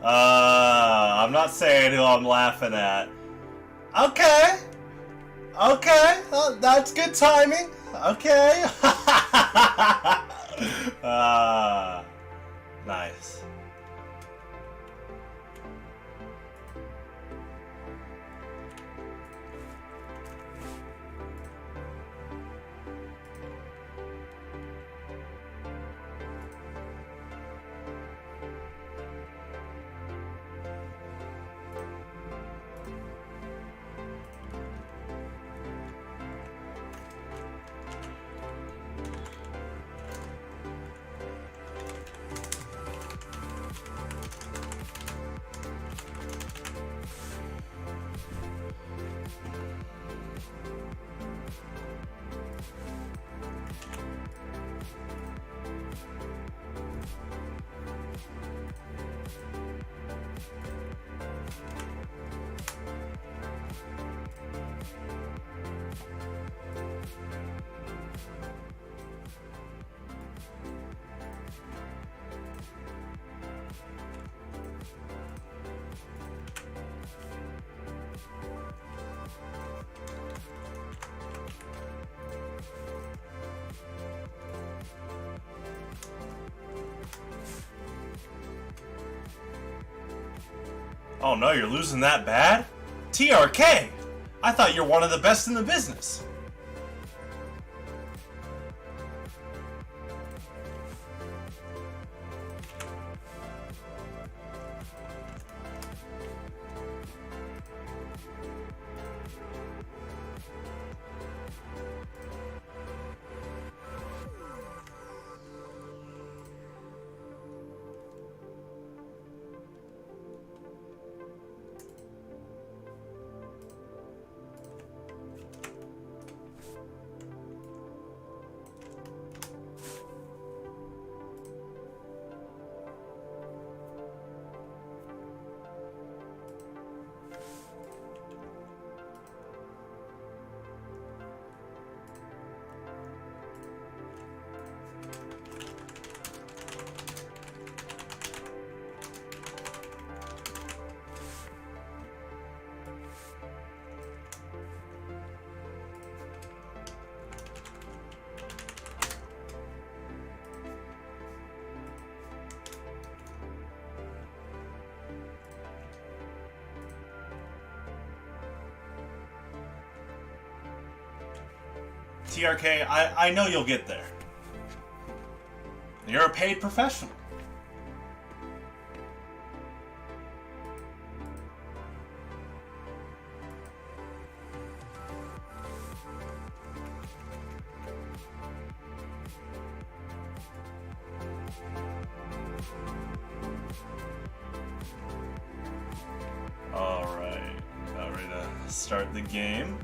I'm not saying who I'm laughing at. Okay. Okay. That's good timing. Okay. Nice. Oh no, you're losing that bad? TRK! I thought you're one of the best in the business. TRK, I know you'll get there. You're a paid professional. Alright, about ready to start the game.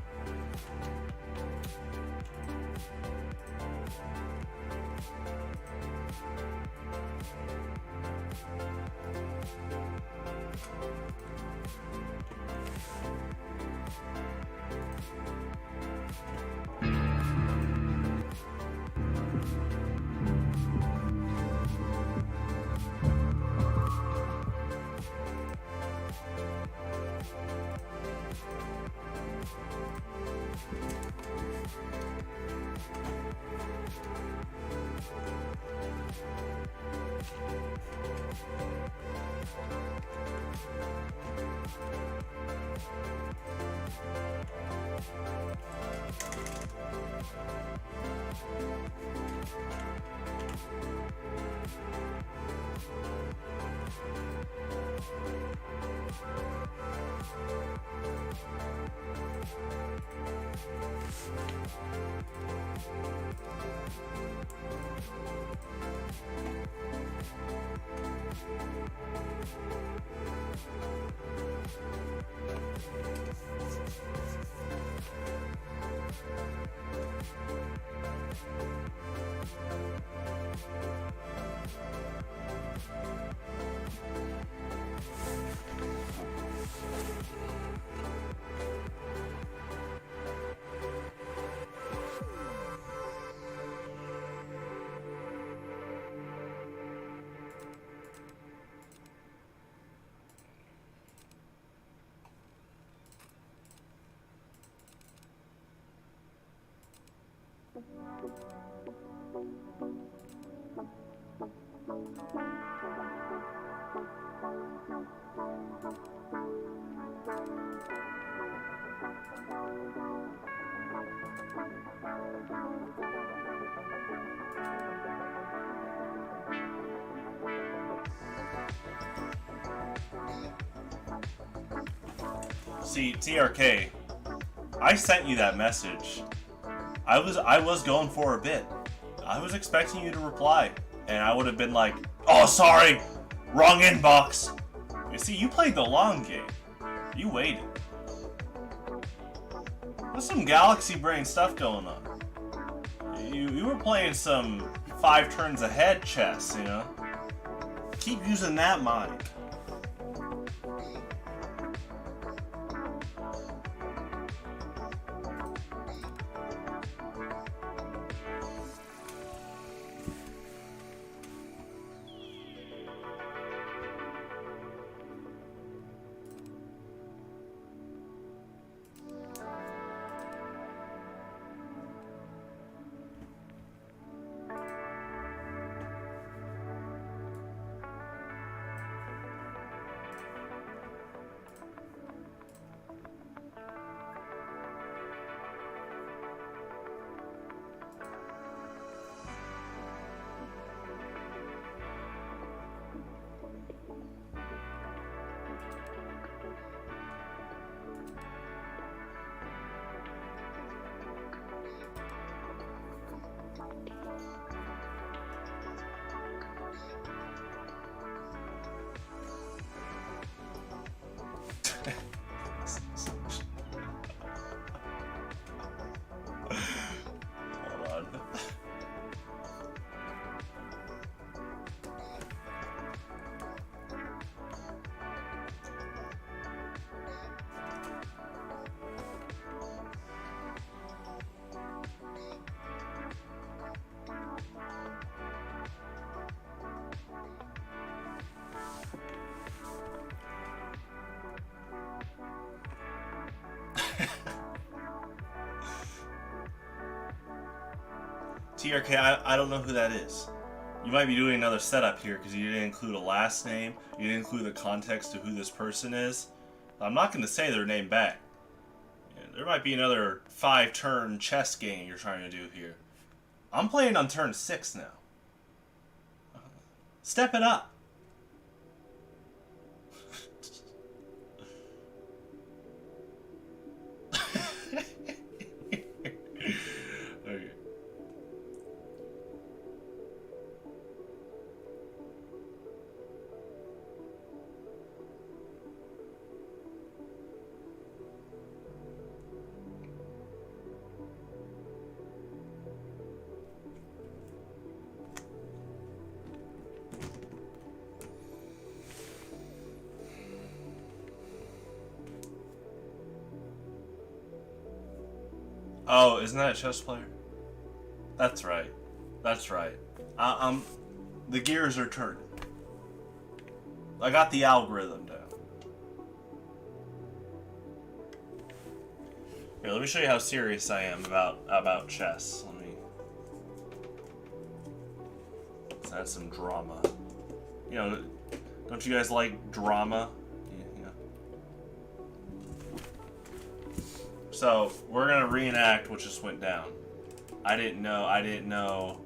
See, TRK, I sent you that message. I was going for a bit. I was expecting you to reply, and I would have been like, "Oh, sorry, wrong inbox." You see, you played the long game. You waited. There's some galaxy brain stuff going on. You were playing some 5 turns ahead chess, you know? Keep using that mind. TRK, I don't know who that is. You might be doing another setup here because you didn't include a last name. You didn't include the context of who this person is. I'm not going to say their name back. There might be another 5-turn chess game you're trying to do here. I'm playing on turn 6 now. Step it up. Okay. Oh, isn't that a chess player? That's right. That's right. The gears are turning. I got the algorithm down. Here, let me show you how serious I am about chess. Let's add some drama. You know, don't you guys like drama? So we're gonna reenact what just went down. I didn't know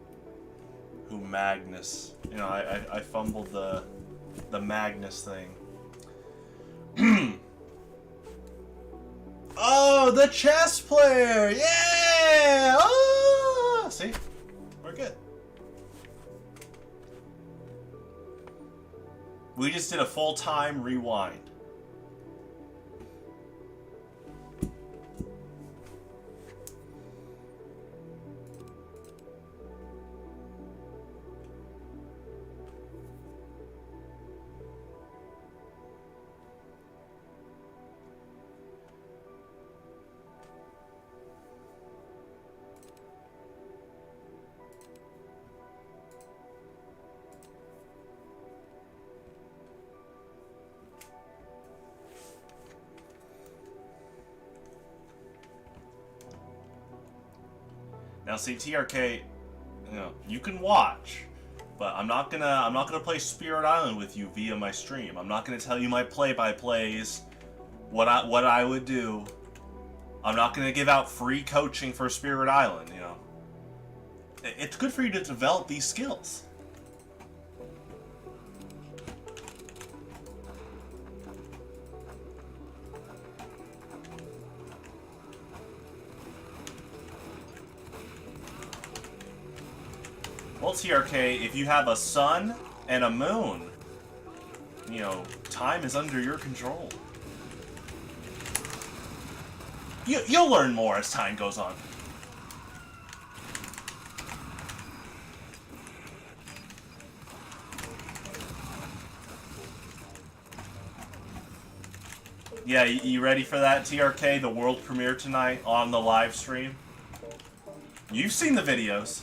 who Magnus. You know, I fumbled the Magnus thing. Oh, the chess player! Yeah! Oh! See, we're good. We just did a full-time rewind. Now, see, TRK, you know, you can watch, but I'm not gonna play Spirit Island with you via my stream. I'm not gonna tell you my play-by-plays, what I would do. I'm not gonna give out free coaching for Spirit Island. You know, it's good for you to develop these skills. Well, TRK, if you have a sun and a moon, you know, time is under your control. You'll learn more as time goes on. Yeah, you ready for that, TRK? The world premiere tonight on the live stream? You've seen the videos.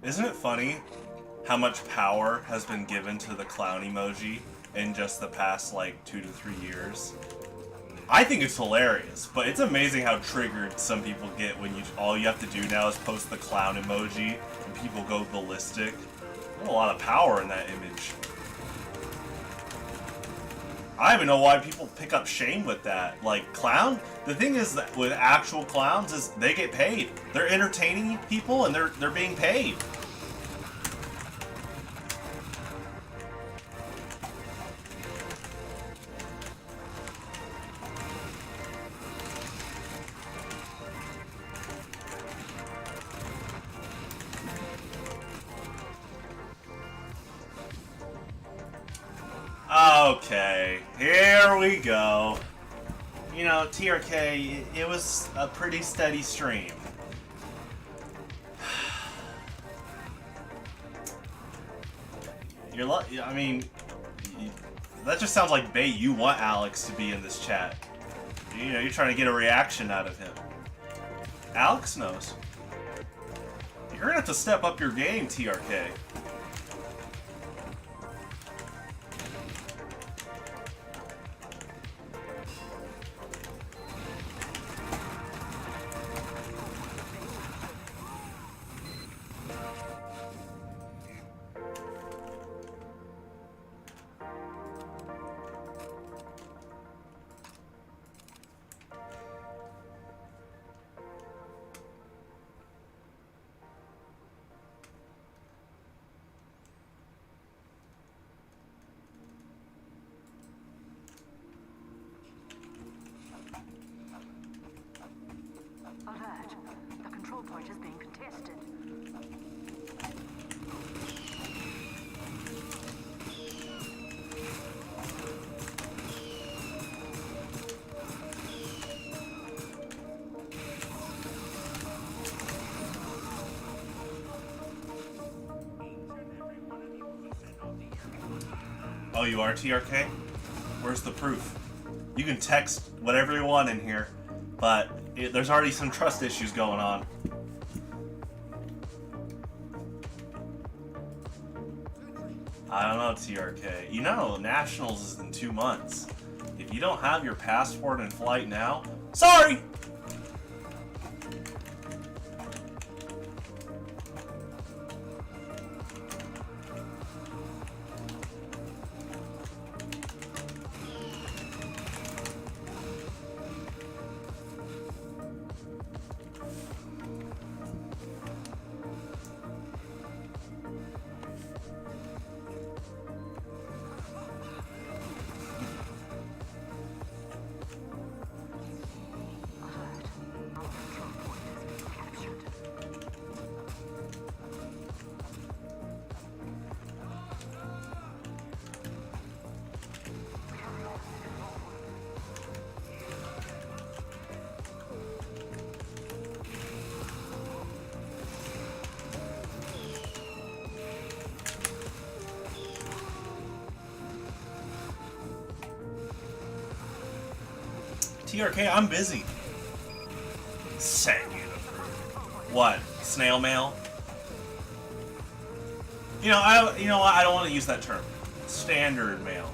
Isn't it funny how much power has been given to the clown emoji in just the past, like, 2 to 3 years? I think it's hilarious, but it's amazing how triggered some people get when all you have to do now is post the clown emoji and people go ballistic. There's a lot of power in that image. I don't even know why people pick up shame with that. Like, clown? The thing is that with actual clowns is they get paid. They're entertaining people and they're being paid. Okay, here we go. You know, TRK, it was a pretty steady stream. I mean, that just sounds like bait. You want Alex to be in this chat. You know, you're trying to get a reaction out of him. Alex knows. You're gonna have to step up your game, TRK. Alert. The control point is being contested. Oh, you are TRK? Where's the proof? You can text whatever you want in here, but there's already some trust issues going on. I don't know, TRK. You know, Nationals is in 2 months. If you don't have your passport and flight now, sorry! TRK, I'm busy. Send you. What? Snail mail? You know what? I don't want to use that term. Standard mail.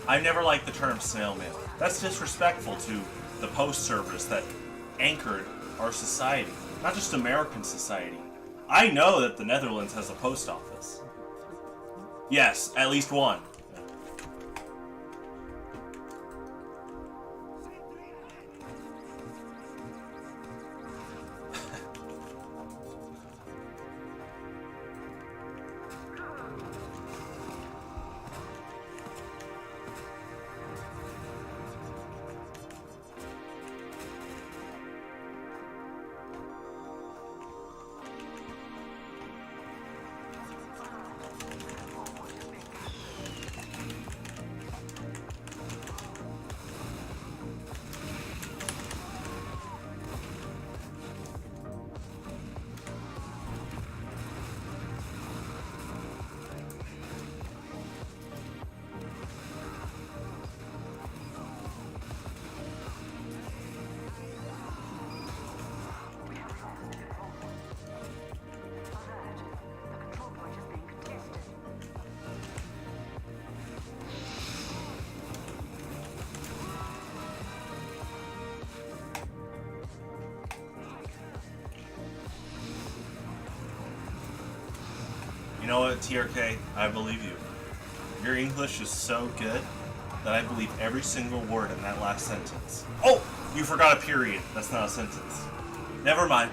I never liked the term snail mail. That's disrespectful to the post service that anchored our society, not just American society. I know that the Netherlands has a post office. Yes, at least one. You know what, TRK? I believe you. Your English is so good that I believe every single word in that last sentence. Oh! You forgot a period. That's not a sentence. Never mind.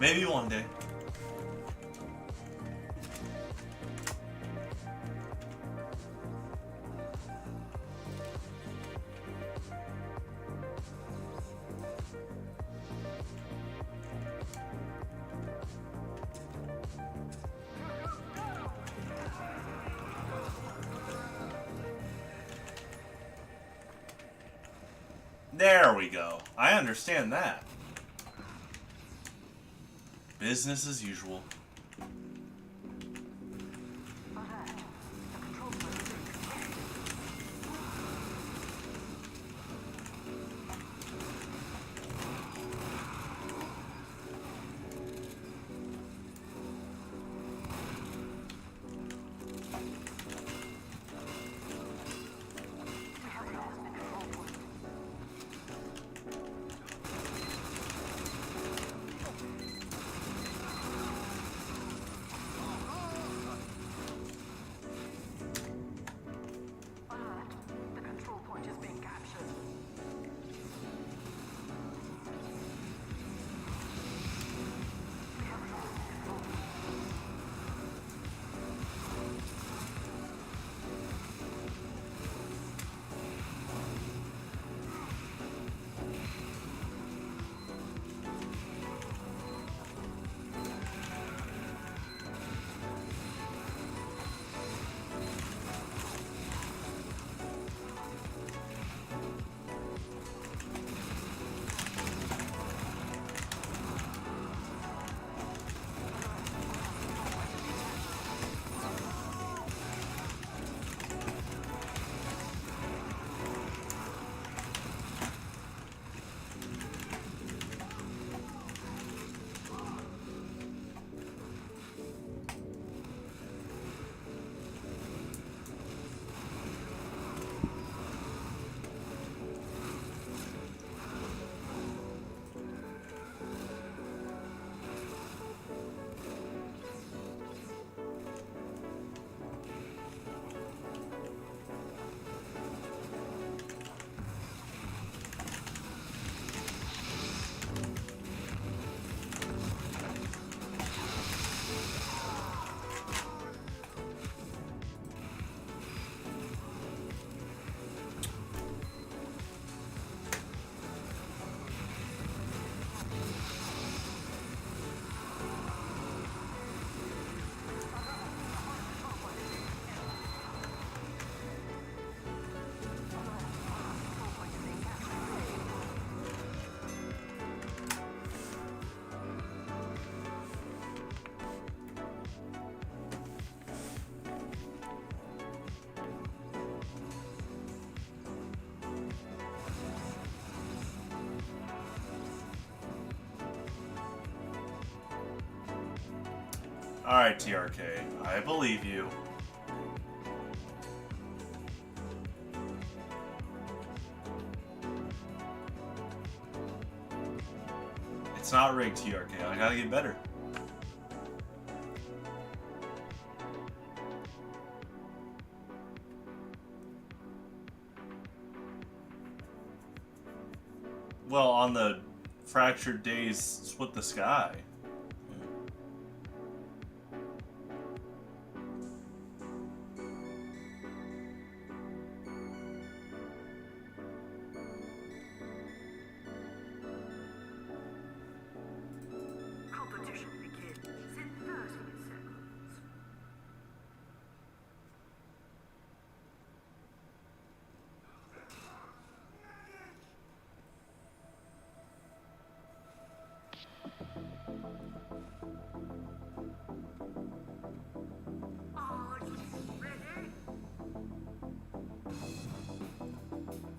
Maybe one day. There we go. I understand that. Business as usual. Alright, TRK. I believe you. It's not rigged, TRK. I gotta get better. Well, on the fractured days, split the sky. Competition begins in 30 seconds. Are you ready?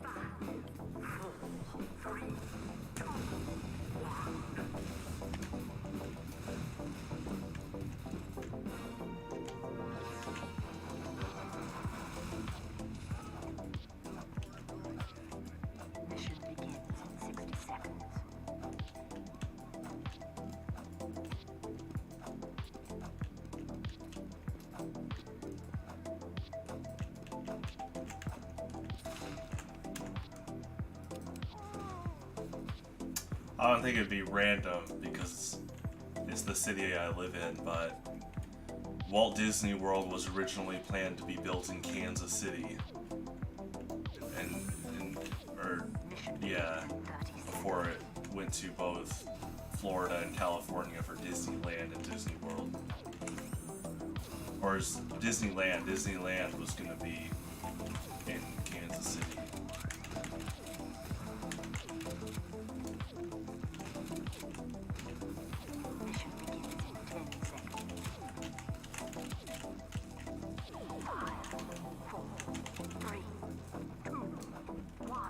5, 4, 3, 2, 1. Mission begins in 60 seconds. I don't think it'd be random because it's the city I live in, but Walt Disney World was originally planned to be built in Kansas City. Before it went to both Florida and California for Disneyland and Disney World. Or is Disneyland was going to be in Kansas City. Mission begins in 10 seconds. 5, 4, 3, 2, 1.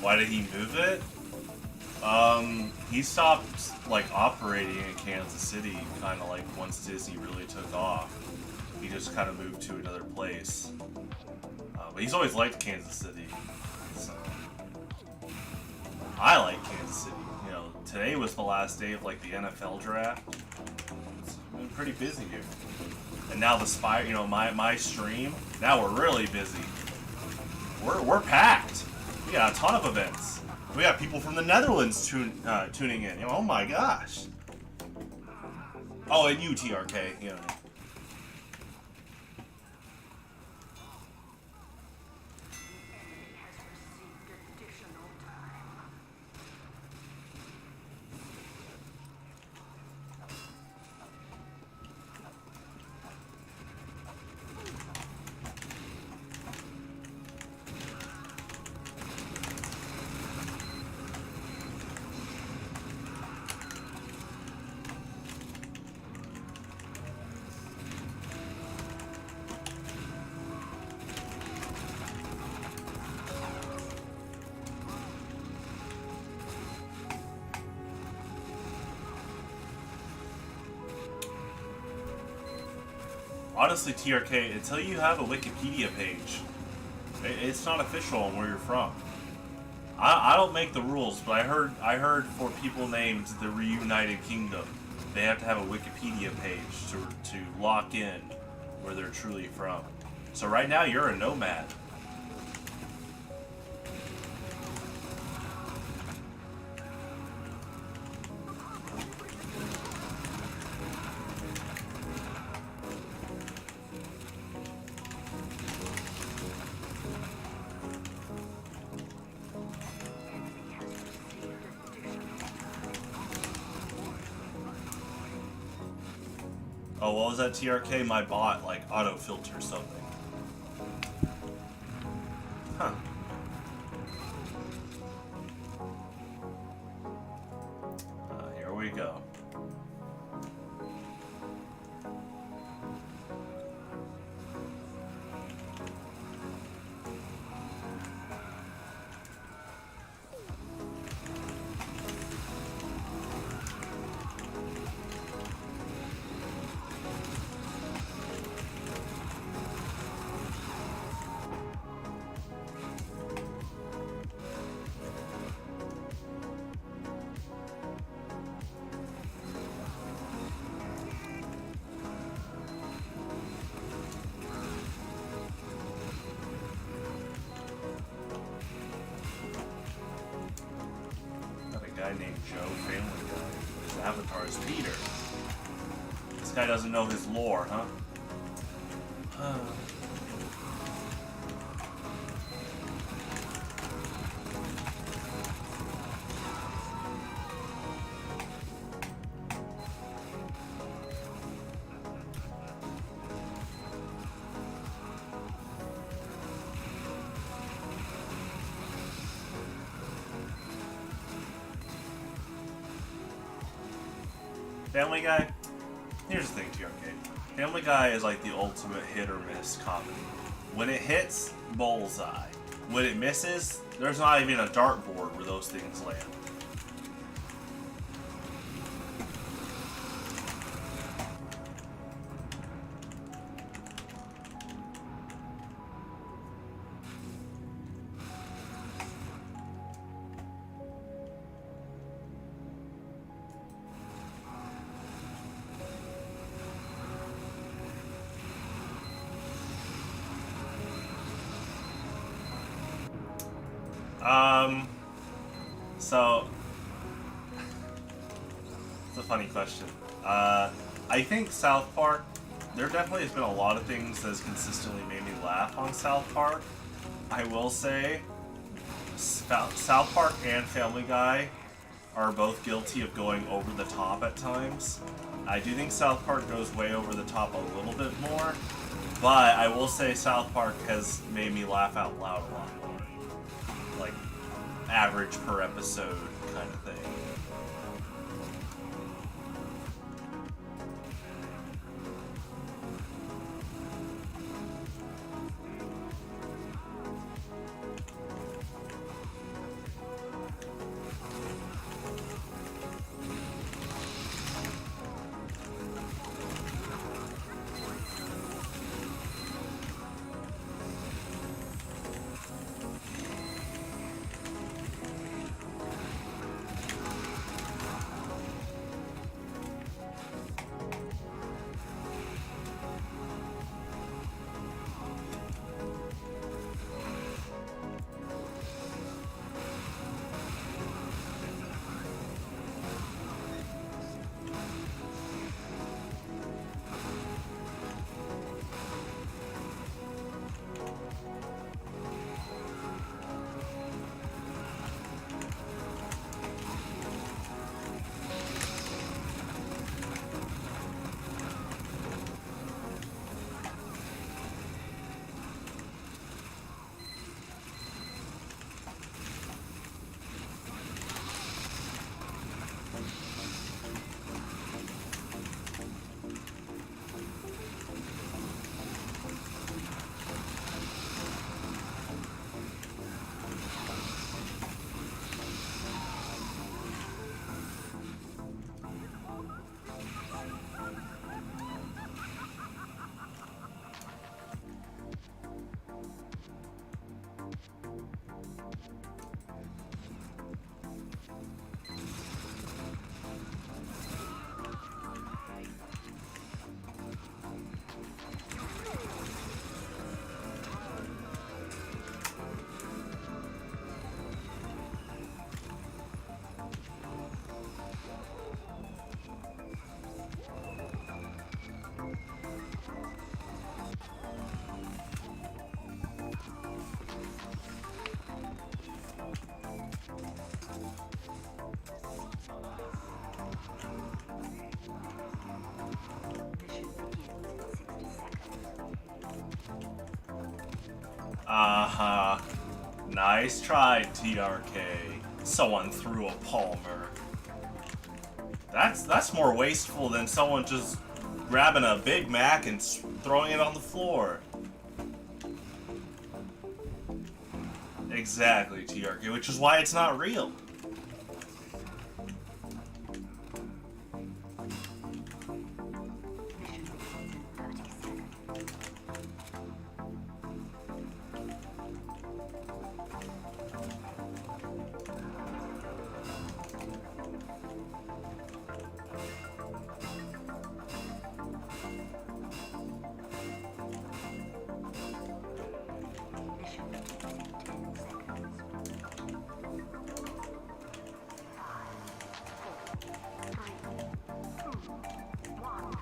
Why did he move it? He stopped like operating in Kansas City kind of like once Disney really took off. He just kind of moved to another place. But he's always liked Kansas City. So I like Kansas City. You know, today was the last day of like the NFL draft. It's been pretty busy here. And now the Spire, you know, my stream. Now we're really busy. We're packed. We got a ton of events. We got people from the Netherlands tuning in. You know, oh my gosh. Oh, and you, TRK. You know. Has received additional time. Honestly, TRK, until you have a Wikipedia page, it's not official on where you're from. I don't make the rules, but I heard for people named the Reunited Kingdom, they have to have a Wikipedia page to lock in where they're truly from. So right now, you're a nomad. Oh, what was that, TRK? My bot, like, auto-filter something. Huh. Here we go. Guy named Joe, Family Guy. His avatar is Peter. This guy doesn't know his lore, huh? Family Guy? Here's the thing, TRK. Family Guy is like the ultimate hit or miss comedy. When it hits, bullseye. When it misses, there's not even a dartboard where those things land. So it's a funny question. I think South Park, there definitely has been a lot of things that has consistently made me laugh on South Park. I will say, South Park and Family Guy are both guilty of going over the top at times. I do think South Park goes way over the top a little bit more, but I will say South Park has made me laugh out loud a lot more. Like, average per episode kind of thing. Uh-huh. Nice try, TRK. Someone threw a Palmer. That's more wasteful than someone just grabbing a Big Mac and throwing it on the floor. Exactly, TRK, which is why it's not real. Mission begins in 30 seconds. Mission begins in 10 seconds. 5, 4, 3, 2, 1.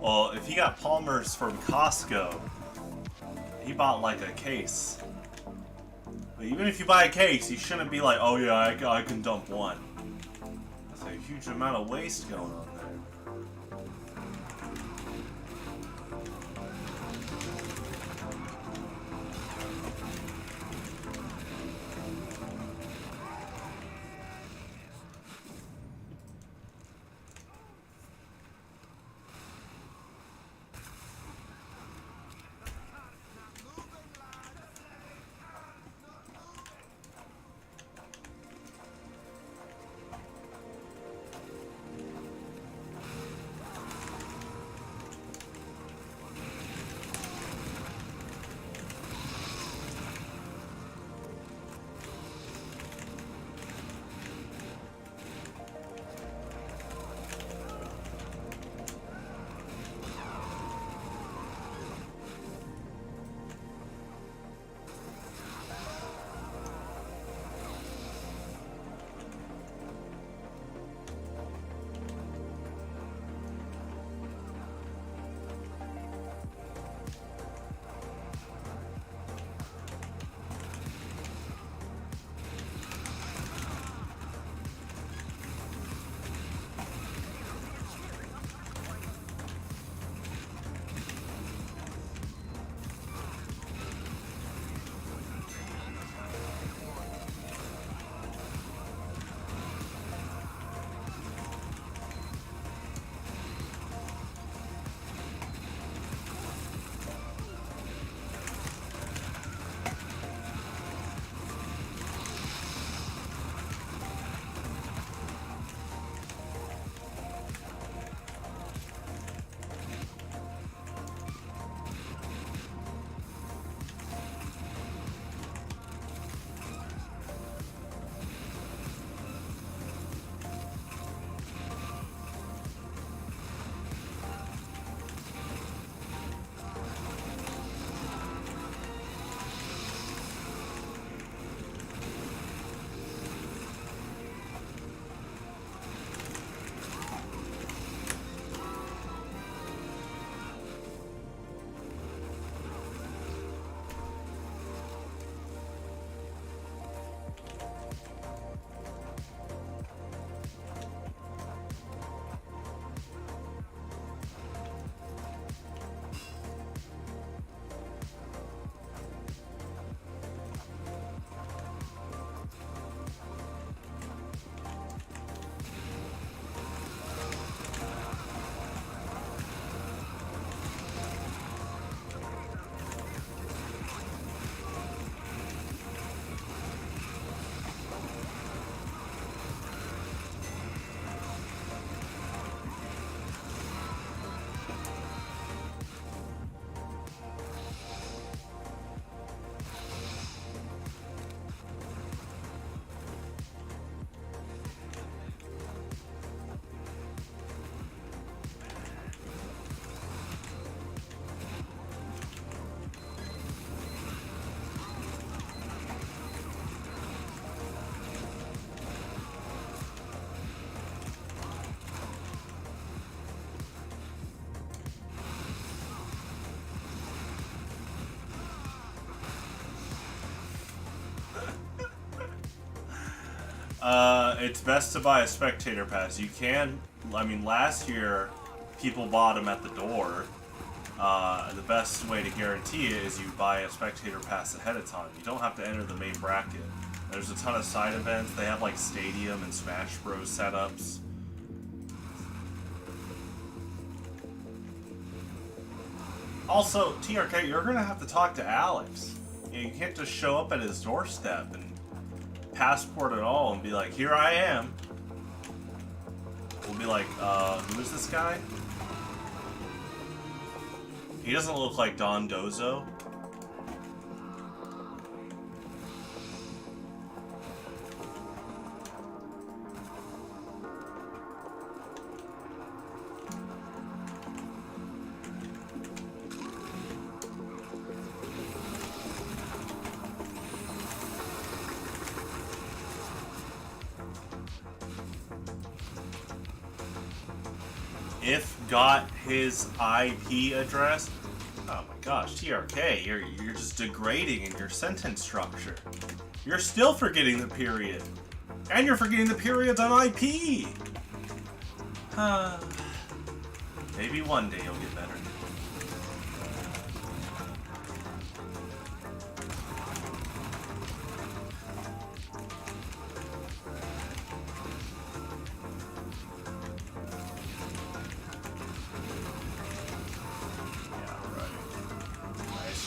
Well, if he got Palmer's from Costco, he bought like a case. But even if you buy a case, you shouldn't be like, oh yeah, I can dump one. That's a huge amount of waste going on there. It's best to buy a spectator pass. You can, I mean, last year, people bought them at the door. The best way to guarantee it is you buy a spectator pass ahead of time. You don't have to enter the main bracket. There's a ton of side events. They have like Stadium and Smash Bros setups. Also, TRK, you're gonna have to talk to Alex. You can't just show up at his doorstep and passport it all and be like, here I am. We'll be like, who is this guy? He doesn't look like Don Dozo. If got his IP address, oh my gosh, TRK, you're just degrading in your sentence structure. You're still forgetting the period, and you're forgetting the periods on IP. Maybe one day you'll get better.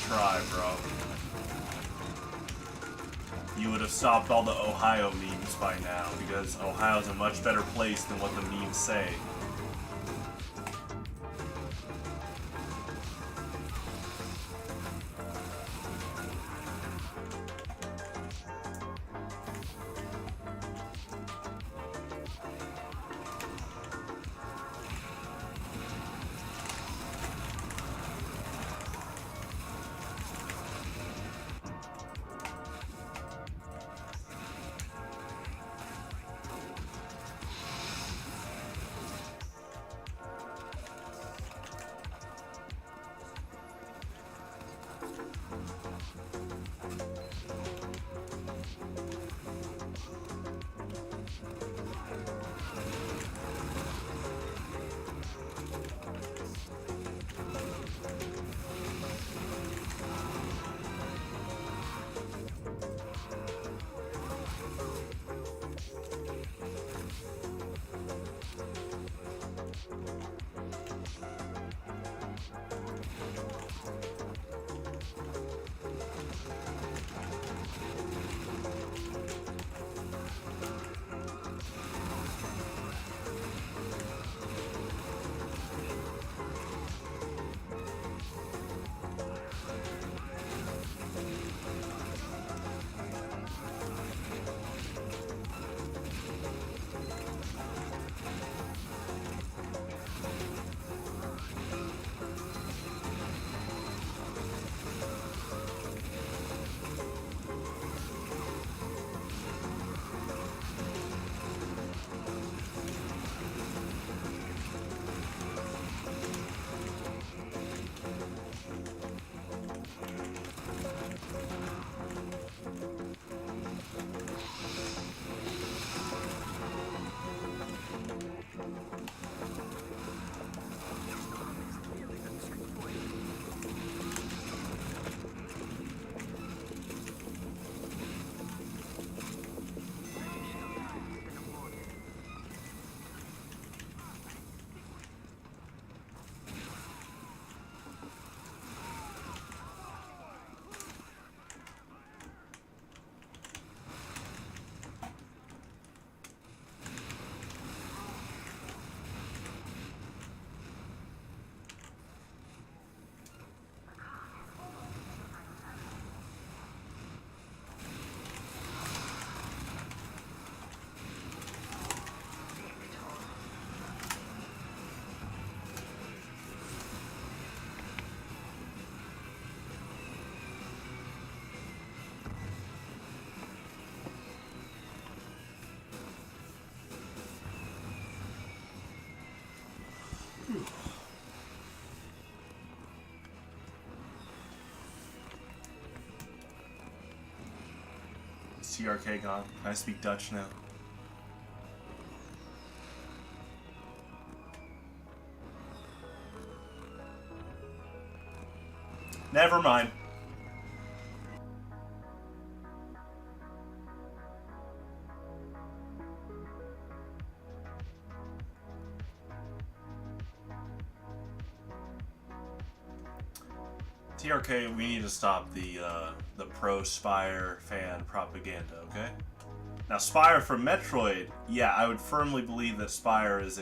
Try, bro. You would have stopped all the Ohio memes by now, because Ohio's a much better place than what the memes say. Is TRK gone? Can I speak Dutch now? Never mind. TRK, we need to stop the pro Spire fan propaganda, okay? Now, Spire from Metroid, yeah, I would firmly believe that Spire is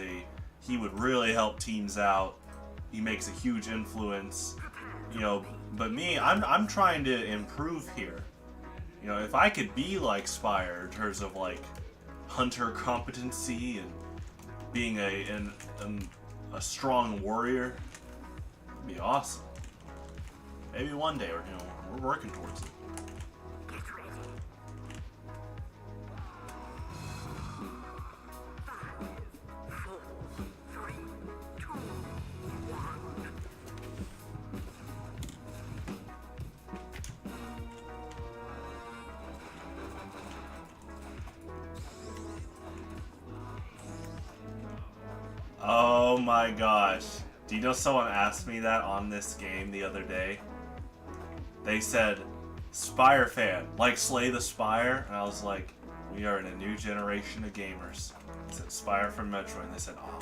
he would really help teams out. He makes a huge influence, you know. But me, I'm trying to improve here. You know, if I could be like Spire in terms of like hunter competency and being a strong warrior, it'd be awesome. Maybe one day, or you know, we're working towards it. Get ready. 5, 4, 3, 2, 1. Oh my gosh. Do you know someone asked me that on this game the other day? They said, Spire fan, like Slay the Spire? And I was like, we are in a new generation of gamers. I said, Spire from Metroid. And they said, ah.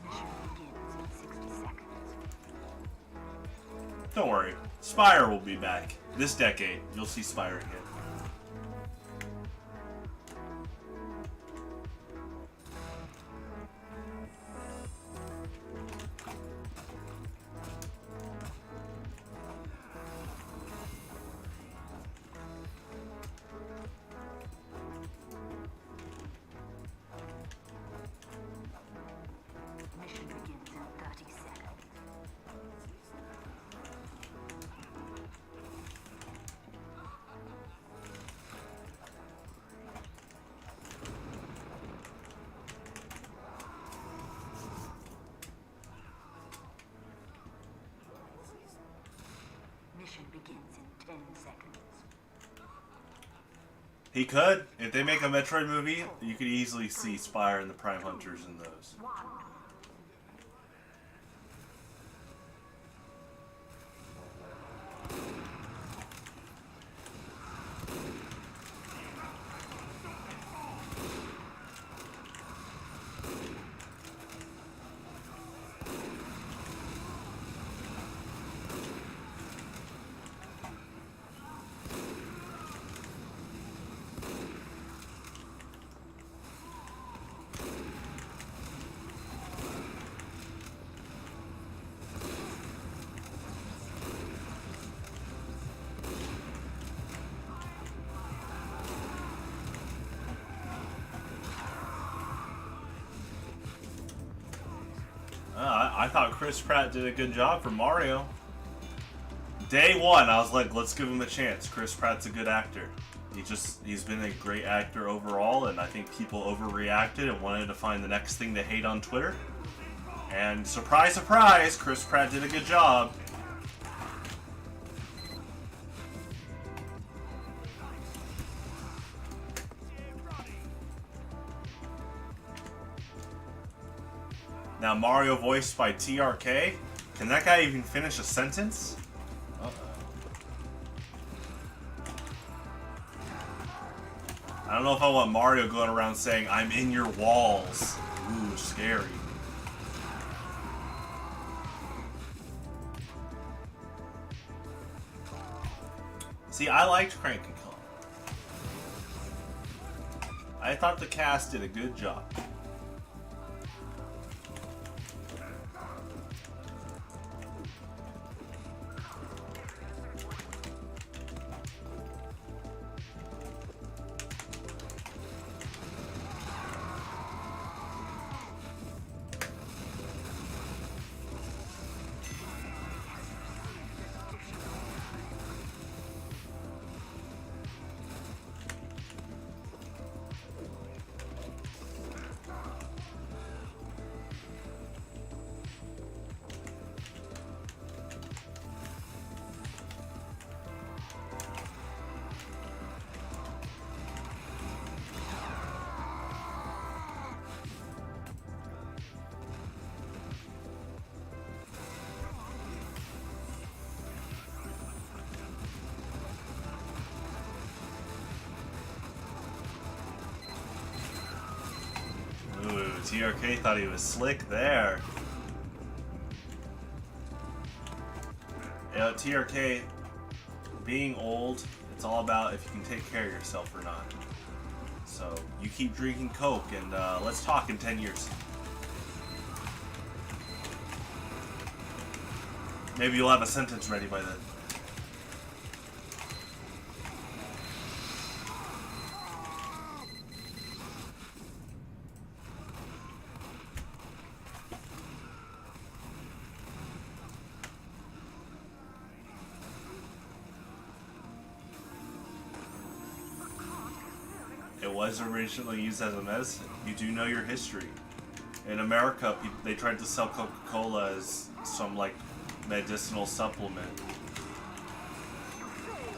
Mission begins in 60 seconds. Don't worry. Spire will be back. This decade, you'll see Spire again. Mission begins in 30 seconds. Mission begins in 10 seconds. He could. If they make a Metroid movie, you could easily see Spire and the Prime Hunters in those. 1. I thought Chris Pratt did a good job for Mario. Day one, I was like, let's give him a chance. Chris Pratt's a good actor. He's been a great actor overall, and I think people overreacted and wanted to find the next thing to hate on Twitter. And surprise, surprise, Chris Pratt did a good job. Now Mario voiced by TRK. Can that guy even finish a sentence? I don't know if I want Mario going around saying, I'm in your walls. Ooh, scary. See, I liked Cranky Kong. I thought the cast did a good job. TRK thought he was slick there. You know, TRK, being old, it's all about if you can take care of yourself or not. So, you keep drinking Coke, and let's talk in 10 years. Maybe you'll have a sentence ready by then. It was originally used as a medicine. You do know your history. In America, they tried to sell Coca-Cola as some, like, medicinal supplement.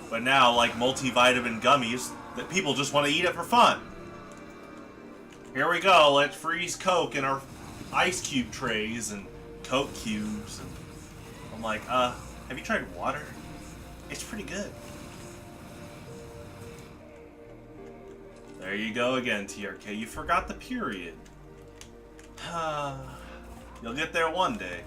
But now, like multivitamin gummies, that people just want to eat it for fun. Here we go, let's freeze Coke in our ice cube trays and Coke cubes. And I'm like, have you tried water? It's pretty good. There you go again, TRK. You forgot the period. You'll get there one day.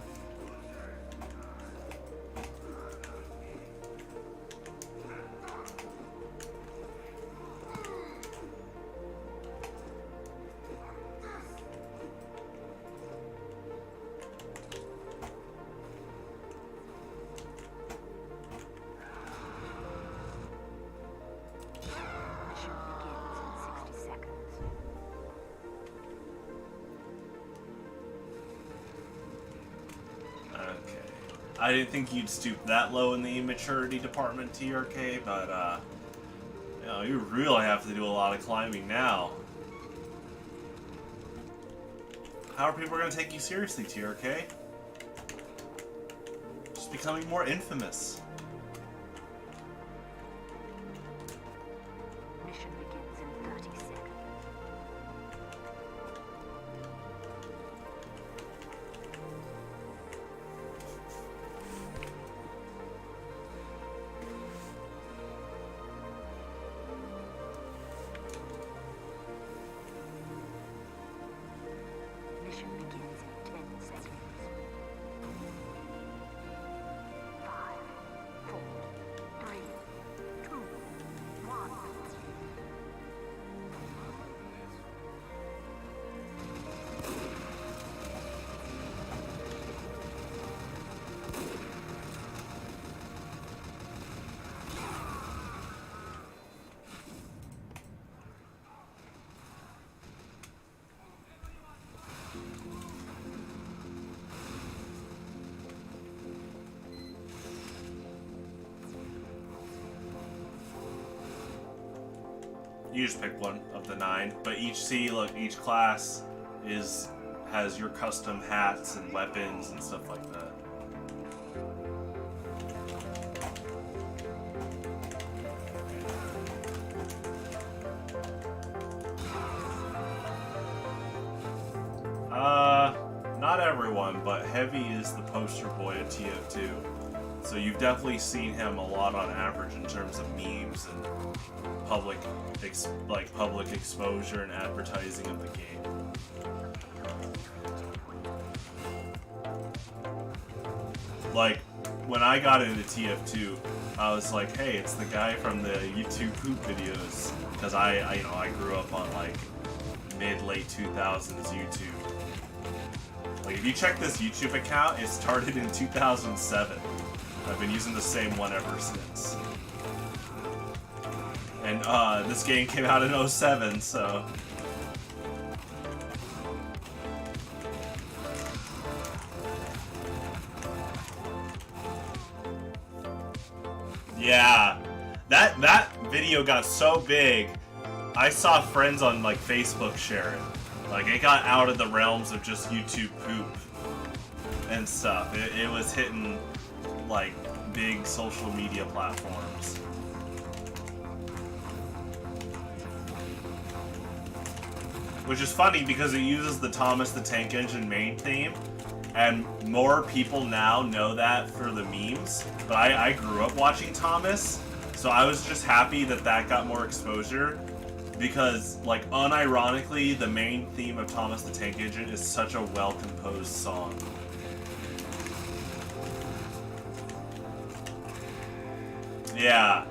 I didn't think you'd stoop that low in the immaturity department, TRK, but, you know, you really have to do a lot of climbing now. How are people going to take you seriously, TRK? Just becoming more infamous. Mission begins in 30 seconds. Mission begins in 10 seconds. 5, 4, 3, 2, 1. You just pick one of the 9, but each class has your custom hats and weapons and stuff like that. Not everyone, but Heavy is the poster boy of TF2. So you've definitely seen him a lot on average in terms of memes and public exposure and advertising of the game. Like, when I got into TF2, I was like, hey, it's the guy from the YouTube poop videos, because I grew up on like mid-late 2000s YouTube. Like, if you check this YouTube account, it started in 2007. I've been using the same one ever since. And this game came out in 07, so... Yeah, that video got so big, I saw friends on like Facebook share it. Like, it got out of the realms of just YouTube poop and stuff. It was hitting like big social media platforms. Which is funny because it uses the Thomas the Tank Engine main theme, and more people now know that for the memes. But I grew up watching Thomas, so I was just happy that got more exposure. because, like, unironically, the main theme of Thomas the Tank Engine is such a well-composed song. Yeah.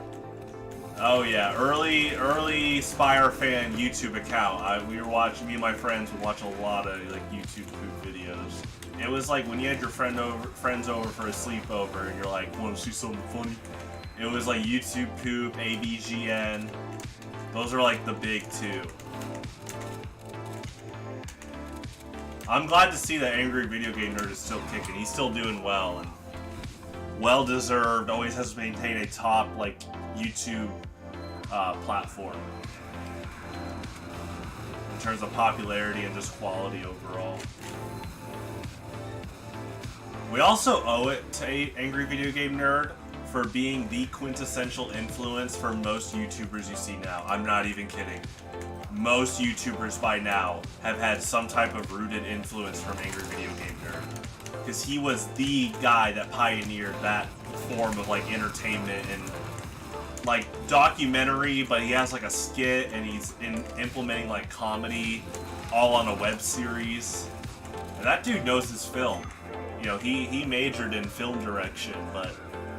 Oh yeah, early Spire fan YouTube account. We were watching. Me and my friends would watch a lot of like YouTube poop videos. It was like when you had your friends over for a sleepover, and you're like, "Want to see something funny?" It was like YouTube poop, AVGN. Those are like the big two. I'm glad to see that Angry Video Game Nerd is still kicking. He's still doing well and well deserved. Always has maintained a top like YouTube platform in terms of popularity and just quality overall. We also owe it to Angry Video Game Nerd for being the quintessential influence for most YouTubers you see now. I'm not even kidding. Most YouTubers by now have had some type of rooted influence from Angry Video Game Nerd. Because he was the guy that pioneered that form of like entertainment and like documentary, but he has like a skit and he's implementing like comedy all on a web series. And that dude knows his film. You know, he majored in film direction, but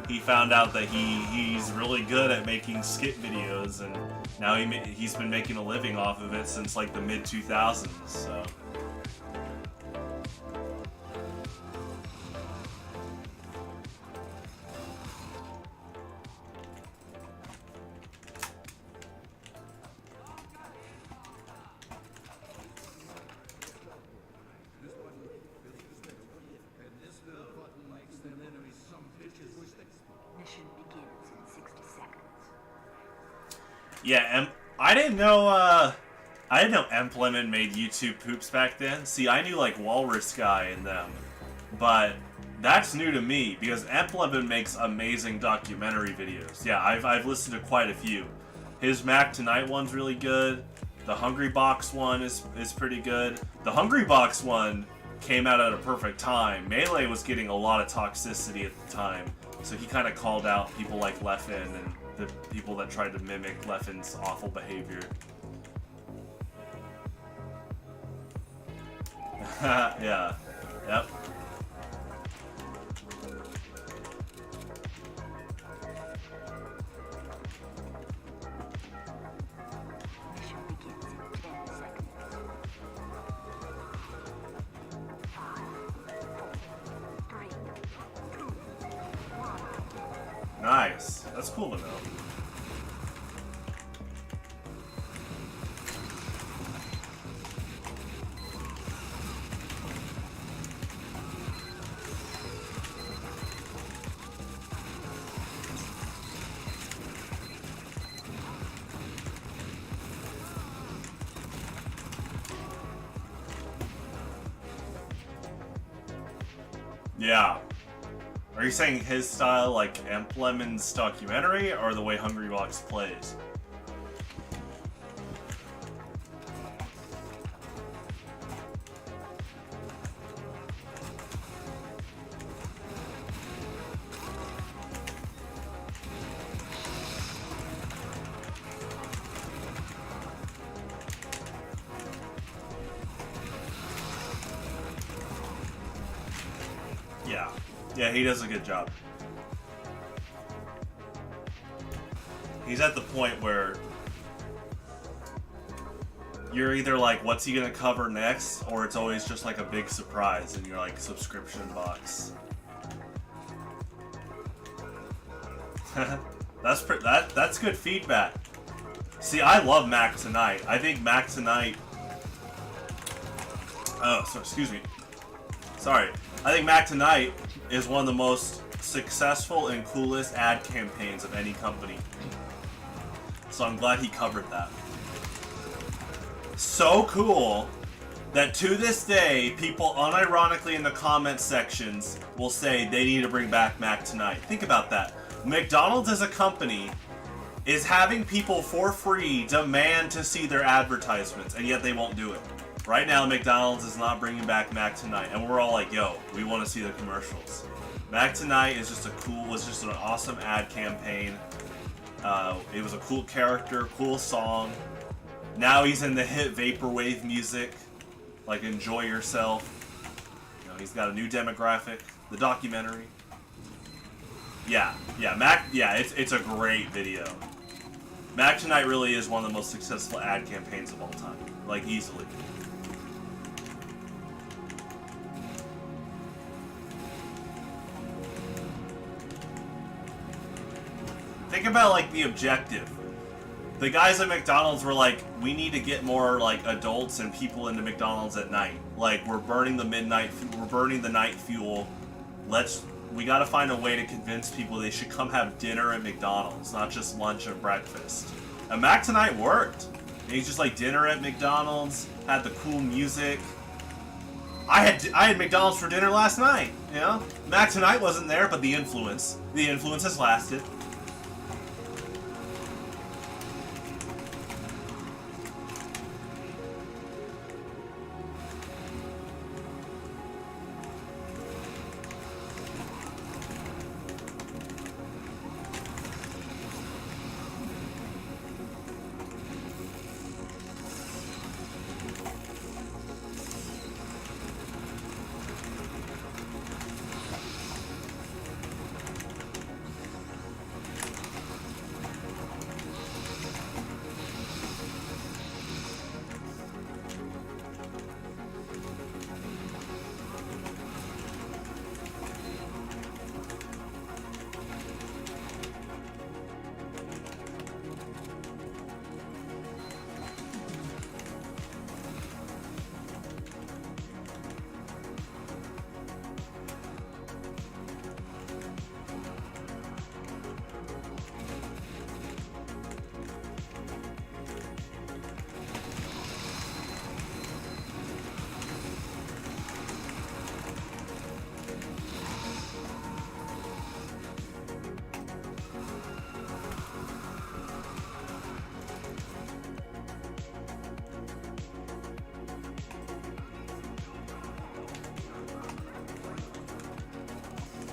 he found out that he's really good at making skit videos, and now he's been making a living off of it since like the mid 2000s. So. Mission begins in 60 seconds. Yeah, I didn't know Emplemon made YouTube poops back then. See, I knew like Walrus Guy and them, but that's new to me because Emplemon makes amazing documentary videos. Yeah, I've listened to quite a few. His Mac Tonight one's really good. The Hungry Box one is pretty good. The Hungry Box one came out at a perfect time. Melee was getting a lot of toxicity at the time, so he kind of called out people like Leffen and the people that tried to mimic Leffen's awful behavior. Yeah. Yep. Mission begins in 10 seconds. 5, 4, 3, 2, 1. Nice. That's cool to know. Yeah. Are you saying his style like Emplemon's documentary or the way Hungry Box plays? Yeah. Yeah, he does a good job. He's at the point where you're either like, what's he gonna cover next? Or it's always just like a big surprise in your like subscription box. That's good feedback. See, I love Mac Tonight. I think Mac Tonight... Oh, so, excuse me. Sorry. I think Mac Tonight is one of the most successful and coolest ad campaigns of any company. So I'm glad he covered that. So cool that to this day, people unironically in the comment sections will say they need to bring back Mac Tonight. Think about that. McDonald's as a company is having people for free demand to see their advertisements, and yet they won't do it. Right now, McDonald's is not bringing back Mac Tonight, and we're all like, yo, we want to see the commercials. Mac Tonight is was just an awesome ad campaign. It was a cool character, cool song, Now he's in the hit vaporwave music, like Enjoy Yourself. You know, he's got a new demographic. The documentary. Yeah, Mac. Yeah, it's a great video. Mac Tonight really is one of the most successful ad campaigns of all time, like easily. Think about like the objective. The guys at McDonald's were like, we need to get more like adults and people into McDonald's at night. Like we're burning the night fuel. We got to find a way to convince people they should come have dinner at McDonald's, not just lunch or breakfast. And Mac Tonight worked. And he's just like dinner at McDonald's, had the cool music. I had McDonald's for dinner last night. You know, Mac Tonight wasn't there, but the influence has lasted.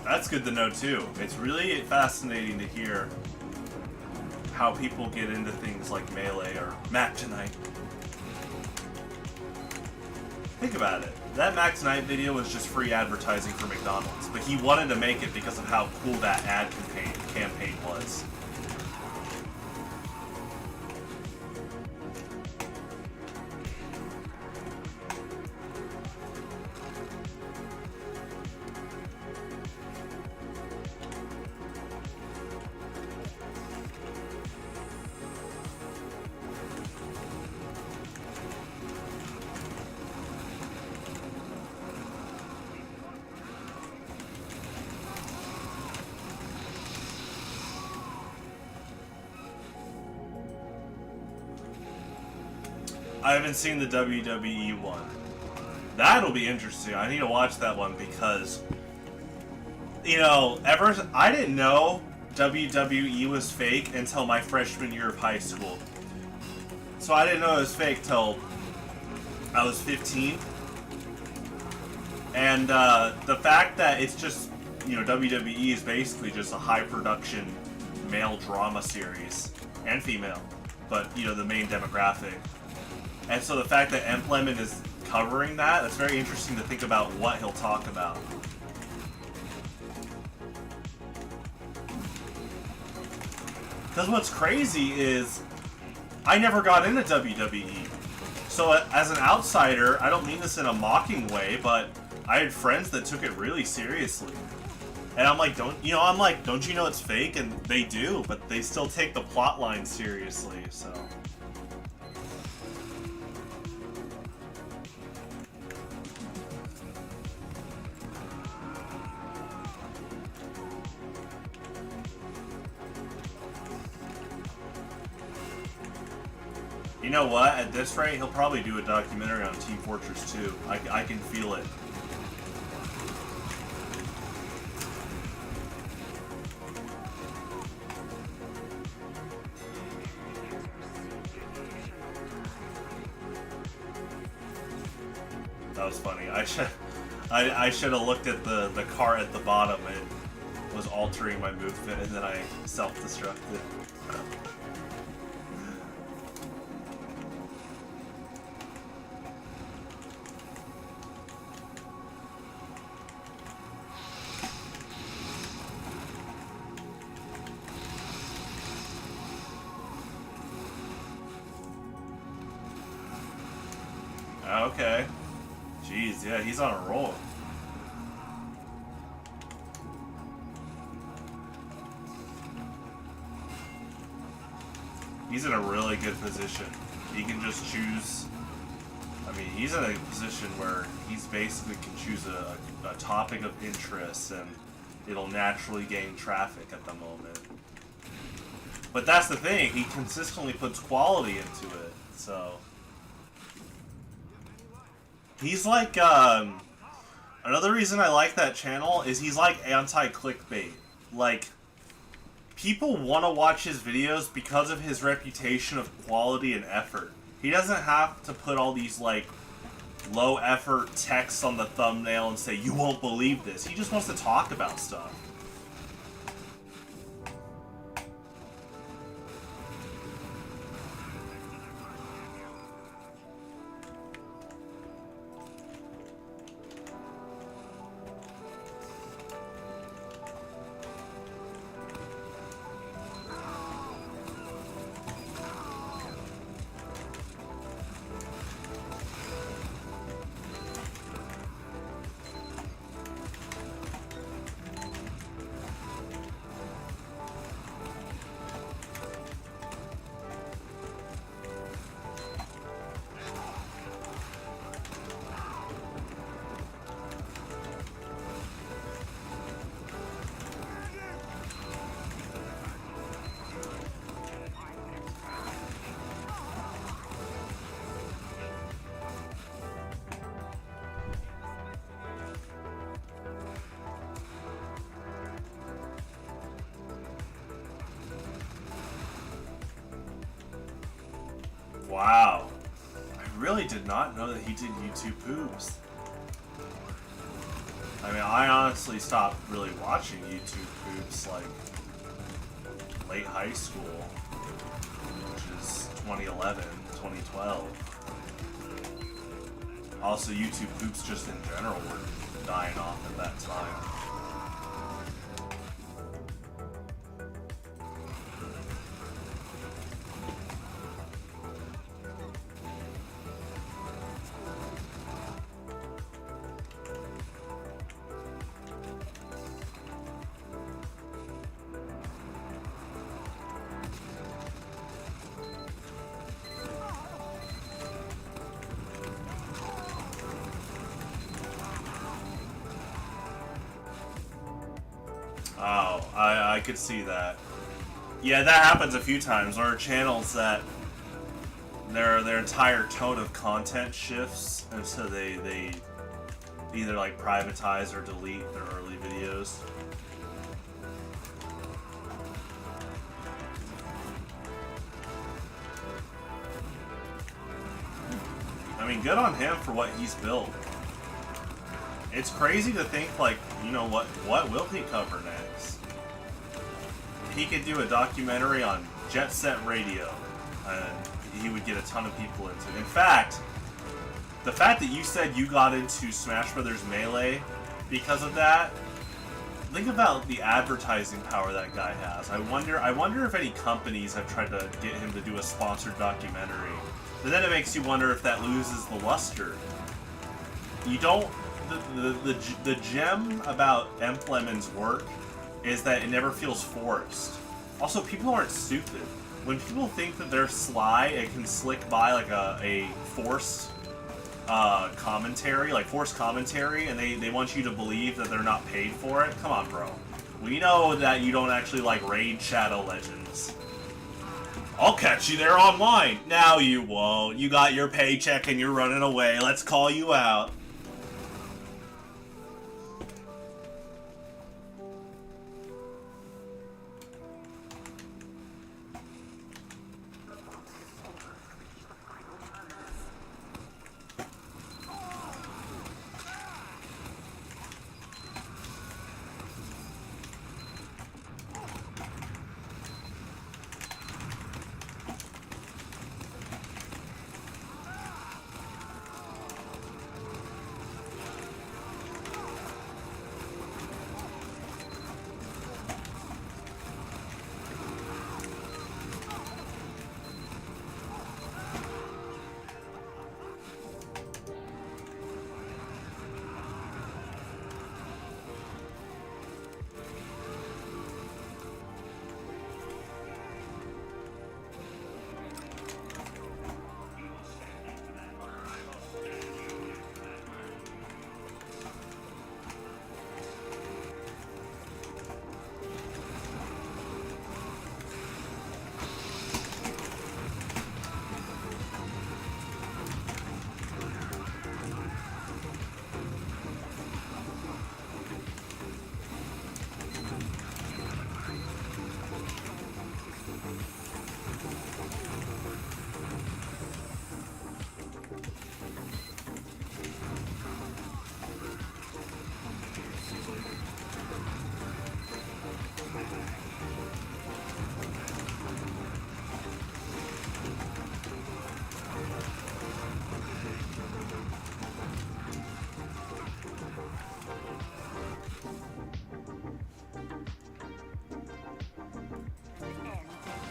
That's good to know too. It's really fascinating to hear how people get into things like Melee or Mac Tonight. Think about it. That Mac Tonight video was just free advertising for McDonald's, but he wanted to make it because of how cool that ad campaign was. I haven't seen the WWE one. That'll be interesting. I need to watch that one because, you know, I didn't know WWE was fake until my freshman year of high school. So I didn't know it was fake till I was 15. And the fact that it's just, you know, WWE is basically just a high production male drama series and female, but, you know, the main demographic. And so the fact that Emplement is covering that's very interesting to think about what he'll talk about. Because what's crazy is, I never got into WWE. So as an outsider, I don't mean this in a mocking way, but I had friends that took it really seriously. And I'm like, don't you know it's fake? And they do, but they still take the plot line seriously, so... You know what? At this rate, he'll probably do a documentary on Team Fortress 2. I can feel it. That was funny. I should have looked at the car at the bottom. It was altering my movement, and then I self-destructed. okay. Jeez, yeah, he's on a roll. He's in a really good position. He can just choose. I mean, he's in a position where he's basically can choose a topic of interest and it'll naturally gain traffic at the moment. But that's the thing, he consistently puts quality into it, so. He's like, another reason I like that channel is he's like anti-clickbait. Like, people want to watch his videos because of his reputation of quality and effort. He doesn't have to put all these, like, low-effort text on the thumbnail and say, you won't believe this. He just wants to talk about stuff. Wow. I really did not know that he did YouTube poops. I mean, I honestly stopped really watching YouTube poops like late high school, which is 2011, 2012. Also, YouTube poops just in general were dying off at that time. Oh, I could see that. Yeah, that happens a few times. There are channels that their entire tone of content shifts, and so they either like privatize or delete their early videos. I mean, good on him for what he's built. It's crazy to think, like, you know, what will he cover next? He could do a documentary on Jet Set Radio, and he would get a ton of people into it. In fact, the fact that you said you got into Smash Brothers Melee because of that, think about the advertising power that guy has. I wonder if any companies have tried to get him to do a sponsored documentary. But then it makes you wonder if that loses the luster. You don't... The gem about Emplemon's work is that it never feels forced. Also, people aren't stupid. When people think that they're sly and can slick by like a forced commentary, like forced commentary, and they want you to believe that they're not paid for it, come on, bro. We know that you don't actually like raid Shadow Legends. I'll catch you there online. Now you won't. You got your paycheck and you're running away. Let's call you out.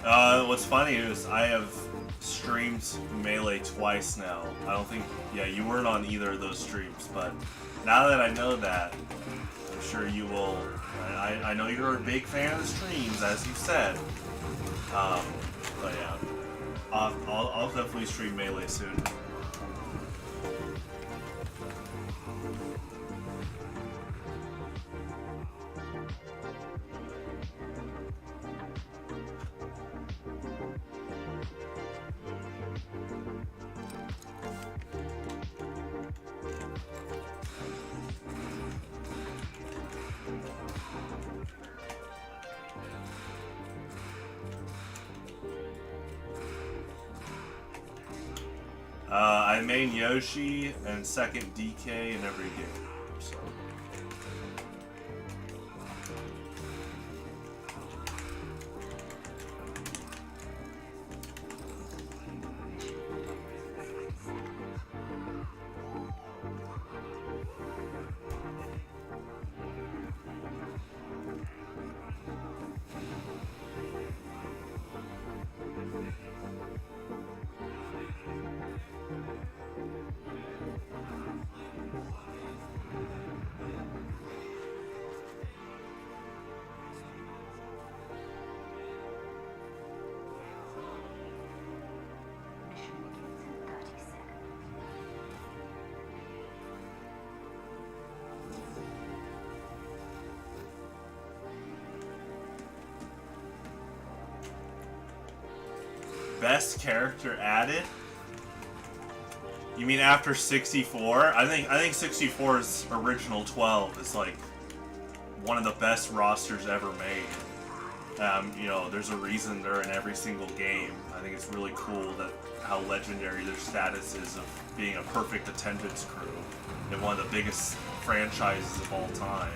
What's funny is I have streamed Melee twice now. I don't think, yeah, you weren't on either of those streams, but now that I know that, I'm sure you will. I know you're a big fan of the streams, as you said. But yeah, I'll definitely stream Melee soon. I main Yoshi and second DK in every game. So. Best character added? You mean after 64? I think 64's original 12 is like one of the best rosters ever made. You know, there's a reason they're in every single game. I think it's really cool that how legendary their status is of being a perfect attendance crew in one of the biggest franchises of all time.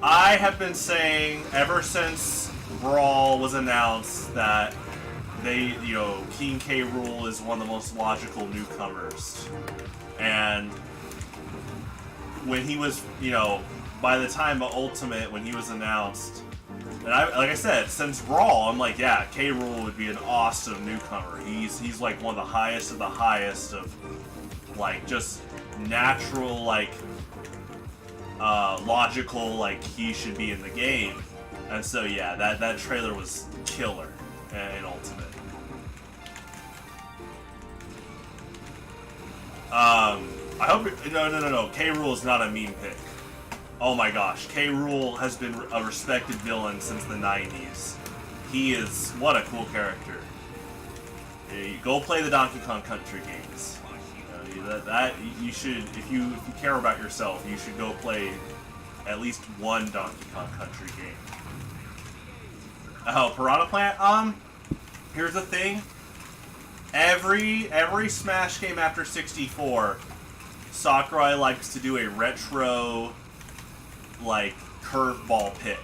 I have been saying ever since Brawl was announced that King K. Rool is one of the most logical newcomers. And when he was, by the time of Ultimate, when he was announced, and like I said, since Brawl, I'm like, yeah, K. Rool would be an awesome newcomer. He's like one of the highest of like, just natural, like, logical, like, he should be in the game. And so, yeah, that trailer was killer in Ultimate. I hope no. K. Rool is not a meme pick. Oh my gosh, K. Rool has been a respected villain since the 90s. He is, what a cool character. You go play the Donkey Kong Country games. You should, if you care about yourself, you should go play at least one Donkey Kong Country game. Oh, Piranha Plant. Here's the thing. Every Smash game after 64, Sakurai likes to do a retro, like, curveball pick.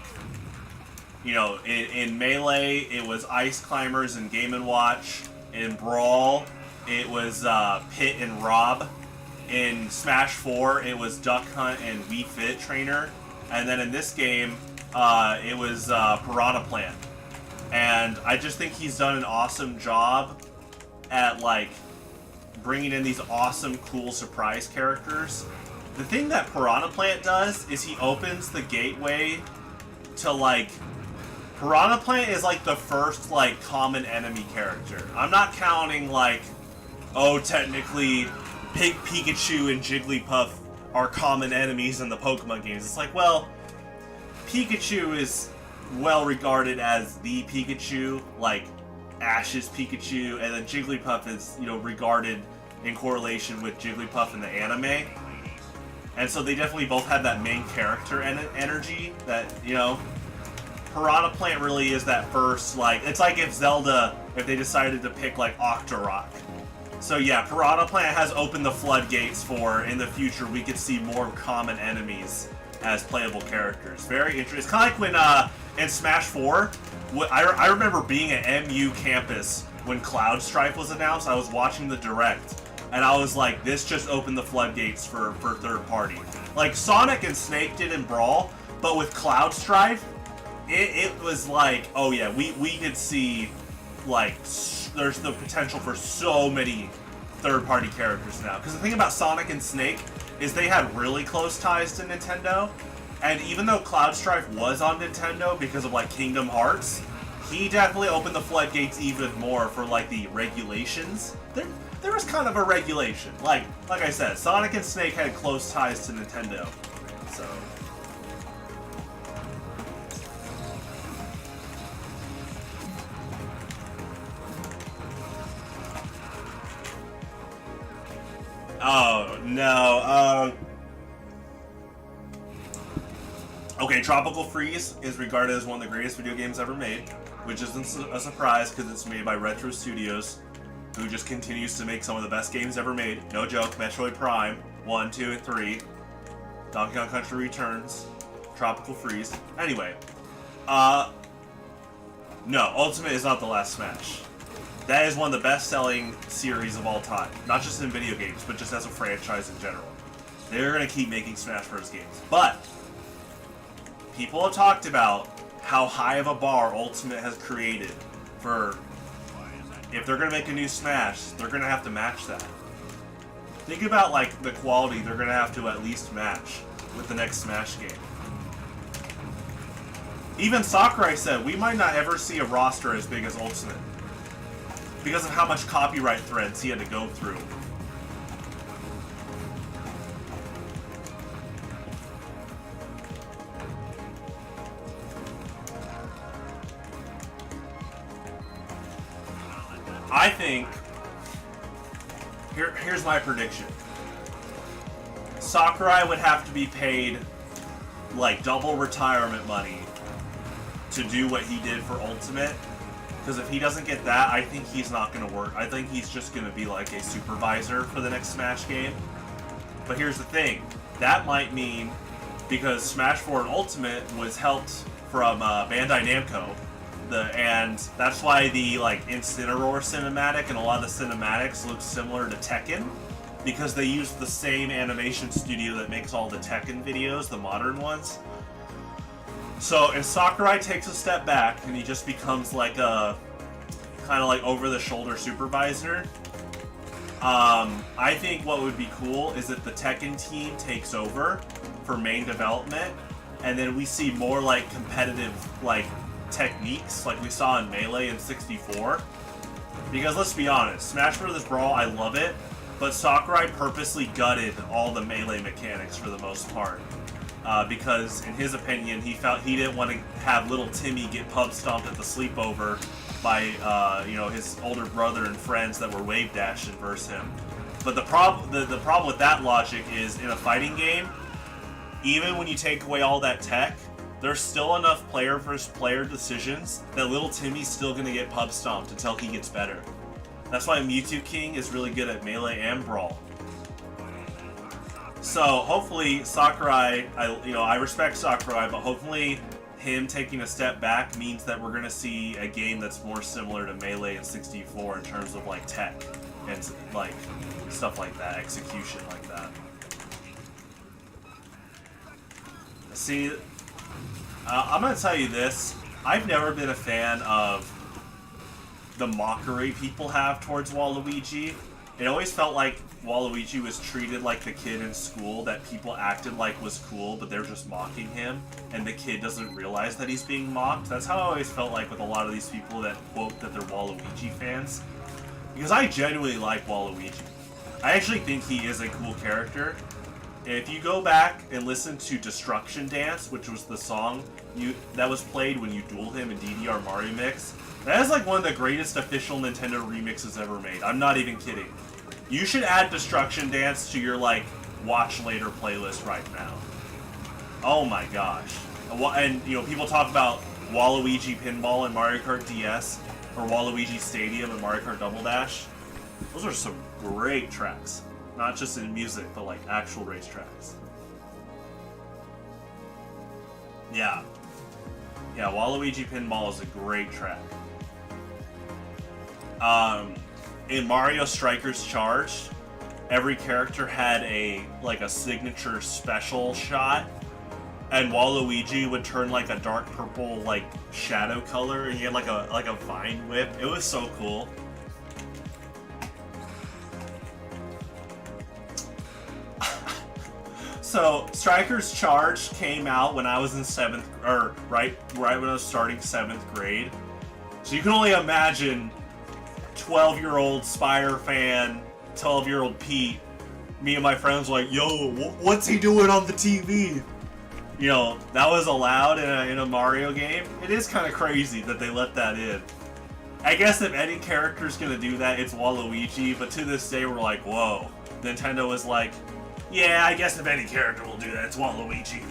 You know, in Melee, it was Ice Climbers and Game & Watch. In Brawl, it was Pit and Rob. In Smash 4, it was Duck Hunt and Wii Fit Trainer. And then in this game, it was Piranha Plant. And I just think he's done an awesome job at, like, bringing in these awesome, cool surprise characters. The thing that Piranha Plant does is he opens the gateway to, like... Piranha Plant is, like, the first, like, common enemy character. I'm not counting, like, oh, technically, Pikachu and Jigglypuff are common enemies in the Pokemon games. It's like, well, Pikachu is well regarded as the Pikachu, like Ash's Pikachu, and then Jigglypuff is, regarded in correlation with Jigglypuff in the anime. And so they definitely both have that main character energy that, Piranha Plant really is that first, like, it's like if they decided to pick, like, Octorok. So yeah, Piranha Plant has opened the floodgates for, in the future, we could see more common enemies as playable characters. Very interesting. It's kind of like when, in Smash 4, I remember being at MU campus when Cloud Strife was announced. I was watching the Direct, and I was like, this just opened the floodgates for third party. Like, Sonic and Snake did in Brawl, but with Cloud Strife, it was like, oh yeah, we could see, like, there's the potential for so many third-party characters now. Because the thing about Sonic and Snake is they had really close ties to Nintendo, and even though Cloud Strife was on Nintendo because of, like, Kingdom Hearts, he definitely opened the floodgates even more for, like, the regulations. There was kind of a regulation. Like I said, Sonic and Snake had close ties to Nintendo. So... Oh, no. Okay, Tropical Freeze is regarded as one of the greatest video games ever made, which isn't a surprise because it's made by Retro Studios, who just continues to make some of the best games ever made. No joke, Metroid Prime, 1, 2, and 3, Donkey Kong Country Returns, Tropical Freeze. Anyway, no, Ultimate is not the last Smash. That is one of the best-selling series of all time. Not just in video games, but just as a franchise in general. They're going to keep making Smash Bros. Games. But, people have talked about how high of a bar Ultimate has created for... If they're going to make a new Smash, they're going to have to match that. Think about, like, the quality they're going to have to at least match with the next Smash game. Even Sakurai said, we might not ever see a roster as big as Ultimate, because of how much copyright threads he had to go through. I think... Here's my prediction. Sakurai would have to be paid, like, double retirement money to do what he did for Ultimate. Because if he doesn't get that, I think he's not going to work. I think he's just going to be like a supervisor for the next Smash game. But here's the thing. That might mean, because Smash 4 and Ultimate was helped from Bandai Namco, and that's why the like Incineroar cinematic and a lot of the cinematics look similar to Tekken, because they used the same animation studio that makes all the Tekken videos, the modern ones. So if Sakurai takes a step back and he just becomes like a kind of like over-the-shoulder supervisor, I think what would be cool is if the Tekken team takes over for main development, and then we see more like competitive like techniques like we saw in Melee and 64. Because let's be honest, Smash Bros. Brawl, I love it, but Sakurai purposely gutted all the Melee mechanics for the most part. Because, in his opinion, he felt he didn't want to have little Timmy get pub stomped at the sleepover by, his older brother and friends that were wave dashing versus him. But the problem with that logic is, in a fighting game, even when you take away all that tech, there's still enough player versus player decisions that little Timmy's still going to get pub stomped until he gets better. That's why Mewtwo King is really good at Melee and Brawl. So hopefully Sakurai, I respect Sakurai, but hopefully him taking a step back means that we're going to see a game that's more similar to Melee and 64 in terms of like tech and like stuff like that, execution like that. See, I'm going to tell you this, I've never been a fan of the mockery people have towards Waluigi. It always felt like Waluigi was treated like the kid in school that people acted like was cool, but they're just mocking him, and the kid doesn't realize that he's being mocked. That's how I always felt like with a lot of these people that quote that they're Waluigi fans. Because I genuinely like Waluigi. I actually think he is a cool character. If you go back and listen to Destruction Dance, which was the song that was played when you dueled him in DDR Mario Mix, that is like one of the greatest official Nintendo remixes ever made. I'm not even kidding. You should add Destruction Dance to your, like, watch later playlist right now. Oh my gosh. And, people talk about Waluigi Pinball in Mario Kart DS, or Waluigi Stadium in Mario Kart Double Dash. Those are some great tracks. Not just in music, but, like, actual race tracks. Yeah. Yeah, Waluigi Pinball is a great track. In Mario Strikers Charged, every character had a signature special shot and Waluigi would turn like a dark purple like shadow color, and he had like a vine whip. It was so cool. So Striker's Charge came out when I was in right when I was starting 7th grade. So you can only imagine 12-year-old Spire fan, 12-year-old Pete, me and my friends were like, yo, what's he doing on the TV? You know, that was allowed in a Mario game. It is kind of crazy that they let that in. I guess if any character's gonna do that, it's Waluigi, but to this day we're like, whoa. Nintendo was like, yeah, I guess if any character will do that, it's Waluigi.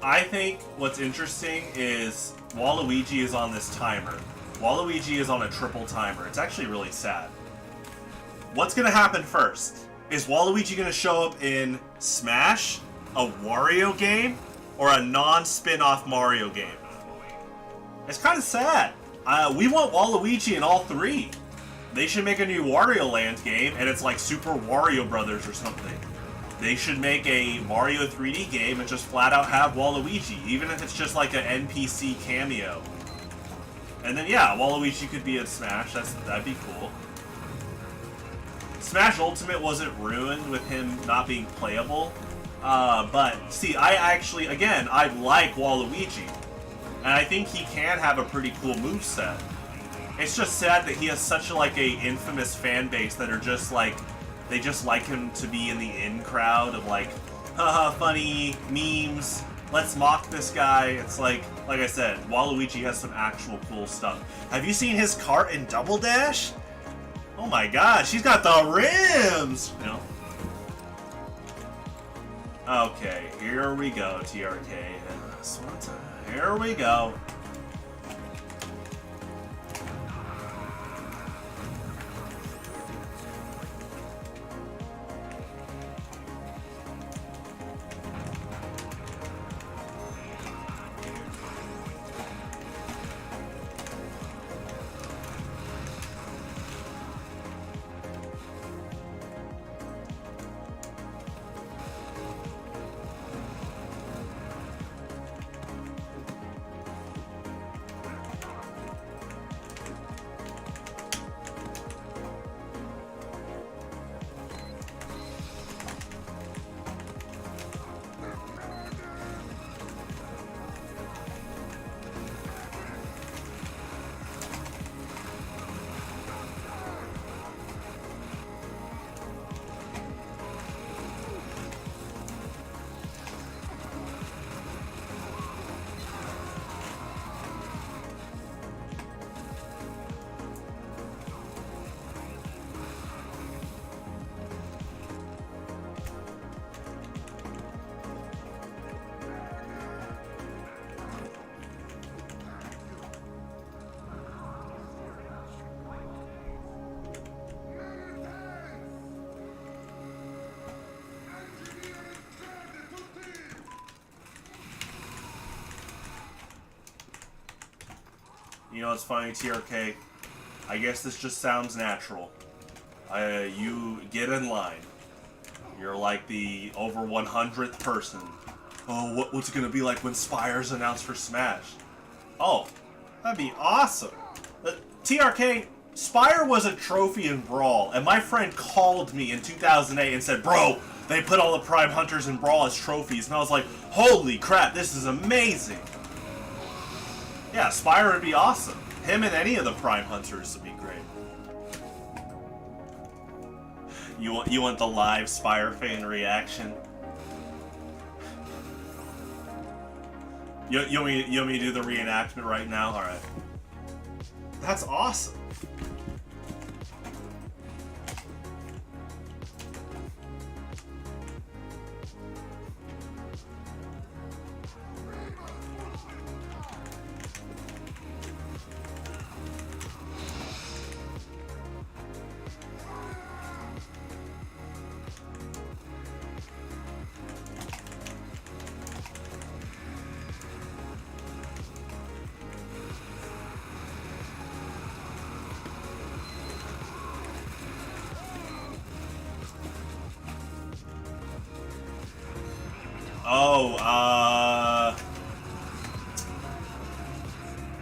I think what's interesting is Waluigi is on this timer. Waluigi is on a triple timer. It's actually really sad. What's going to happen first? Is Waluigi going to show up in Smash, a Wario game, or a non-spin-off Mario game? It's kind of sad. We want Waluigi in all three. They should make a new Wario Land game, and it's like Super Wario Brothers or something. They should make a Mario 3D game and just flat out have Waluigi, even if it's just like an NPC cameo. And then yeah, Waluigi could be in Smash, that'd be cool. Smash Ultimate wasn't ruined with him not being playable, but see, I like Waluigi, and I think he can have a pretty cool moveset. It's just sad that he has such a infamous fan base that are just like, they just like him to be in the in crowd of like, haha, funny, memes, let's mock this guy. It's like I said, Waluigi has some actual cool stuff. Have you seen his cart in Double Dash? Oh my god, she's got the rims! You know? Okay, here we go, TRK. Here we go. You know, it's funny, TRK. I guess this just sounds natural. You get in line. You're like the over 100th person. Oh, what's it gonna be like when Spire's announced for Smash? Oh, that'd be awesome. TRK, Spire was a trophy in Brawl, and my friend called me in 2008 and said, bro, they put all the Prime Hunters in Brawl as trophies, and I was like, holy crap, this is amazing. Yeah, Spire would be awesome. Him and any of the Prime Hunters would be great. You want the live Spire fan reaction? You want me to do the reenactment right now? Alright. That's awesome. Oh,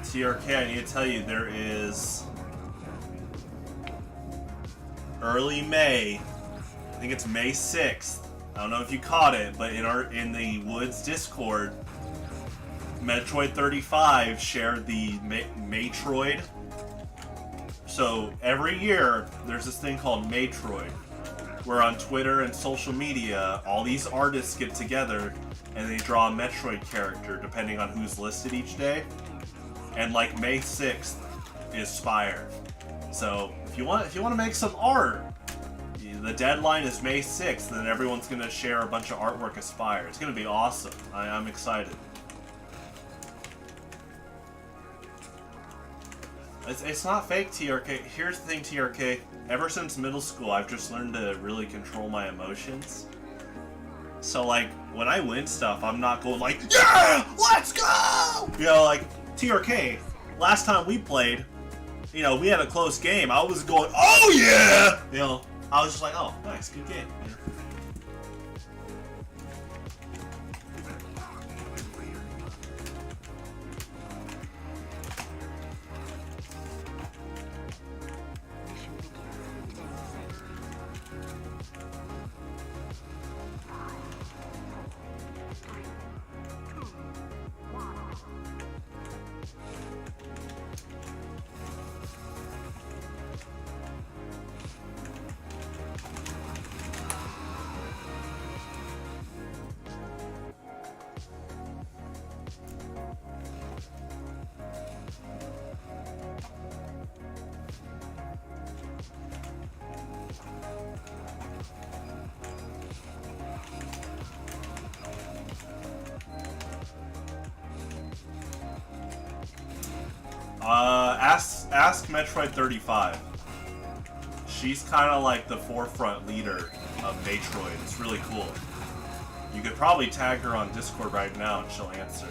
TRK, I need to tell you, there is early May. I think it's May 6th. I don't know if you caught it, but in the Woods Discord, Metroid 35 shared the Matroid. So every year there's this thing called Matroid, where on Twitter and social media, all these artists get together and they draw a Metroid character depending on who's listed each day. And like May 6th is Spire. So if you want to make some art, the deadline is May 6th, and then everyone's gonna share a bunch of artwork of Spire. It's gonna be awesome. I'm excited. It's not fake, TRK. Here's the thing, TRK. Ever since middle school, I've just learned to really control my emotions. So, like, when I win stuff, I'm not going like, yeah, let's go! You know, like, TRK, last time we played, you know, we had a close game. I was going, oh yeah! You know, I was just like, oh, nice, good game. You know? Ask Metroid 35. She's kind of like the forefront leader of Metroid. It's really cool. You could probably tag her on Discord right now and she'll answer.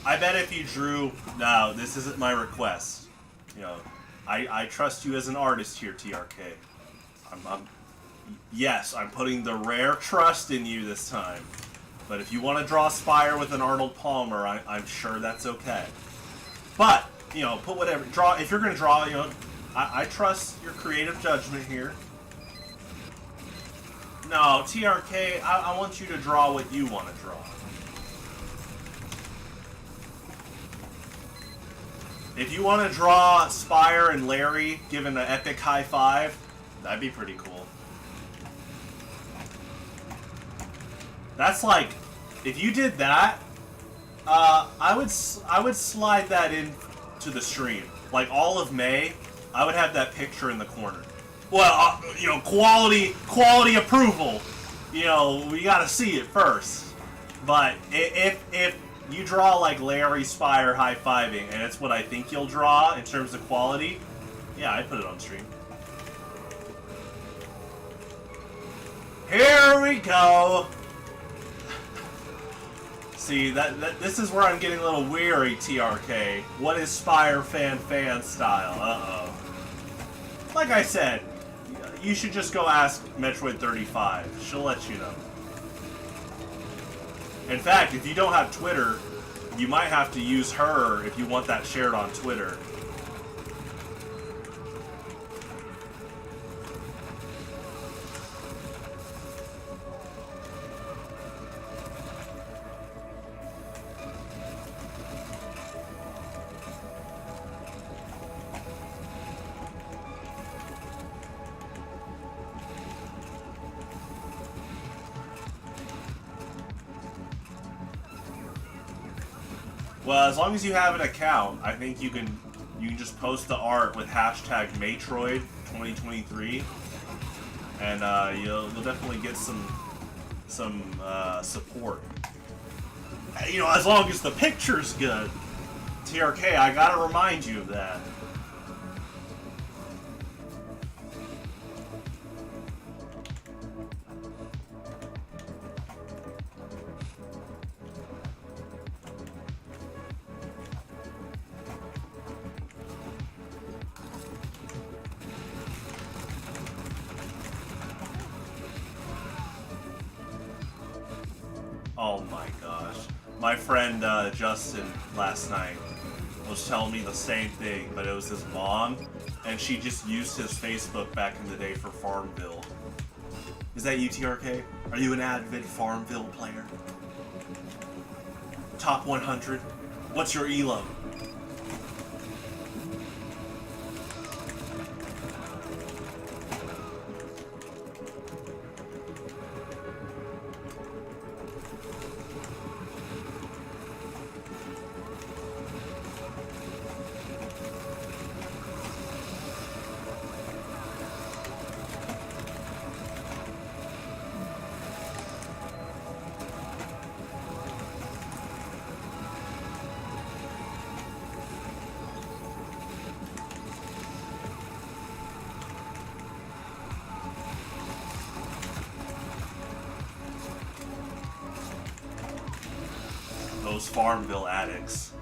I bet if you drew... No, this isn't my request. You know, I trust you as an artist here, TRK. Yes, I'm putting the rare trust in you this time. But if you want to draw Spire with an Arnold Palmer, I'm sure that's okay. But, you know, put whatever... Draw, if you're going to draw, you know, I trust your creative judgment here. No, TRK, I want you to draw what you want to draw. If you want to draw Spire and Larry giving an epic high five, that'd be pretty cool. That's like, if you did that, I would slide that in to the stream. Like all of May, I would have that picture in the corner. Well, you know, quality approval. You know, we gotta see it first. But if you draw like Larry Spire high-fiving, and it's what I think you'll draw in terms of quality, yeah, I'd put it on stream. Here we go! See, this is where I'm getting a little weary, TRK. What is Spire fan style? Uh-oh. Like I said, you should just go ask Metroid 35. She'll let you know. In fact, if you don't have Twitter, you might have to use her if you want that shared on Twitter. Well, as long as you have an account, I think you can just post the art with hashtag Matroid 2023, and you'll definitely get some support. You know, as long as the picture's good. TRK, I gotta remind you of that. Oh my gosh. My friend Justin last night was telling me the same thing, but it was his mom, and she just used his Facebook back in the day for Farmville. Is that you, TRK? Are you an avid Farmville player? Top 100? What's your elo? Those Farmville addicts.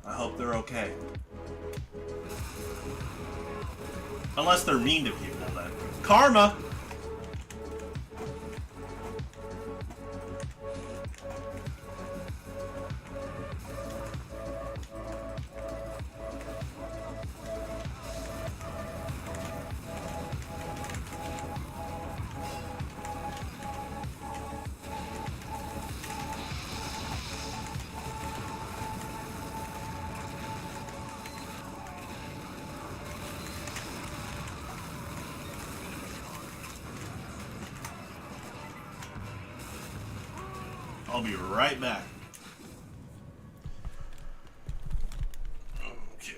I hope they're okay. Unless they're mean to people, then. Karma! I'll be right back. Okay.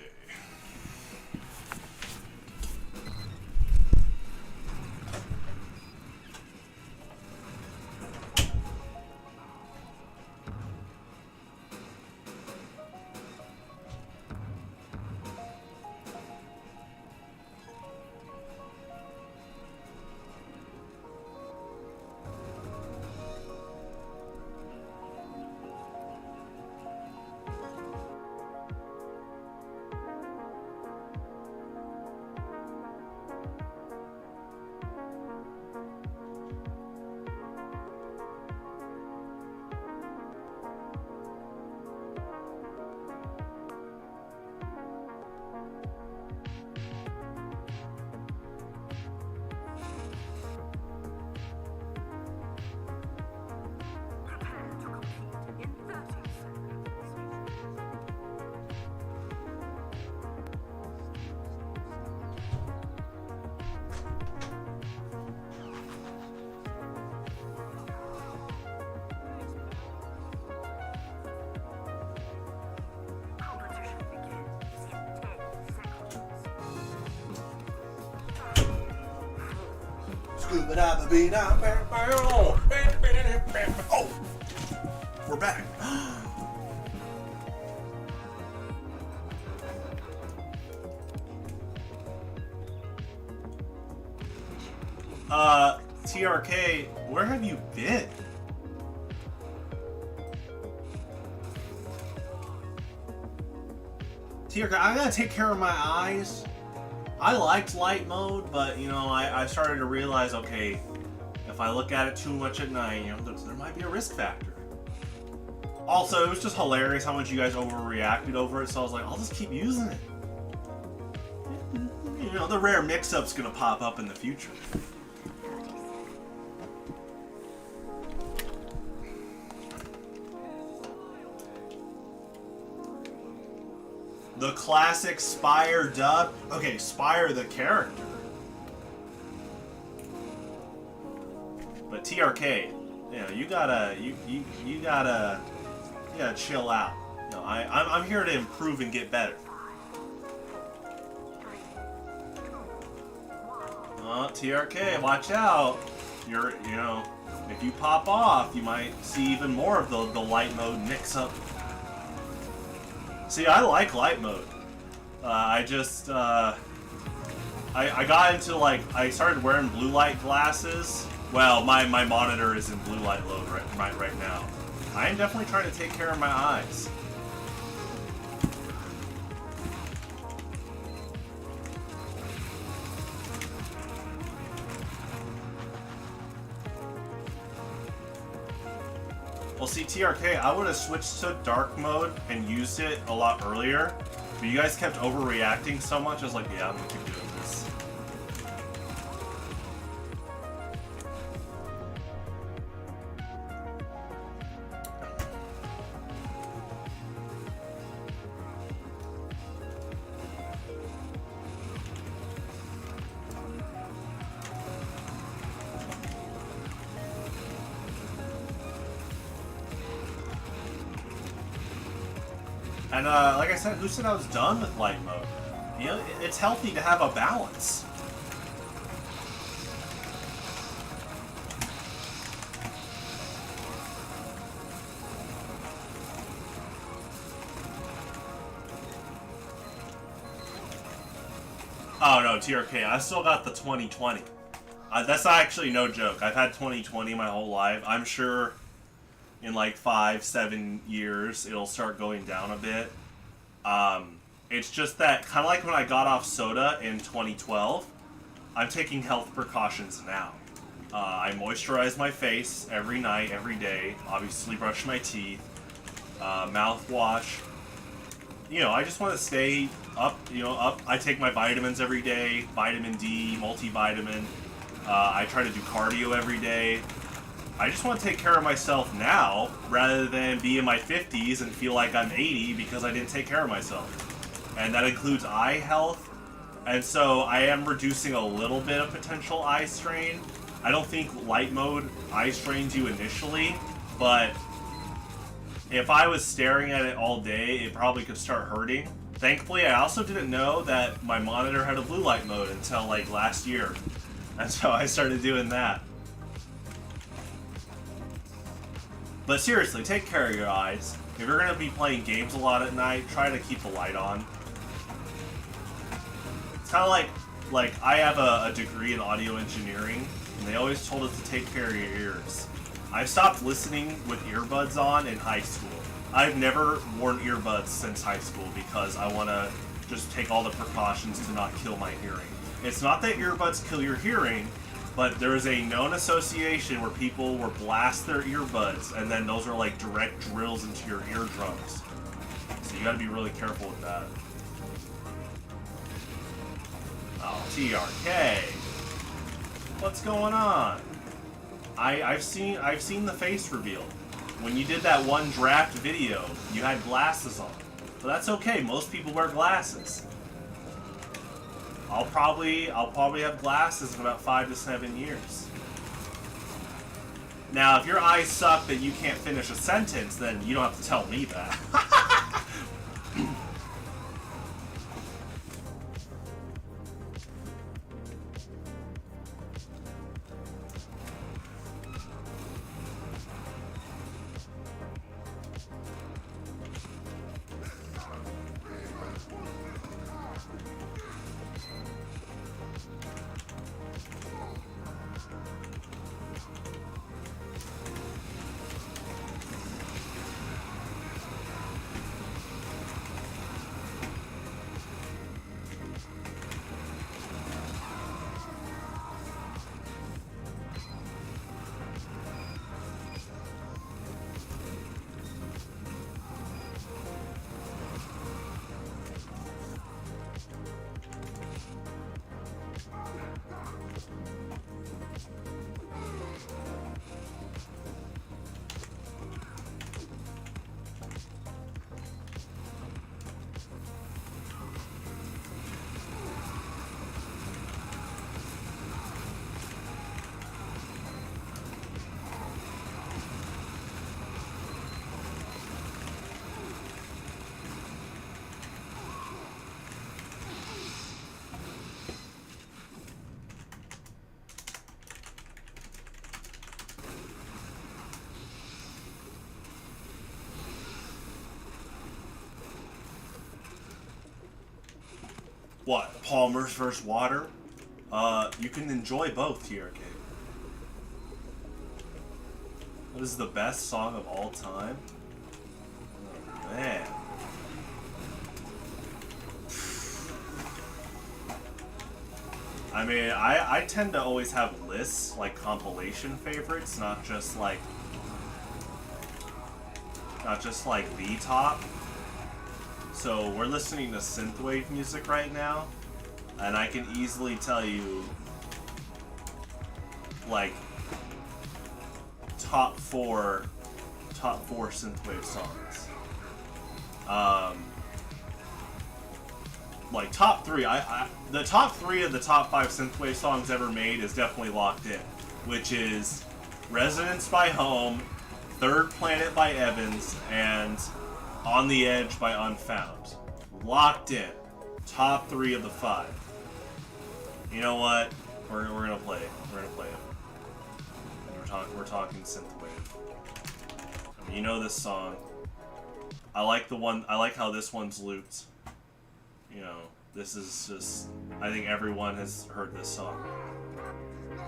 Oh, we're back. TRK, where have you been? TRK, I gotta take care of my eyes. I liked light mode, but you know, I started to realize, okay, if I look at it too much at night, you know, there might be a risk factor. Also, it was just hilarious how much you guys overreacted over it, so I was like, I'll just keep using it. You know, the rare mix-up's gonna pop up in the future. The classic Spire dub. Okay, Spire the character. But TRK, you know, you gotta chill out. No, I'm here to improve and get better. Oh, TRK, watch out. You know, if you pop off, you might see even more of the light mode mix up. See, I like light mode. I got into, like, I started wearing blue light glasses. Well, my monitor is in blue light mode right now. I am definitely trying to take care of my eyes. Well, see, TRK, I would have switched to dark mode and used it a lot earlier, but you guys kept overreacting so much, I was like, yeah, I'm gonna keep doing this. And like I said, who said I was done with light mode? You know, it's healthy to have a balance. Oh no, TRK, I still got the 2020. That's actually no joke. I've had 2020 my whole life. I'm sure in like 5-7 years it'll start going down a bit. It's just that kind of like when I got off soda in 2012, I'm taking health precautions now. I moisturize my face every night, every day. Obviously brush my teeth, mouthwash. You know, I just want to stay up, up. I take my vitamins every day, vitamin D, multivitamin. I try to do cardio every day. I just want to take care of myself now, rather than be in my 50s and feel like I'm 80 because I didn't take care of myself. And that includes eye health. And so I am reducing a little bit of potential eye strain. I don't think light mode eye strains you initially, but if I was staring at it all day, it probably could start hurting. Thankfully, I also didn't know that my monitor had a blue light mode until like last year. And so I started doing that. But seriously, take care of your eyes. If you're going to be playing games a lot at night, try to keep the light on. It's kind of like I have a degree in audio engineering, and they always told us to take care of your ears. I stopped listening with earbuds on in high school. I've never worn earbuds since high school because I want to just take all the precautions to not kill my hearing. It's not that earbuds kill your hearing, but there is a known association where people will blast their earbuds, and then those are like direct drills into your eardrums. So you gotta be really careful with that. Oh, TRK. What's going on? I've seen the face reveal. When you did that one draft video, you had glasses on. But that's okay, most people wear glasses. I'll probably have glasses in about 5 to 7 years. Now, if your eyes suck that you can't finish a sentence, then you don't have to tell me that. What, Palmer's versus Water? You can enjoy both, TRK. What is the best song of all time? Oh, man. I mean, I tend to always have lists, like compilation favorites, not just like not just like the top. So we're listening to synthwave music right now, and I can easily tell you like top four synthwave songs. Like top three, the top three of the top 5 synthwave songs ever made is definitely locked in, which is Resonance by Home, Third Planet by Evans, and On the Edge by Unfound. Locked in. Top 3 of the 5. You know what? We're gonna play it. We're gonna play it. We're talking synthwave. I mean, you know this song. I like how this one's looped. You know, this is just, I think everyone has heard this song.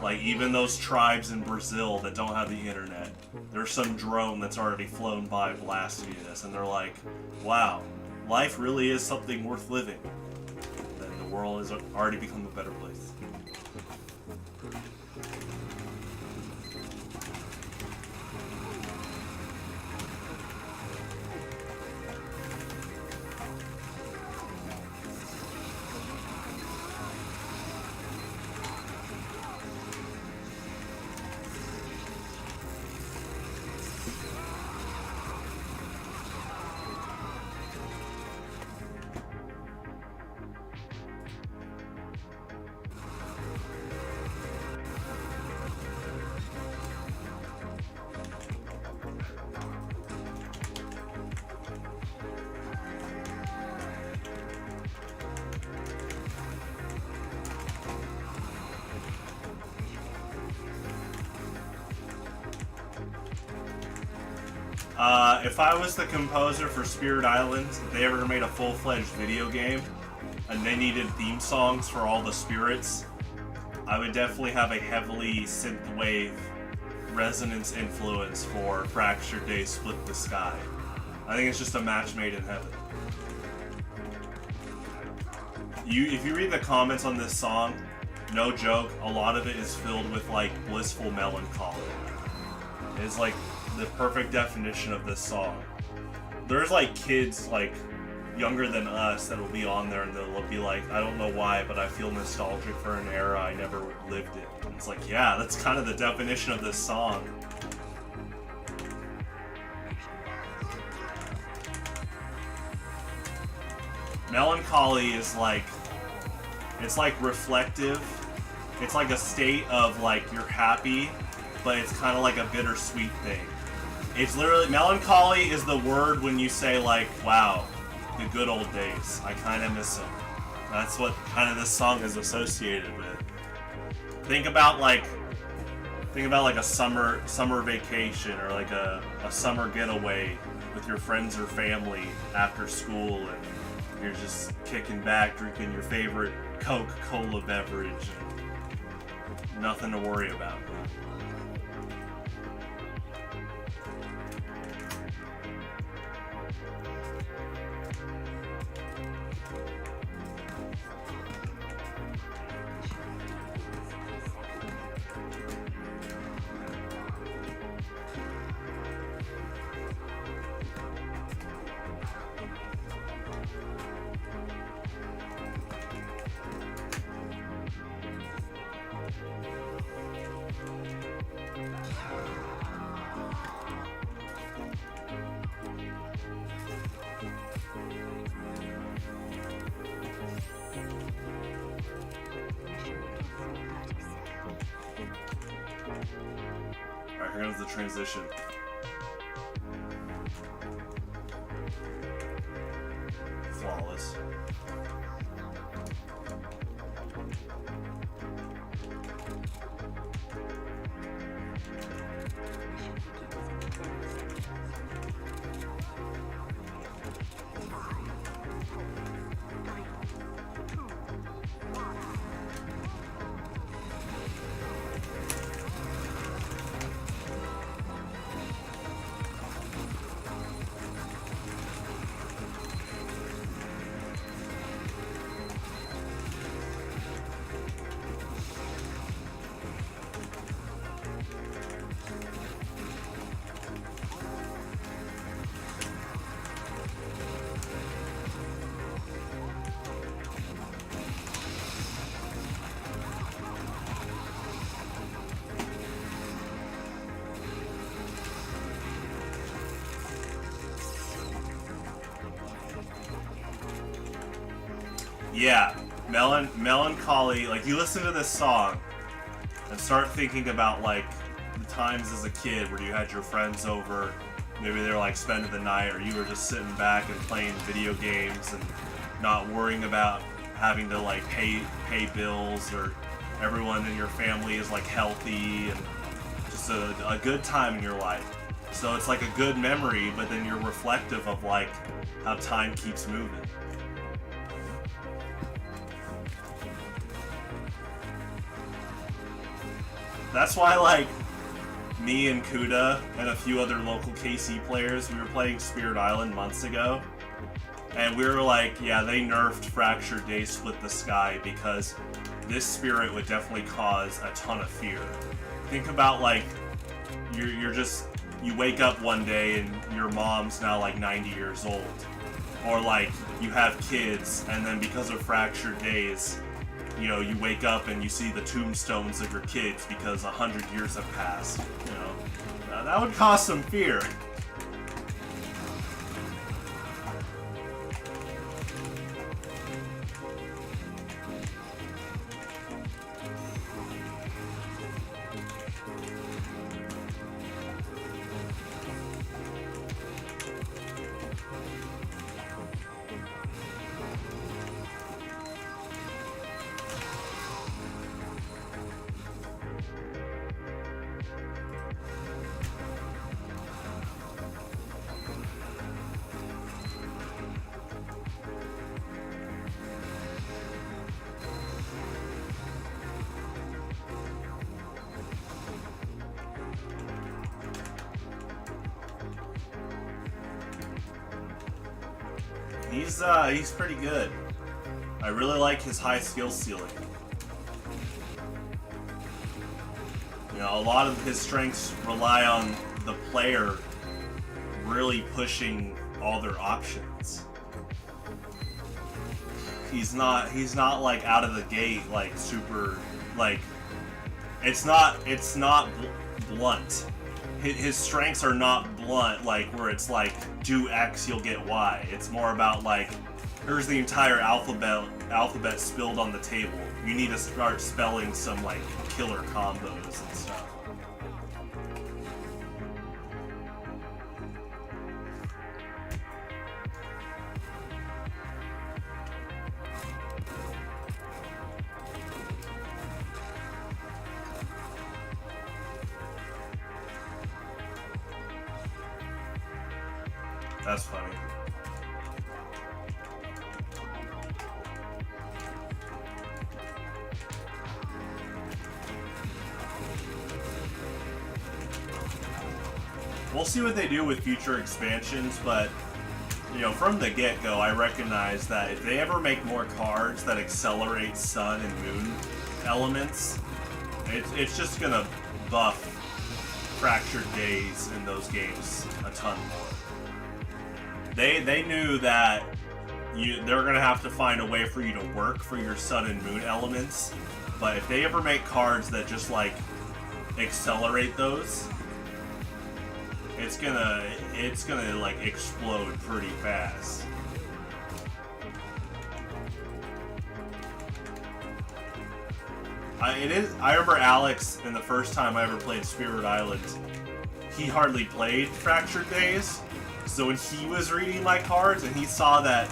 Like, even those tribes in Brazil that don't have the internet, there's some drone that's already flown by blasting this, and they're like, wow, life really is something worth living. And the world has already become a better place. If I was the composer for Spirit Island, if they ever made a full-fledged video game, and they needed theme songs for all the spirits, I would definitely have a heavily synthwave resonance influence for Fractured Day Split the Sky. I think it's just a match made in heaven. If you read the comments on this song, no joke, a lot of it is filled with like blissful melancholy. It's like the perfect definition of this song. There's like kids like younger than us that will be on there and they'll be like, I don't know why, but I feel nostalgic for an era I never lived in. And it's like, yeah, that's kind of the definition of this song. Melancholy is like, it's like reflective. It's like a state of like you're happy, but it's kind of like a bittersweet thing. It's literally, melancholy is the word when you say like, wow, the good old days. I kind of miss them. That's what kind of this song is associated with. Think about like a summer vacation or like a summer getaway with your friends or family after school, and you're just kicking back, drinking your favorite Coca-Cola beverage, and nothing to worry about. Alright, here comes the transition. Flawless. Yeah, melancholy. Like, you listen to this song and start thinking about, like, the times as a kid where you had your friends over. Maybe they were, like, spending the night, or you were just sitting back and playing video games and not worrying about having to, like, pay bills, or everyone in your family is, like, healthy, and just a good time in your life. So it's like a good memory, but then you're reflective of, like, how time keeps moving. That's why, like, me and Kuda and a few other local KC players, we were playing Spirit Island months ago, and we were like, yeah, they nerfed Fractured Day Split the Sky because this spirit would definitely cause a ton of fear. Think about, like, you wake up one day and your mom's now like 90 years old, or like you have kids, and then because of Fractured Days, you know, you wake up and you see the tombstones of your kids because 100 years have passed. You know, that would cause some fear. He's pretty good. I really like his high skill ceiling. You know, a lot of his strengths rely on the player really pushing all their options. He's not like out of the gate like super, like, it's not blunt. His strengths are not blunt, like where it's like, do X, you'll get Y. It's more about like, here's the entire alphabet spilled on the table. You need to start spelling some like killer combos and stuff. That's funny. We'll see what they do with future expansions, but, you know, from the get-go, I recognize that if they ever make more cards that accelerate sun and moon elements, it's just gonna buff Fractured Days in those games a ton more. They knew that they're gonna have to find a way for you to work for your sun and moon elements, but if they ever make cards that just like accelerate those, it's gonna like explode pretty fast. I remember Alex, in the first time I ever played Spirit Island, he hardly played Fractured Days. So when he was reading my cards and he saw that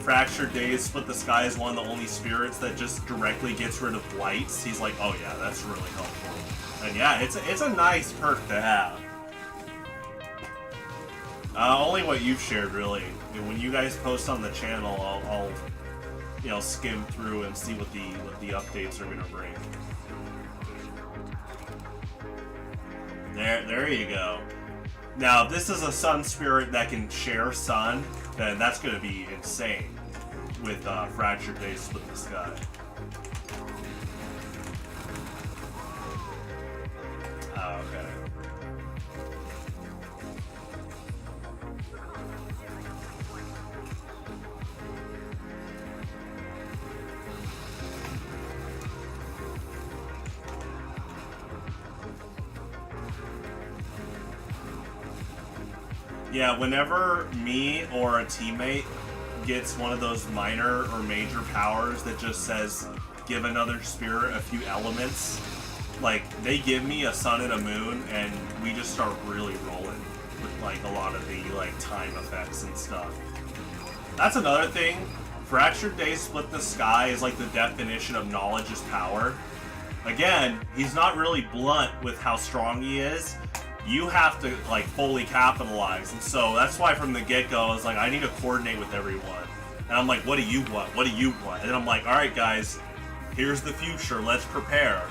Fractured Days Split the Sky is one of the only spirits that just directly gets rid of blights, he's like, oh yeah, that's really helpful. And yeah, it's a nice perk to have. Only what you've shared, really. When you guys post on the channel, I'll you know, skim through and see what the updates are gonna bring. There you go. Now, if this is a sun spirit that can share sun, then that's going to be insane with Fractured Days Split the Sky. Oh, okay. Yeah, whenever me or a teammate gets one of those minor or major powers that just says give another spirit a few elements, like they give me a sun and a moon, and we just start really rolling with like a lot of the like time effects and stuff. That's another thing. Fractured Days Split the Sky is like the definition of knowledge is power. Again, he's not really blunt with how strong he is. You have to like fully capitalize, and so that's why from the get-go I was like, I need to coordinate with everyone. And I'm like, what do you want? What do you want? And then I'm like, all right, guys, here's the future. Let's prepare.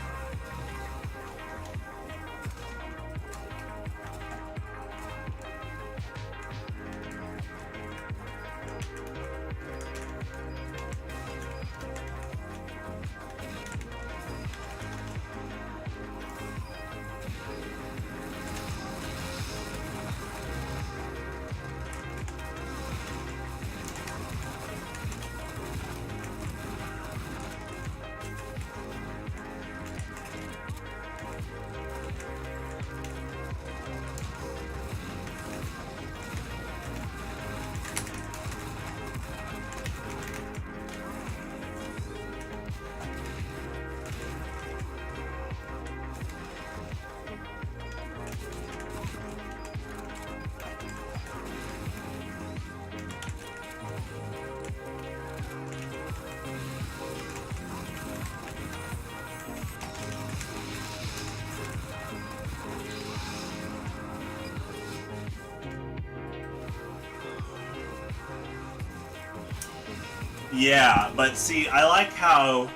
Yeah, but see, I like how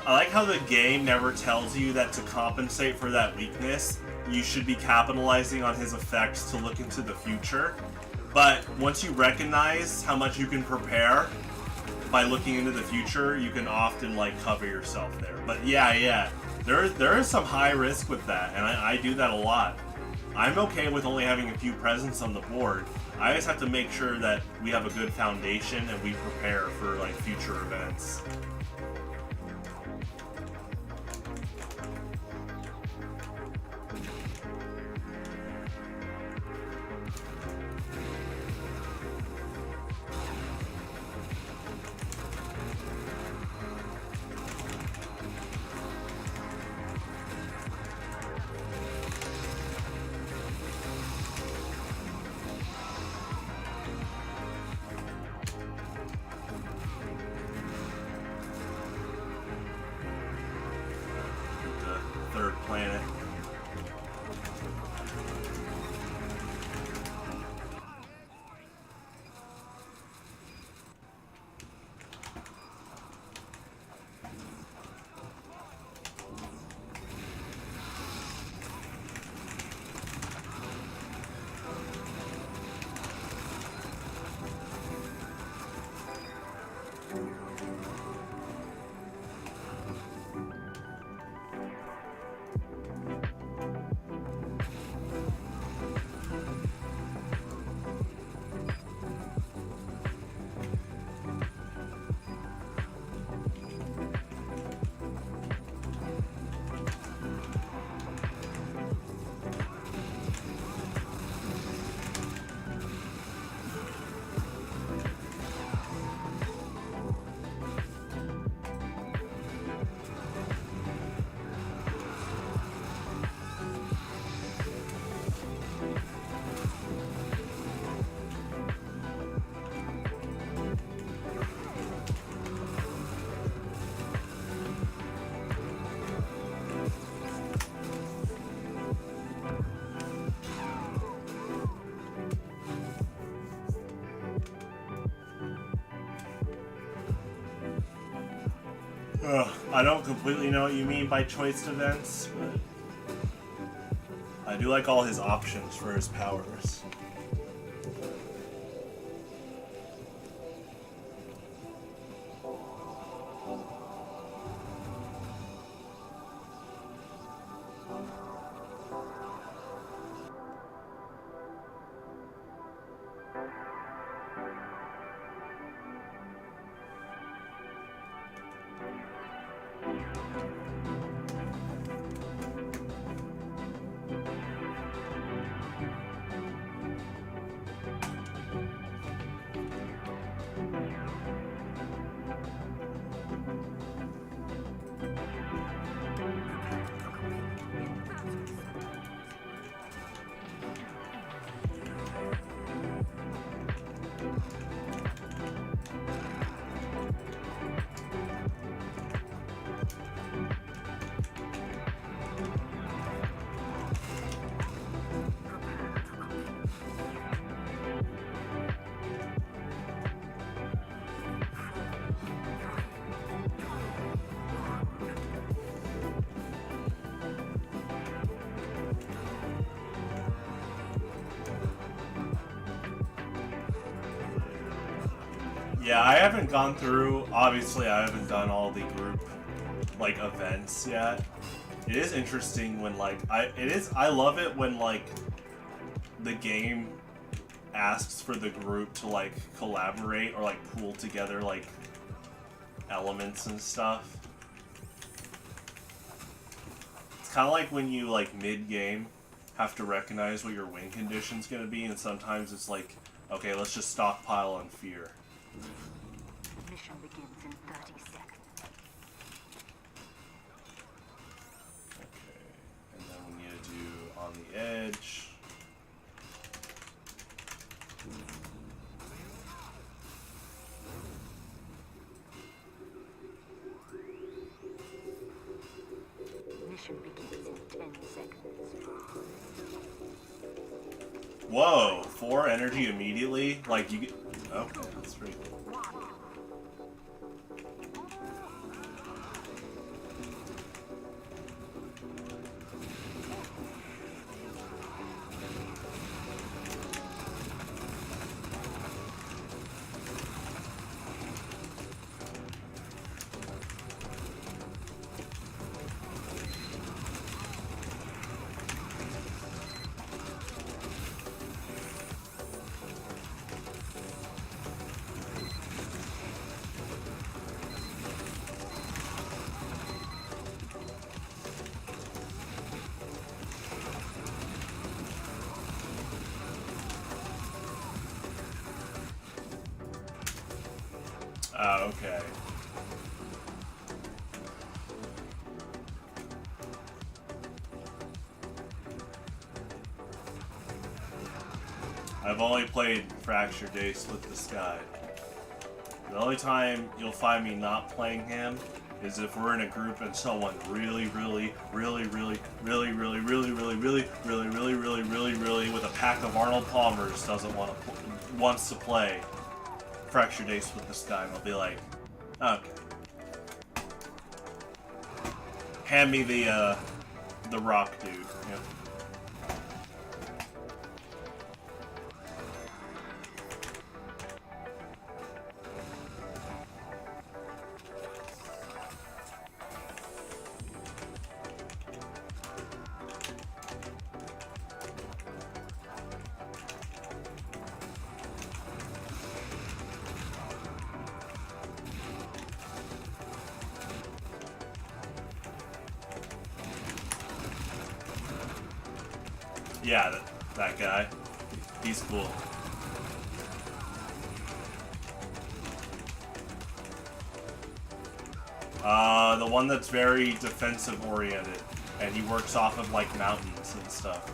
the game never tells you that to compensate for that weakness, you should be capitalizing on his effects to look into the future. But once you recognize how much you can prepare by looking into the future, you can often like cover yourself there. But yeah, there is some high risk with that, and I do that a lot. I'm okay with only having a few presents on the board. I just have to make sure that we have a good foundation and we prepare for like future events. Third planet. I don't completely know what you mean by choice events, but I do like all his options for his powers. Yeah, I haven't gone through. Obviously, I haven't done all the group like events yet. It is interesting when like I love it when like the game asks for the group to like collaborate or like pool together like elements and stuff. It's kind of like when you like mid-game have to recognize what your win condition's gonna be, and sometimes it's like, okay, let's just stockpile on fear. Mission begins in 30 seconds. Okay, and then we need to do on the edge. Mission begins in 10 seconds. Whoa, 4 energy immediately? Like you get... Okay, that's pretty cool. Oh, okay. I've only played Fracture Day Split the Sky. The only time you'll find me not playing him is if we're in a group and someone really with a pack of Arnold Palmers wants to play Fracture Day Split the Sky, and I'll be like, okay. Hand me the rock dude. Yeah. Yeah, that guy. He's cool. The one that's very defensive oriented, and he works off of like mountains and stuff.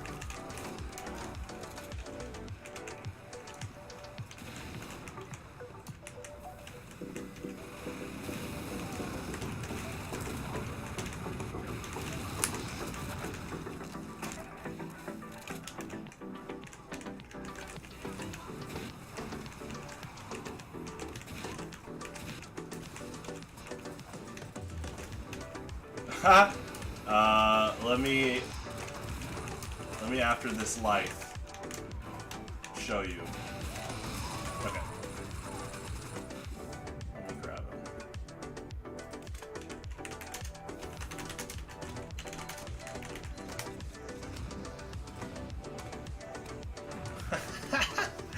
Let me after this life show you. Okay. Let me grab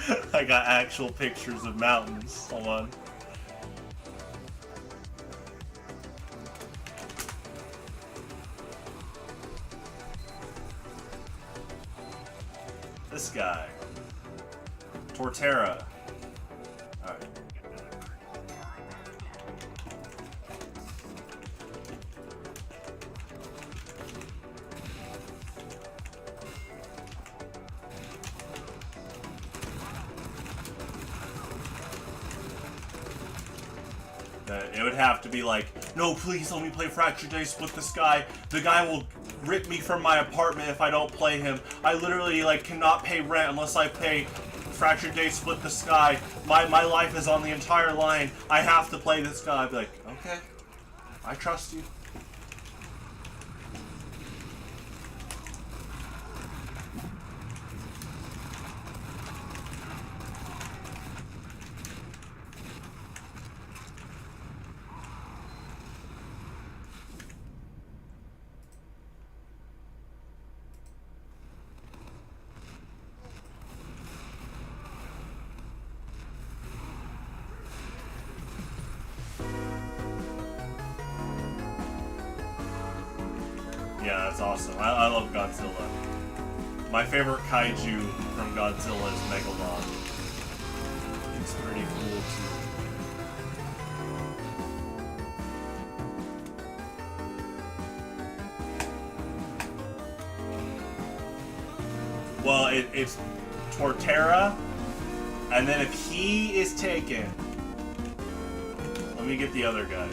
him. I got actual pictures of mountains. Hold on. This guy. Torterra. Alright. It would have to be like, no, please let me play Fractured Day Split the Sky. The guy will rip me from my apartment if I don't play him. I literally like cannot pay rent unless I pay Fractured Day Split the Sky. My life is on the entire line. I have to play this guy. I'd be like, okay, I trust you. Yeah, that's awesome. I love Godzilla. My favorite kaiju from Godzilla is Megalon. It's pretty cool too. Well, it's Torterra, and then if he is taken, let me get the other guy.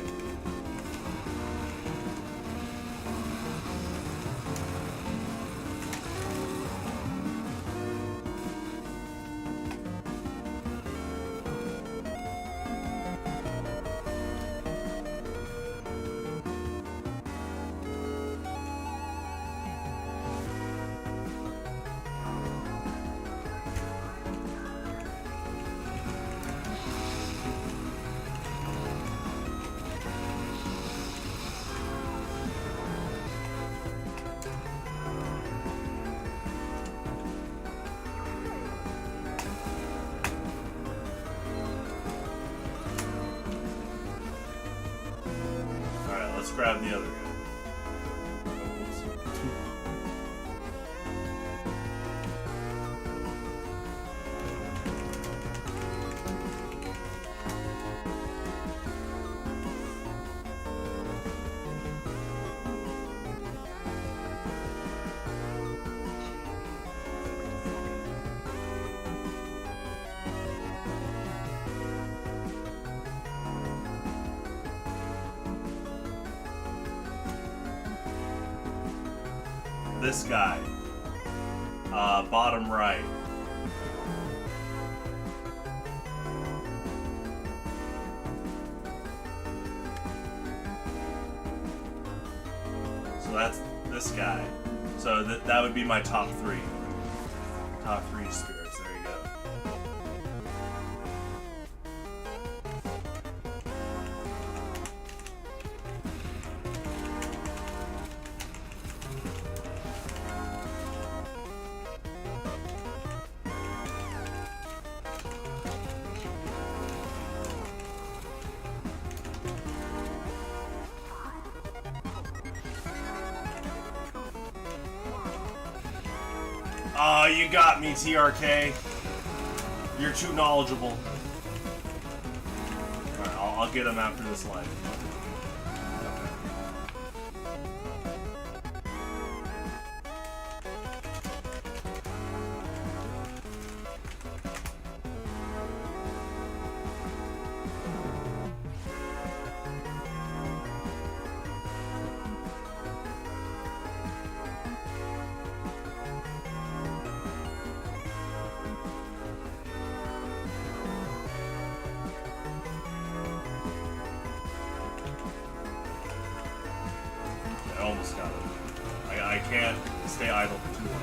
Let's grab the other guy. This guy, bottom right. So that's this guy. So that would be my top three. Top three spirits. There you go. Oh, you got me, TRK. You're too knowledgeable. Alright, I'll get him after this life. I almost got it. I can't stay idle for too long.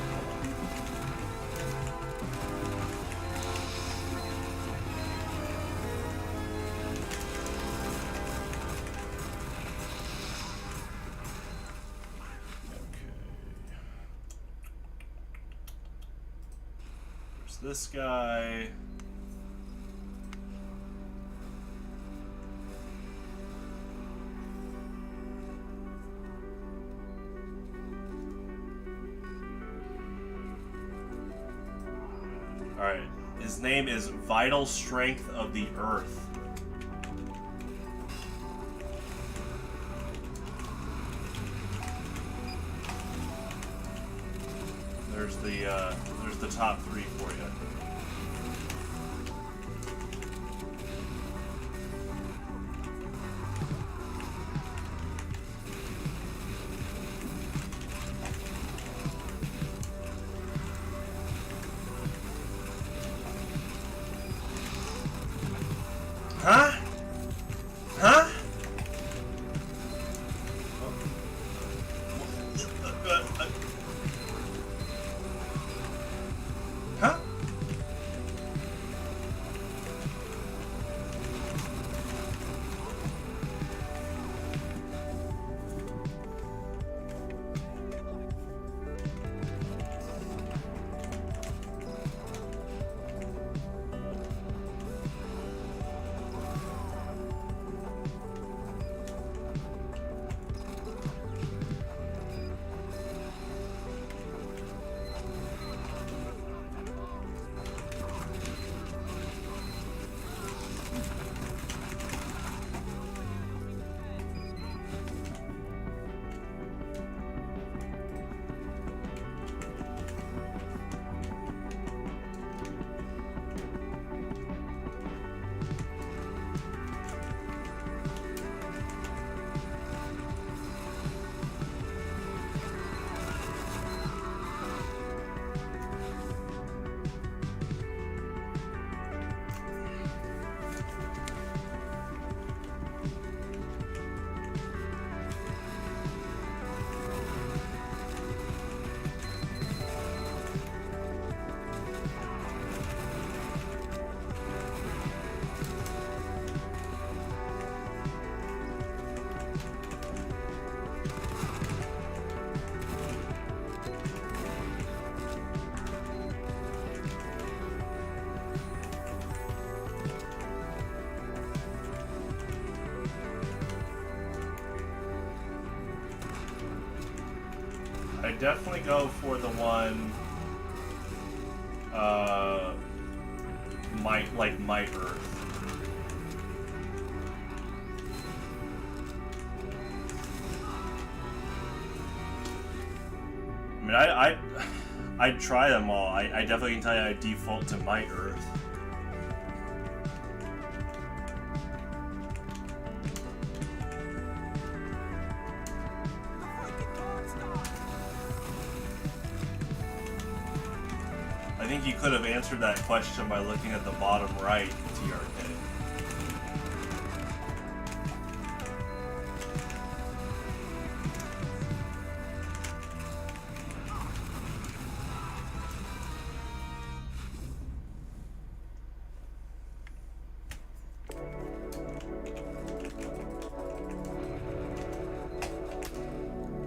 There's this guy. Alright, his name is Vital Strength of the Earth. There's the top three for you. Huh? Huh? Huh? definitely go for the one, Might Earth. I mean, I'd try them all. I definitely can tell you I default to Might Earth. I think you could have answered that question by looking at the bottom right, TRK.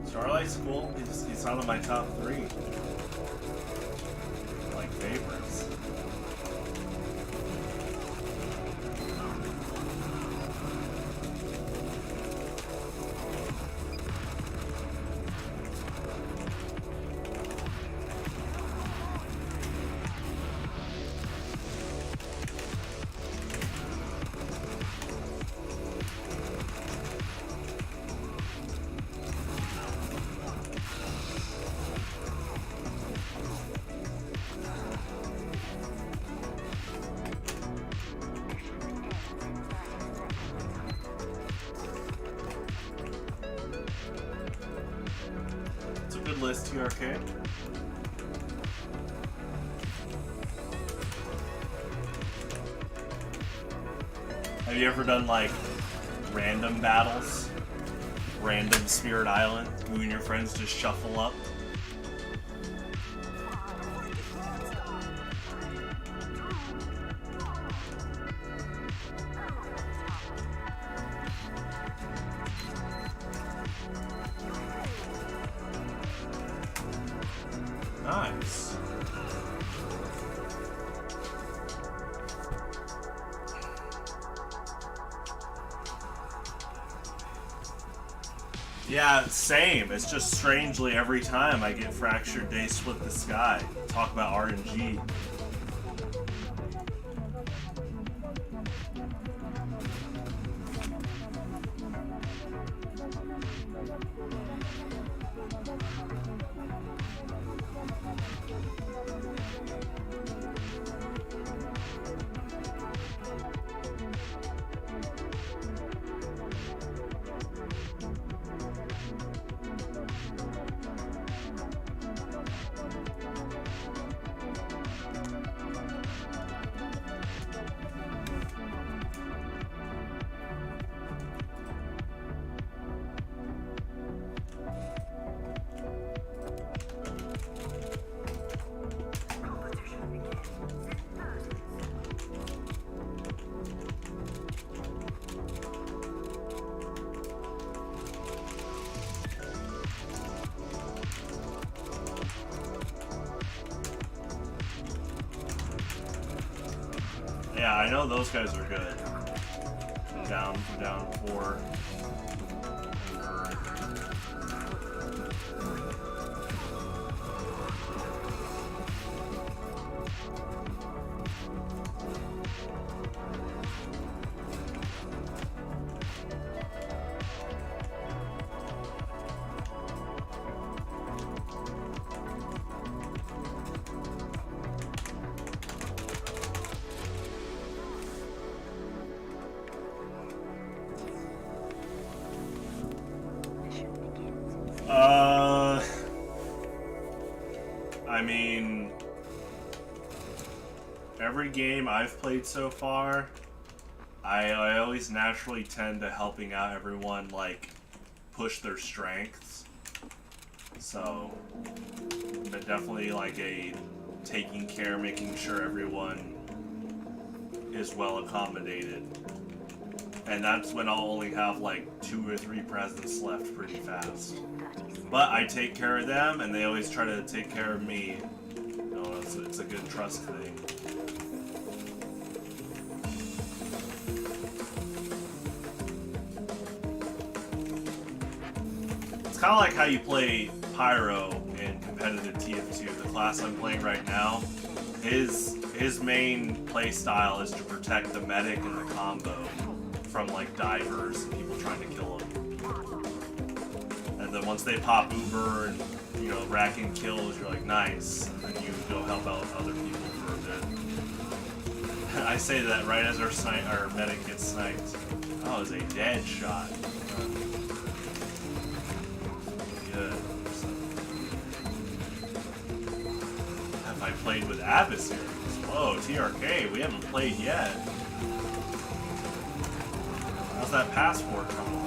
Starlight's cool. He's not in my top 3. Like favorites. Good list, TRK. Have you ever done like random battles? Random Spirit Island? You and your friends just shuffle up? Nice. Yeah, same. It's just strangely every time I get Fractured Day Split the Sky. Talk about RNG. Yeah, I know those guys are good. Down 4. I mean, every game I've played so far, I always naturally tend to helping out everyone, like, push their strengths. So, but definitely like a taking care, making sure everyone is well accommodated. And that's when I'll only have like 2 or 3 presents left pretty fast. But I take care of them, and they always try to take care of me. You know, it's a good trust thing. It's kind of like how you play Pyro in competitive TF2. The class I'm playing right now, his main play style is to protect the medic and the combo from like divers and people trying to kill him. And then once they pop Uber and racking kills, you're like nice, and then you go help out other people for a bit. I say that right as our medic gets sniped. That was a dead shot. Good. Have I played with adversaries? Whoa, TRK, we haven't played yet. How's that passport coming along?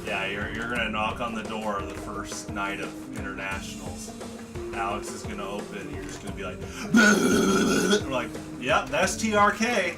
Yeah, you're gonna knock on the door the first night of internationals. Alex is gonna open. You're just gonna be like, we're like, yep, that's TRK.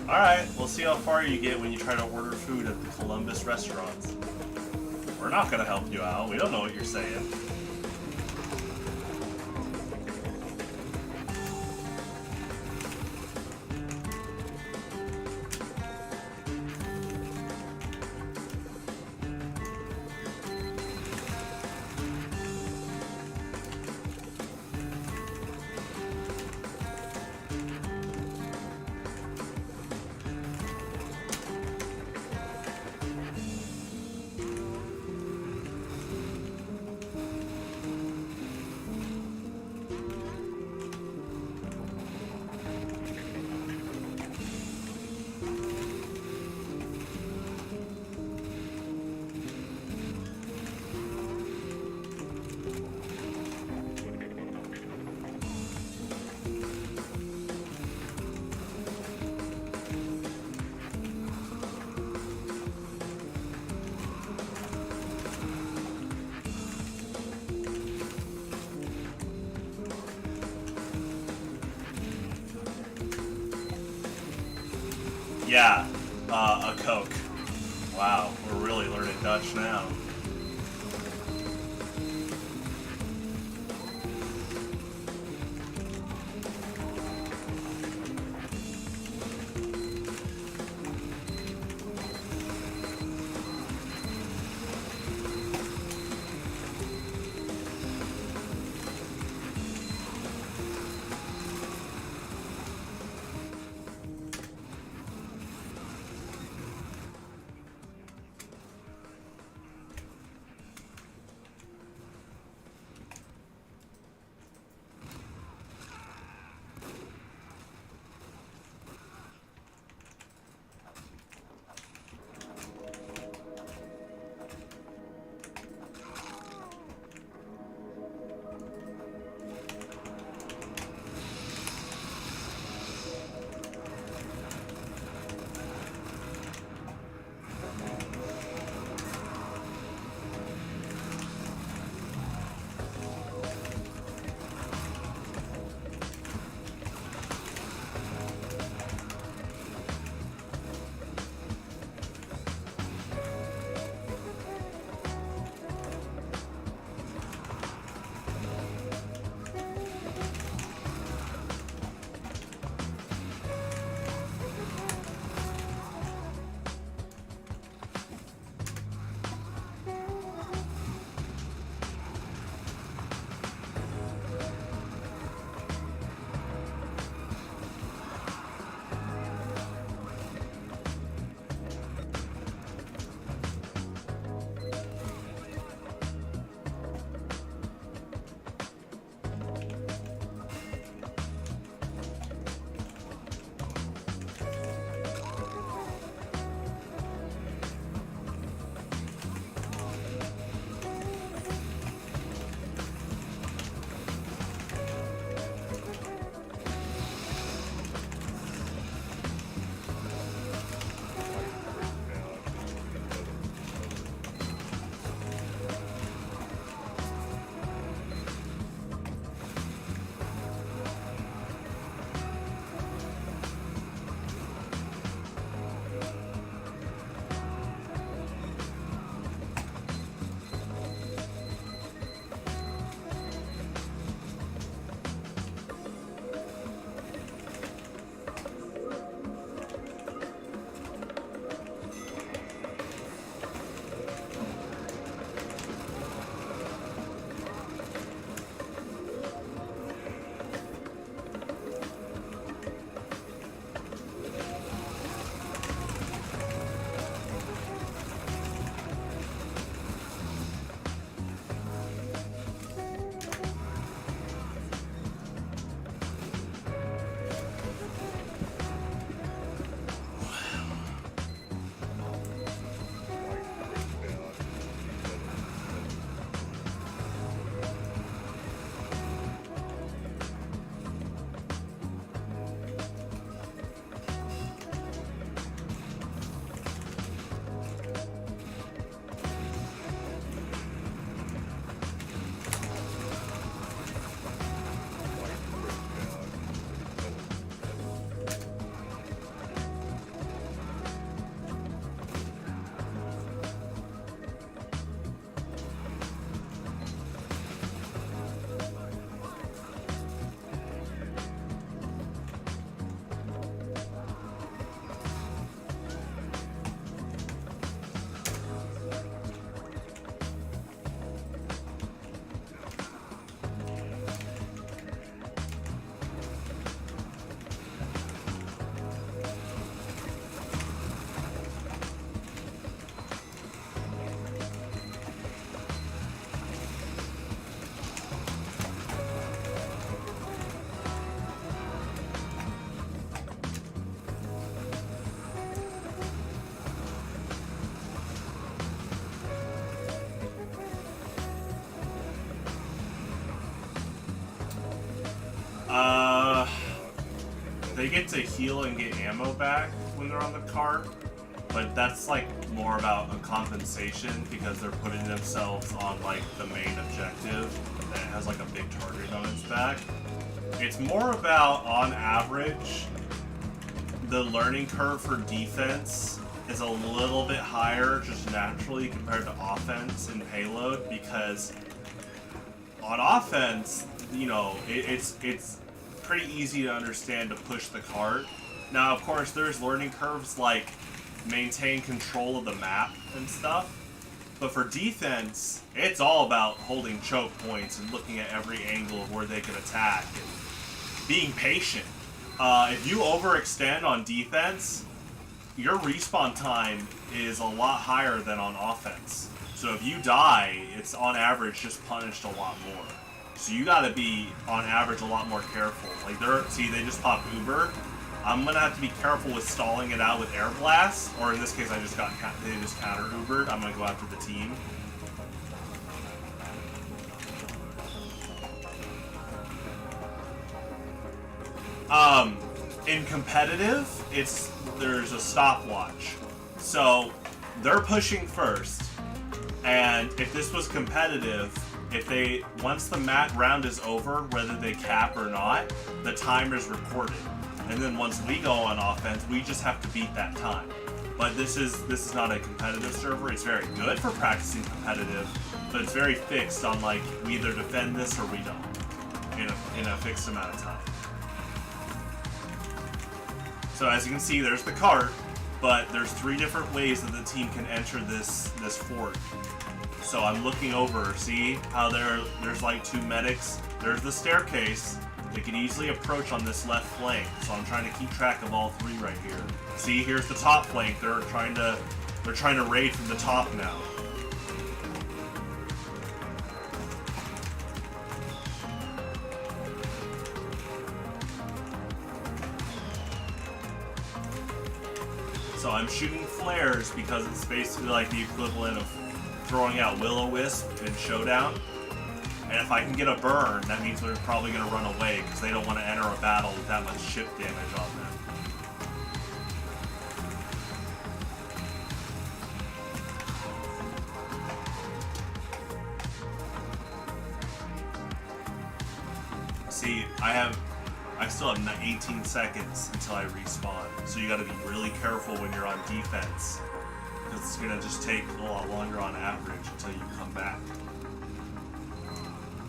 Alright, we'll see how far you get when you try to order food at the Columbus restaurants. We're not gonna help you out. We don't know what you're saying. Yeah, a Coke. Wow, we're really learning Dutch now. they get to heal and get ammo back when they're on the cart, but that's like more about a compensation because they're putting themselves on like the main objective that has like a big target on its back. It's more about, on average, the learning curve for defense is a little bit higher just naturally compared to offense and payload, because on offense, you know, it's pretty easy to understand to push the cart. Now, of course, there's learning curves like maintain control of the map and stuff, but for defense, it's all about holding choke points and looking at every angle of where they can attack and being patient. If you overextend on defense, your respawn time is a lot higher than on offense. So if you die, it's on average just punished a lot more. So you gotta be, on average, a lot more careful. Like, they just popped Uber. I'm gonna have to be careful with stalling it out with air blast, or in this case, they just counter Ubered. I'm gonna go after the team. In competitive, there's a stopwatch. So they're pushing first, and if this was competitive, once the round is over, whether they cap or not, the timer's recorded. And then once we go on offense, we just have to beat that time. But this is not a competitive server. It's very good for practicing competitive, but it's very fixed on like, we either defend this or we don't in a fixed amount of time. So as you can see, there's the cart, but there's 3 different ways that the team can enter this fort. So I'm looking over, see how there's like 2 medics. There's the staircase. They can easily approach on this left flank. So I'm trying to keep track of all 3 right here. See, here's the top flank. They're trying to raid from the top now. So I'm shooting flares because it's basically like the equivalent of throwing out Will-O-Wisp in Showdown. And if I can get a burn, that means they're probably going to run away because they don't want to enter a battle with that much ship damage on them. See, I still have 18 seconds until I respawn, so you got to be really careful when you're on defense, because it's going to just take a lot longer on average until you come back.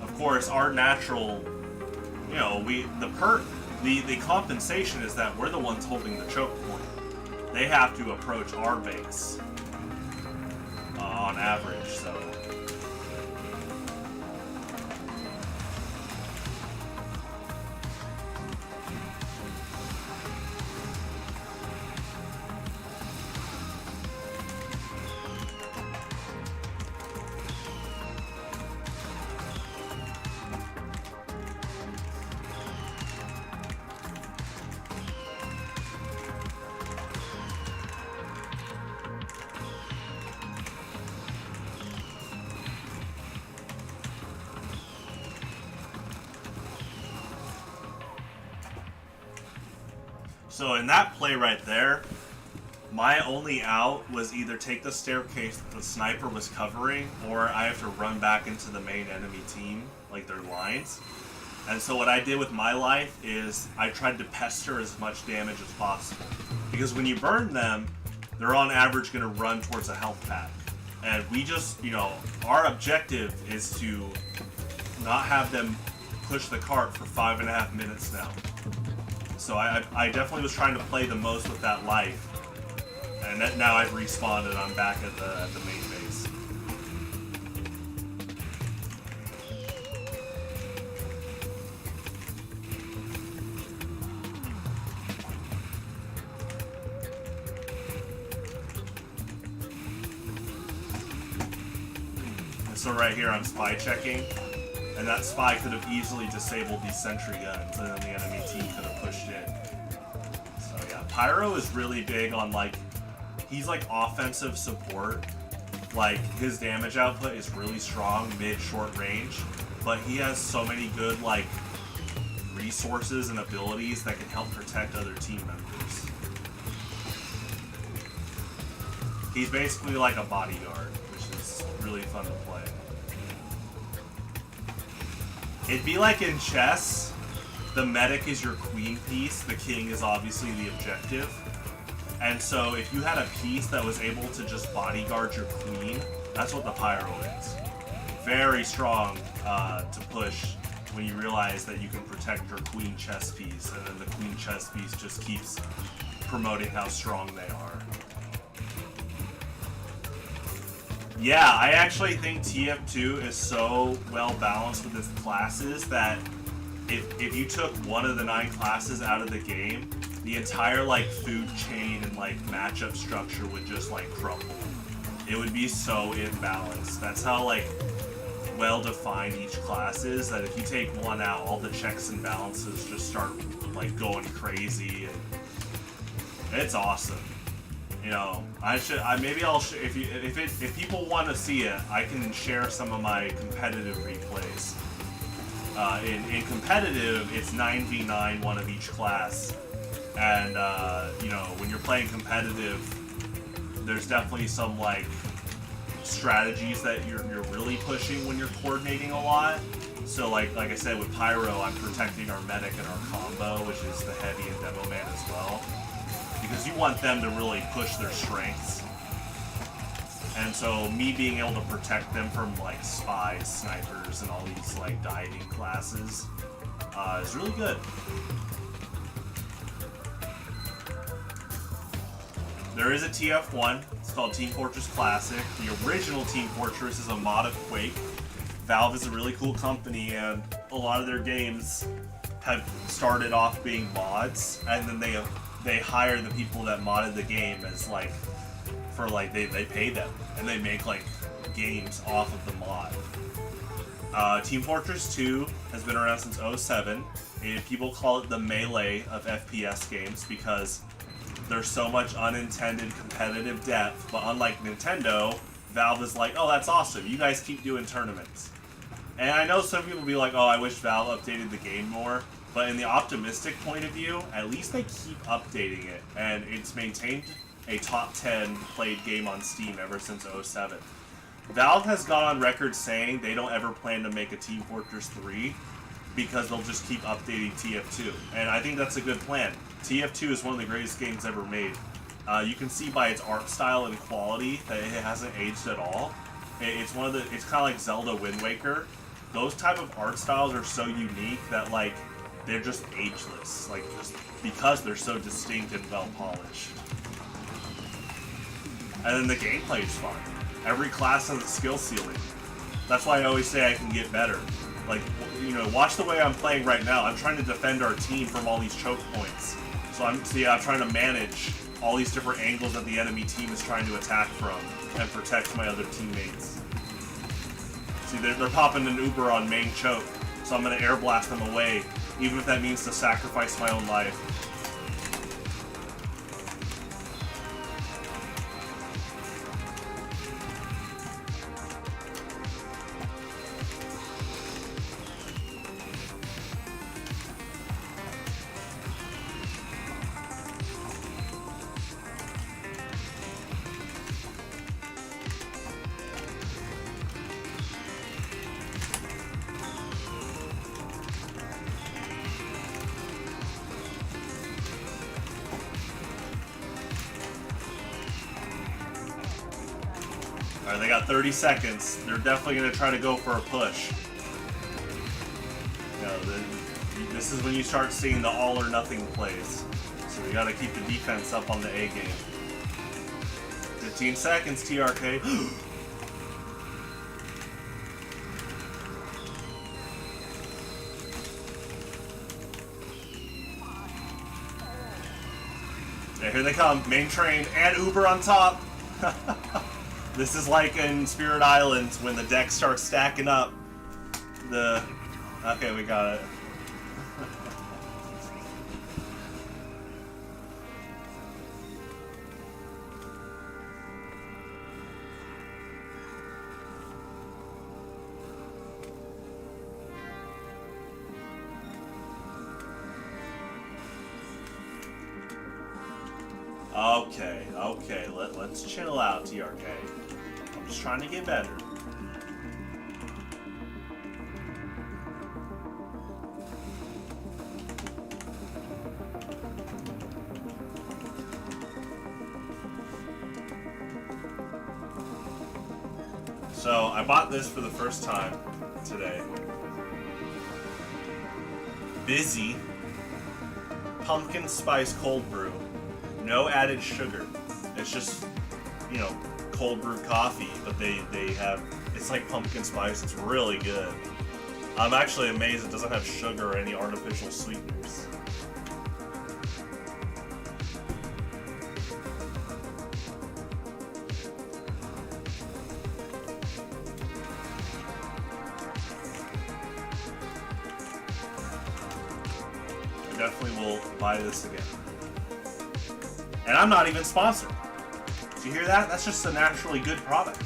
Of course, our natural, you know, the compensation is that we're the ones holding the choke point. They have to approach our base on average, so. So in that play right there, my only out was either take the staircase that the sniper was covering, or I have to run back into the main enemy team, like their lines. And so what I did with my life is I tried to pester as much damage as possible. Because when you burn them, they're on average going to run towards a health pack. And we just, you know, our objective is to not have them push the cart for 5.5 minutes now. So I definitely was trying to play the most with that life, and now I've respawned and I'm back at the main base. And so right here I'm spy checking. And that spy could have easily disabled these sentry guns, and then the enemy team could have pushed in. So yeah, Pyro is really big on like, he's like offensive support. Like his damage output is really strong mid-short range, but he has so many good like resources and abilities that can help protect other team members. He's basically like a bodyguard, which is really fun to play. It'd be like in chess, the medic is your queen piece, the king is obviously the objective. And so if you had a piece that was able to just bodyguard your queen, that's what the pyro is. Very strong to push when you realize that you can protect your queen chess piece, and then the queen chess piece just keeps promoting how strong they are. Yeah, I actually think TF2 is so well balanced with its classes that if you took one of the 9 classes out of the game, the entire like food chain and like matchup structure would just like crumble. It would be so imbalanced. That's how like well defined each class is, that if you take one out, all the checks and balances just start like going crazy, and it's awesome. You know, maybe I'll if people want to see it, I can share some of my competitive replays. In competitive, it's 9v9, one of each class, and you know, when you're playing competitive, there's definitely some like strategies that you're really pushing when you're coordinating a lot. So like I said, with Pyro, I'm protecting our medic and our combo, which is the heavy and demo man as well, because you want them to really push their strengths. And so me being able to protect them from like spies, snipers, and all these like diving classes is really good. There is a TF1, it's called Team Fortress Classic. The original Team Fortress is a mod of Quake. Valve is a really cool company, and a lot of their games have started off being mods, and then they hire the people that modded the game as like, for like, they pay them, and they make like games off of the mod. Team Fortress 2 has been around since 07, and people call it the Melee of FPS games because there's so much unintended competitive depth, but unlike Nintendo, Valve is like, oh, that's awesome, you guys keep doing tournaments. And I know some people will be like, oh, I wish Valve updated the game more, but in the optimistic point of view, at least they keep updating it, and it's maintained a top 10 played game on Steam ever since 07. Valve has gone on record saying they don't ever plan to make a Team Fortress 3 because they'll just keep updating TF2, and I think that's a good plan. TF2 is one of the greatest games ever made. You can see by its art style and quality that it hasn't aged at all. It's kind of like Zelda Wind Waker. Those type of art styles are so unique that like they're just ageless, like just because they're so distinct and well polished. And then the gameplay is fun. Every class has a skill ceiling. That's why I always say I can get better. Like, you know, watch the way I'm playing right now. I'm trying to defend our team from all these choke points. So I'm trying to manage all these different angles that the enemy team is trying to attack from and protect my other teammates. See, they're popping an Uber on main choke, so I'm going to air blast them away, even if that means to sacrifice my own life. Alright, they got 30 seconds. They're definitely going to try to go for a push. You know, this is when you start seeing the all or nothing plays. So we got to keep the defense up on the A game. 15 seconds, TRK. Yeah, here they come. Main train and Uber on top. This is like in Spirit Islands when the deck starts stacking up. Okay, we got it. Okay, okay, let's chill out, TRK. I'm just trying to get better. So, I bought this for the first time today. Busy pumpkin spice cold brew. No added sugar. It's just, you know, cold brew coffee, but they have, it's like pumpkin spice. It's really good. I'm actually amazed it doesn't have sugar or any artificial sweeteners. I definitely will buy this again. And I'm not even sponsored. Do you hear that? That's just a naturally good product.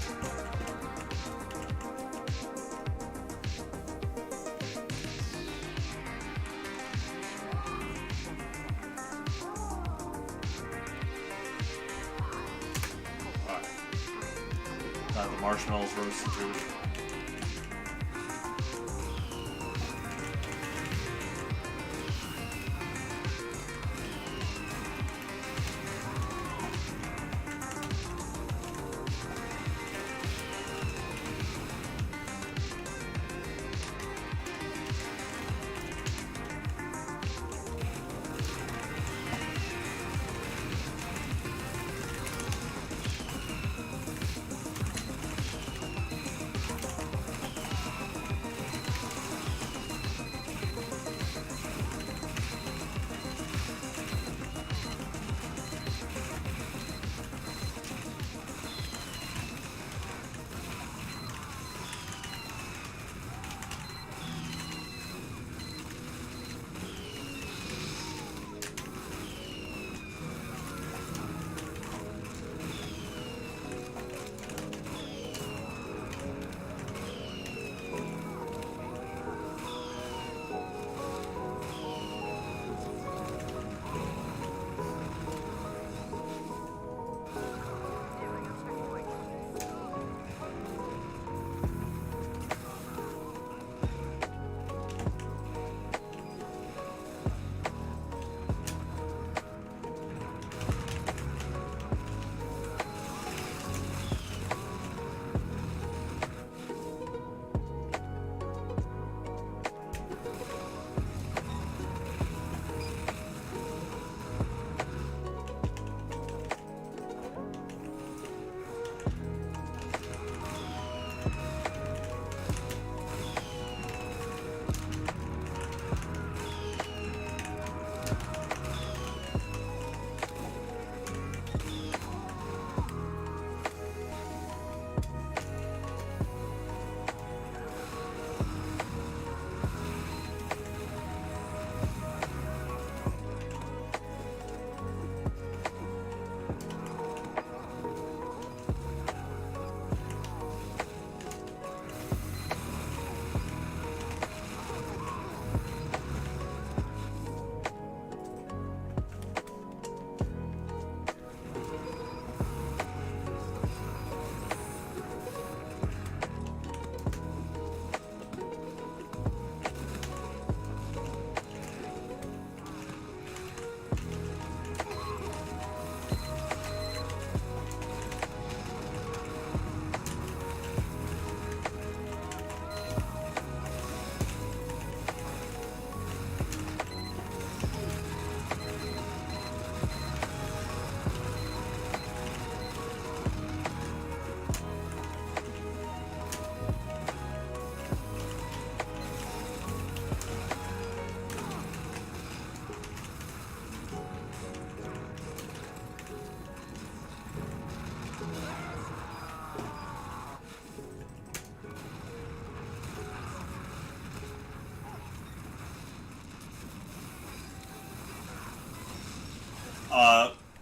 Alright. Got the marshmallows roasted too.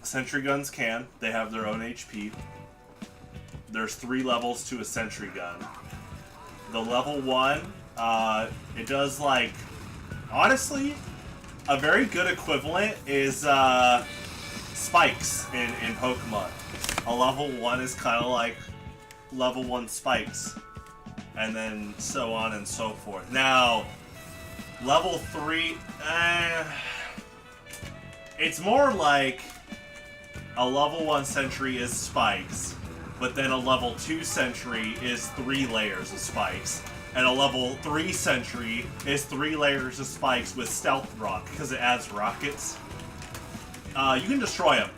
Sentry guns can. They have their own HP. There's 3 levels to a sentry gun. The level 1, it does like... Honestly, a very good equivalent is spikes in Pokemon. A level 1 is kind of like level 1 spikes. And then so on and so forth. Now, level 3, it's more like a level 1 sentry is spikes, but then a level 2 sentry is 3 layers of spikes. And a level 3 sentry is 3 layers of spikes with stealth rock, because it adds rockets. You can destroy them.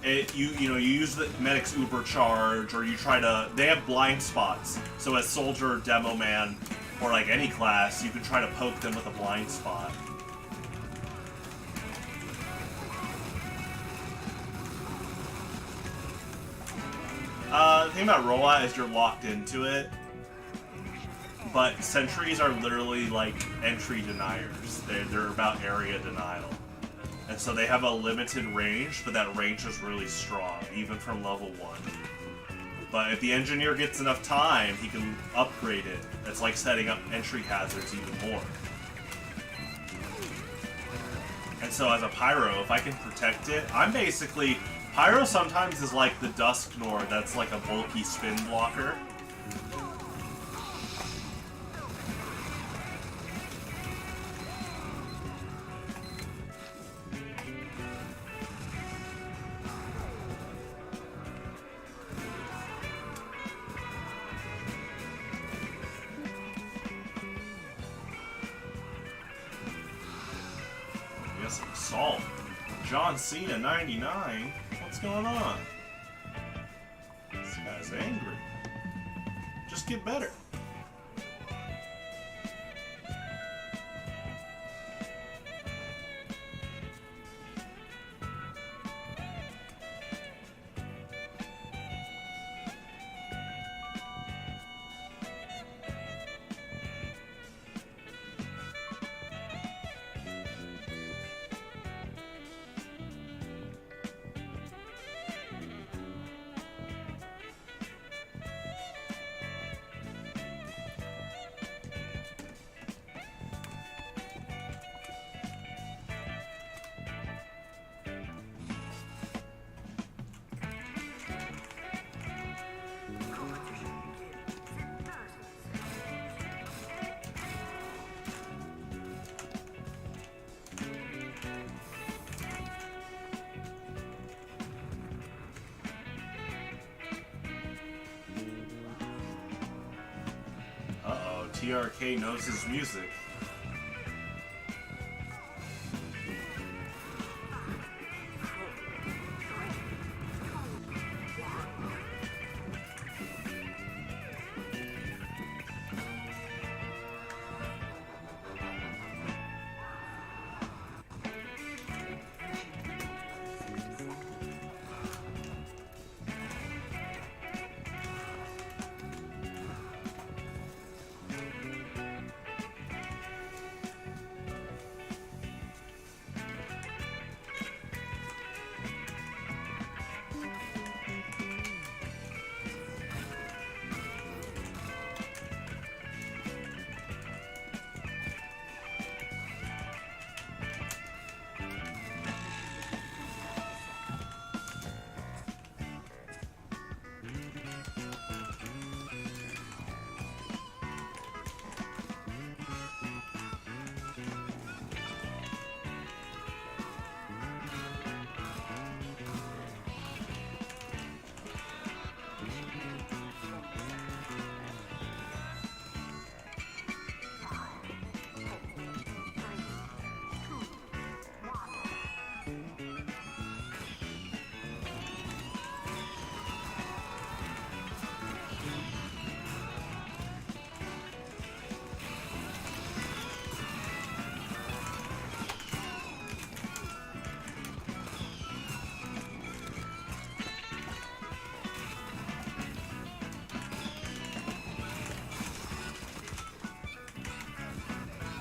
You use the medic's uber charge, or you try to. They have blind spots, so as soldier, demo man, or like any class, you can try to poke them with a blind spot. The thing about rollout is you're locked into it, but sentries are literally like entry deniers. They're about area denial. And so they have a limited range, but that range is really strong, even from level 1. But if the engineer gets enough time, he can upgrade it. It's like setting up entry hazards even more. And so as a Pyro, if I can protect it, I'm basically... Pyro sometimes is like the Dusknor that's like a bulky spin blocker. Salt. John Cena 99? What's going on? This guy's angry. Just get better. TRK knows his music.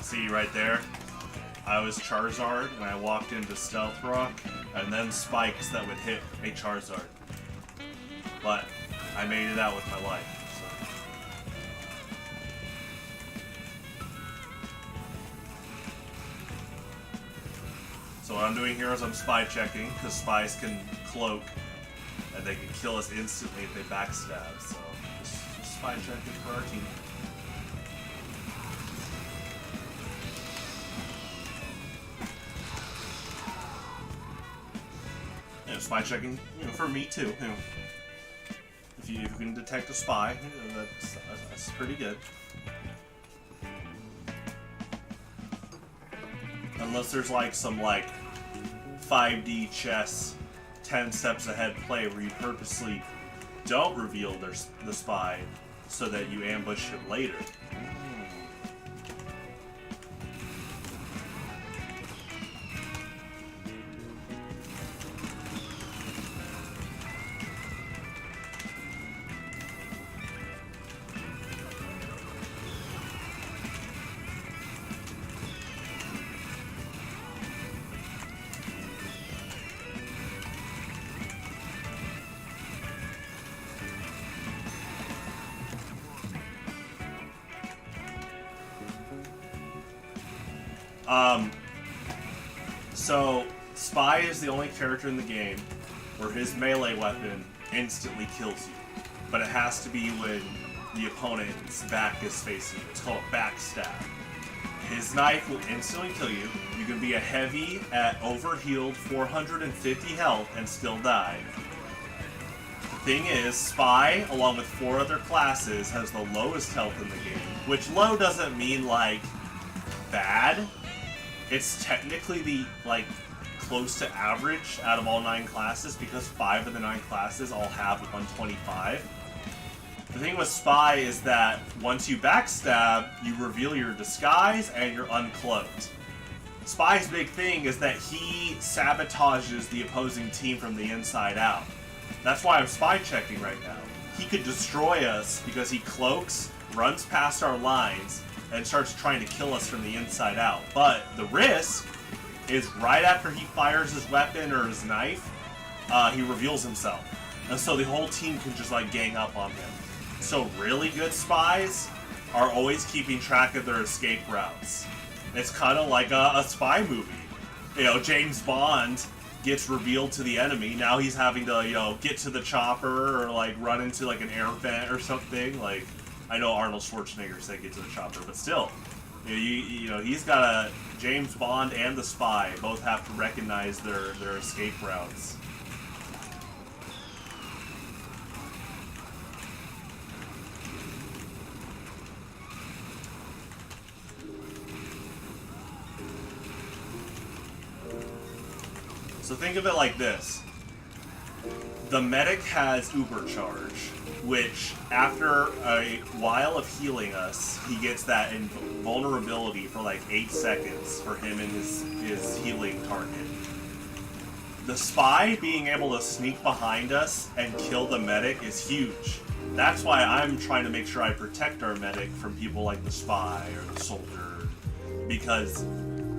See right there? I was Charizard and I walked into Stealth Rock, and then spikes that would hit a Charizard. But I made it out with my life. So what I'm doing here is I'm spy checking, because spies can cloak, and they can kill us instantly if they backstab, so just spy checking for our team. You know, spy checking, you know, for me too, you know. If you can detect a spy, you know, that's pretty good. Unless there's like some like 5D chess 10 steps ahead play where you purposely don't reveal the spy so that you ambush him later. So, Spy is the only character in the game where his melee weapon instantly kills you. But it has to be when the opponent's back is facing you. It's called a backstab. His knife will instantly kill you. You can be a heavy at overhealed 450 health and still die. The thing is, Spy, along with 4 other classes, has the lowest health in the game. Which low doesn't mean, like, bad. It's technically the, like, close to average out of all 9 classes because 5 of the 9 classes all have 125. The thing with Spy is that once you backstab, you reveal your disguise and you're uncloaked. Spy's big thing is that he sabotages the opposing team from the inside out. That's why I'm spy checking right now. He could destroy us because he cloaks, runs past our lines, and starts trying to kill us from the inside out. But the risk is right after he fires his weapon or his knife, he reveals himself. And so the whole team can just like gang up on him. So really good spies are always keeping track of their escape routes. It's kind of like a spy movie. You know, James Bond gets revealed to the enemy. Now he's having to, you know, get to the chopper or like run into like an air vent or something. Like, I know Arnold Schwarzenegger said get to the chopper, but still, you know, he's got a James Bond and the spy both have to recognize their escape routes. So think of it like this. The medic has Uber Charge, which after a while of healing us, he gets that invulnerability for like 8 seconds for him and his healing target. The spy being able to sneak behind us and kill the medic is huge. That's why I'm trying to make sure I protect our medic from people like the spy or the soldier. Because,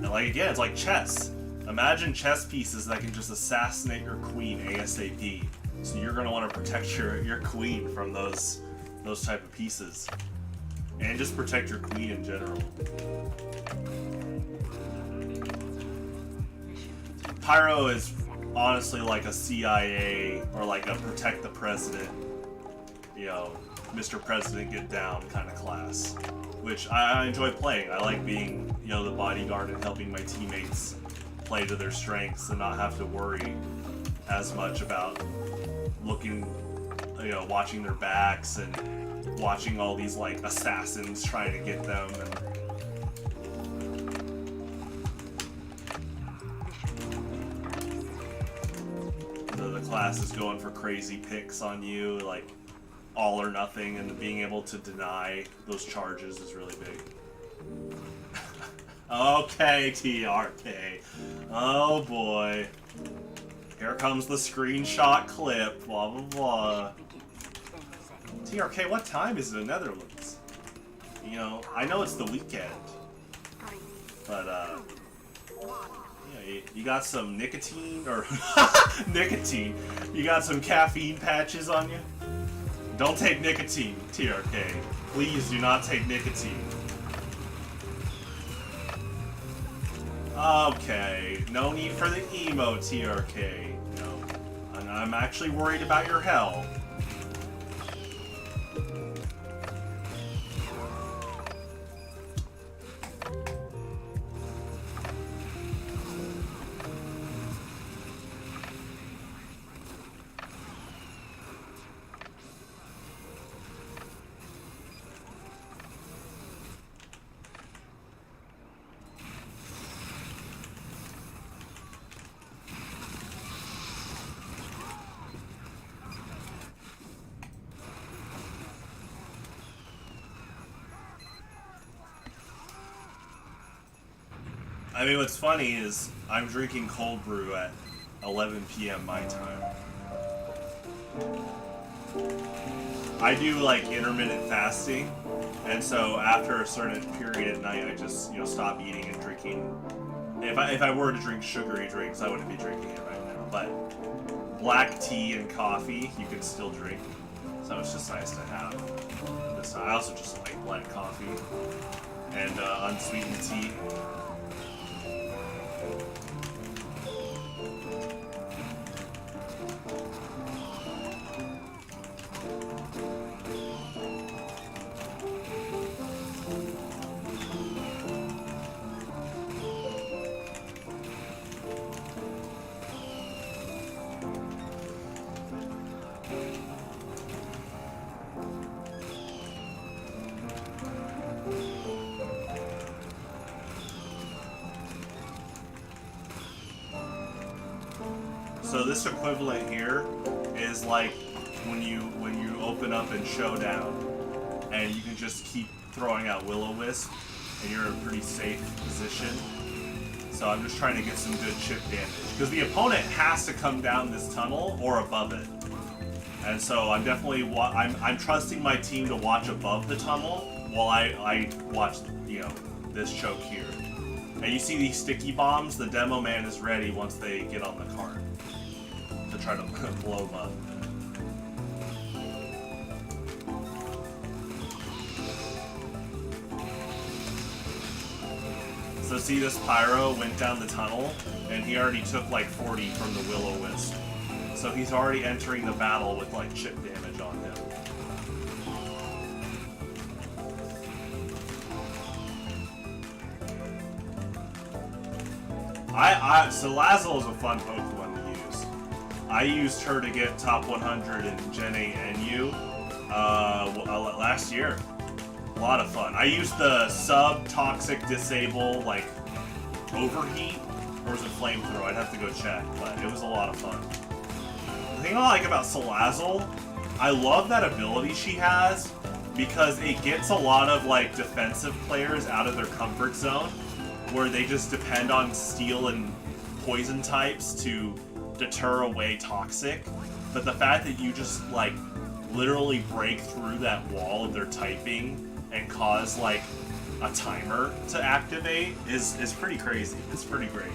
like, again, it's like chess. Imagine chess pieces that can just assassinate your queen ASAP. So you're going to want to protect your queen from those type of pieces. And just protect your queen in general. Pyro is honestly like a CIA or like a protect the president, you know, Mr. President get down kind of class. Which I enjoy playing. I like being, you know, the bodyguard and helping my teammates play to their strengths and not have to worry as much about looking, you know, watching their backs and watching all these like assassins trying to get them. And the class is going for crazy picks on you, like all or nothing, and being able to deny those charges is really big. Okay, TRK. Oh boy. Here comes the screenshot clip, blah blah blah. TRK, what time is it in the Netherlands? You know, I know it's the weekend. But, yeah, you got some nicotine, or nicotine. You got some caffeine patches on you? Don't take nicotine, TRK. Please do not take nicotine. Okay, no need for the emo TRK. No, I'm actually worried about your health. I mean, what's funny is I'm drinking cold brew at 11 p.m. my time. I do like intermittent fasting, and so after a certain period at night, I just stop eating and drinking. If I were to drink sugary drinks, I wouldn't be drinking it right now. But black tea and coffee, you can still drink, so it's just nice to have. This I also just like black coffee and unsweetened tea. So this equivalent here is like when you open up in Showdown, and you can just keep throwing out Will-O-Wisp, and you're in a pretty safe position. So I'm just trying to get some good chip damage because the opponent has to come down this tunnel or above it, and so I'm definitely I'm trusting my team to watch above the tunnel while I watch this choke here. And you see these sticky bombs. The demo man is ready once they get on the cart to try to blow them up. So see, this Pyro went down the tunnel, and he already took like 40 from the Will-O-Wisp. So he's already entering the battle with like chip damage on him. So Lazzle is a fun Pokemon to use. I used her to get top 100 in Gen 8 NU last year. A lot of fun. I used the sub-toxic disable, like, overheat, or was it flamethrower? I'd have to go check, but it was a lot of fun. The thing I like about Salazzle, I love that ability she has, because it gets a lot of, like, defensive players out of their comfort zone, where they just depend on steel and poison types to deter away toxic. But the fact that you just, like, literally break through that wall of their typing and cause like a timer to activate is pretty crazy. It's pretty great.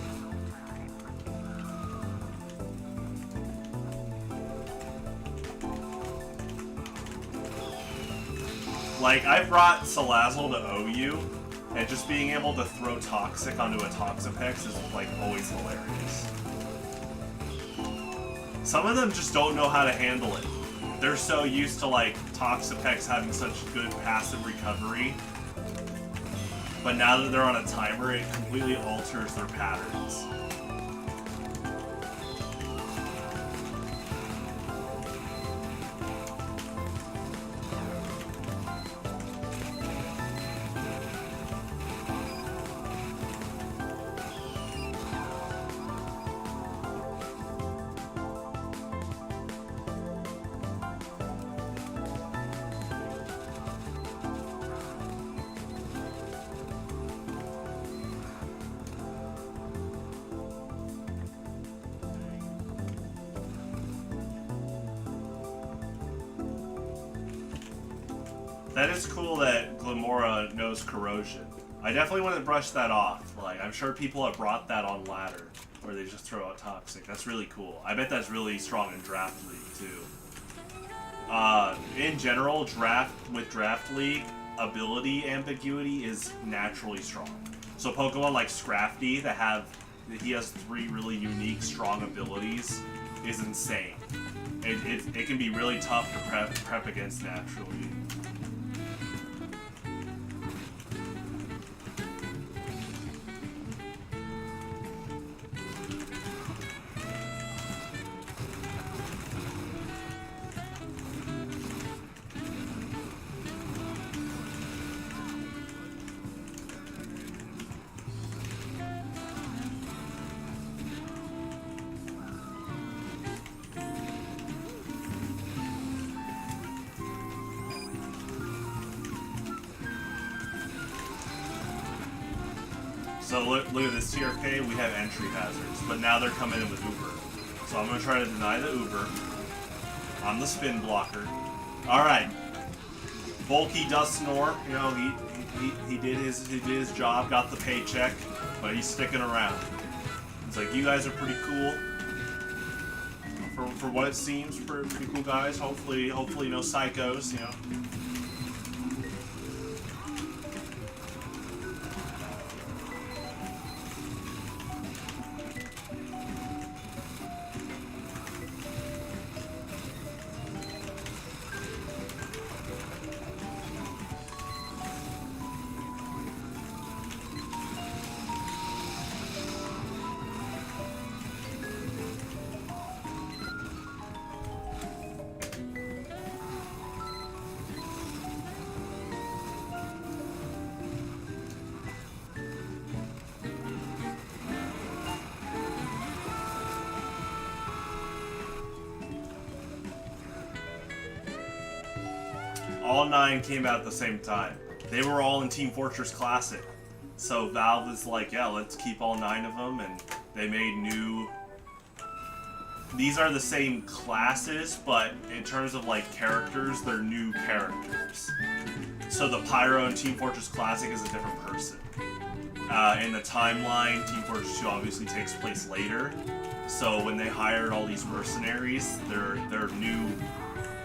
Like, I brought Salazzle to OU, and just being able to throw Toxic onto a Toxapex is like always hilarious. Some of them just don't know how to handle it. They're so used to like Toxapex having such good passive recovery, but now that they're on a timer, it completely alters their patterns. That is cool that Glamora knows Corrosion. I definitely want to brush that off. Like, I'm sure people have brought that on ladder, where they just throw out Toxic. That's really cool. I bet that's really strong in Draft League, too. In general, Draft League, ability ambiguity is naturally strong. So Pokemon like Scrafty he has 3 really unique, strong abilities is insane. It can be really tough to prep against naturally. So look at this TRK, we have entry hazards, but now they're coming in with Uber. So I'm going to try to deny the Uber. I'm the spin blocker. Alright. Bulky does snore, you know, he did his job, got the paycheck, but he's sticking around. It's like, you guys are pretty cool. For what it seems, pretty cool guys. Hopefully no psychos, you know. All 9 came out at the same time. They were all in Team Fortress Classic. So Valve is like, yeah, let's keep all 9 of them, and they made new... These are the same classes, but in terms of like characters, they're new characters. So the Pyro in Team Fortress Classic is a different person. In the timeline, Team Fortress 2 obviously takes place later. So when they hired all these mercenaries, they're new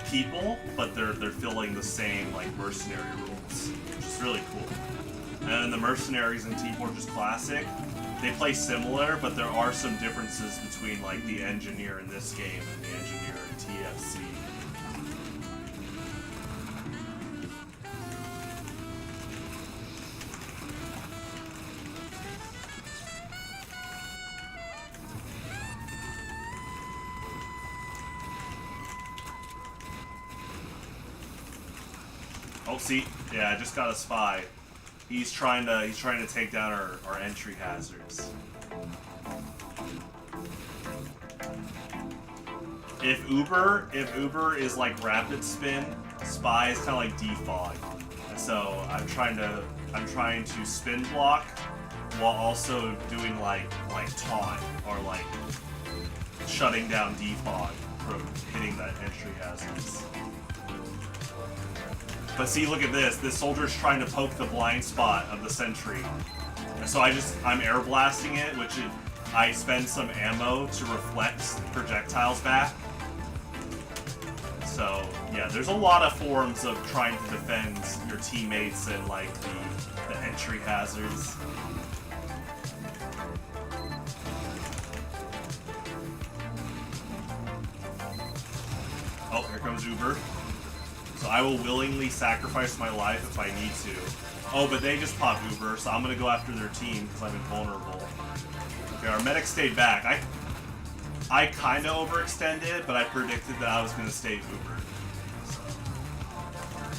people, but they're filling the same like mercenary roles, which is really cool. And the mercenaries in Team Fortress Classic, they play similar, but there are some differences between like the engineer in this game and the engineer in TFC. Oh, see, yeah, I just got a spy. He's trying to take down our entry hazards. If Uber is like rapid spin, spy is kind of like defog. And so I'm trying to spin block while also doing like taunt or like shutting down defog from hitting that entry hazards. But see, look at this. This soldier's trying to poke the blind spot of the sentry. And so I'm air blasting it, I spend some ammo to reflect projectiles back. So, yeah, there's a lot of forms of trying to defend your teammates and, like, the entry hazards. Oh, here comes Uber. So I will willingly sacrifice my life if I need to. Oh, but they just popped Uber, so I'm going to go after their team because I'm invulnerable. Okay, our medic stayed back. I kind of overextended, but I predicted that I was going to stay Uber. So.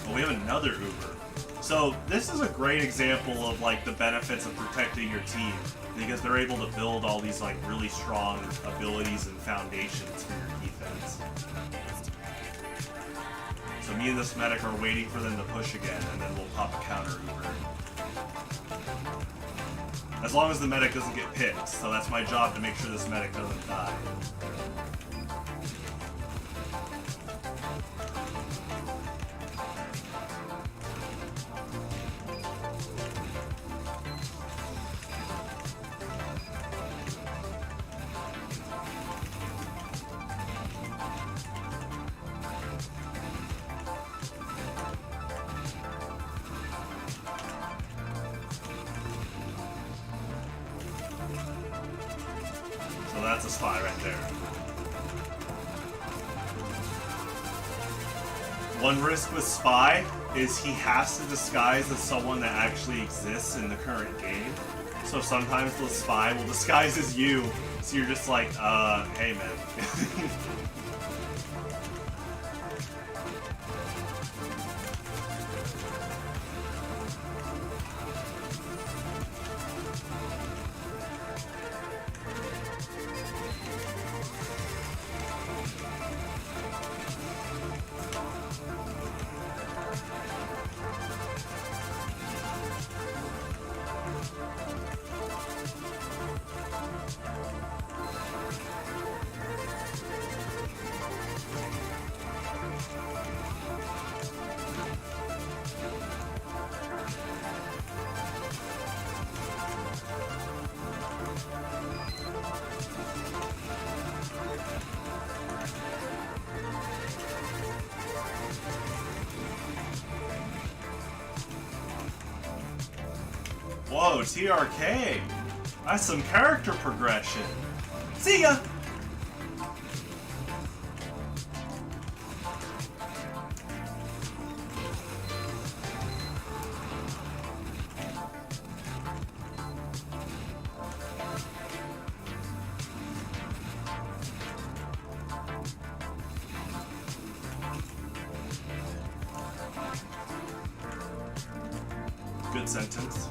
Oh, we have another Uber. So this is a great example of like the benefits of protecting your team, because they're able to build all these like really strong abilities and foundations for your defense. So me and this medic are waiting for them to push again, and then we'll pop a counter Uber. As long as the medic doesn't get picked, so that's my job to make sure this medic doesn't die. So that's a spy right there. One risk with spy is he has to disguise as someone that actually exists in the current game. So sometimes the spy will disguise as you, so you're just like, hey man. Whoa, TRK! That's some character progression. See ya! Good sentence.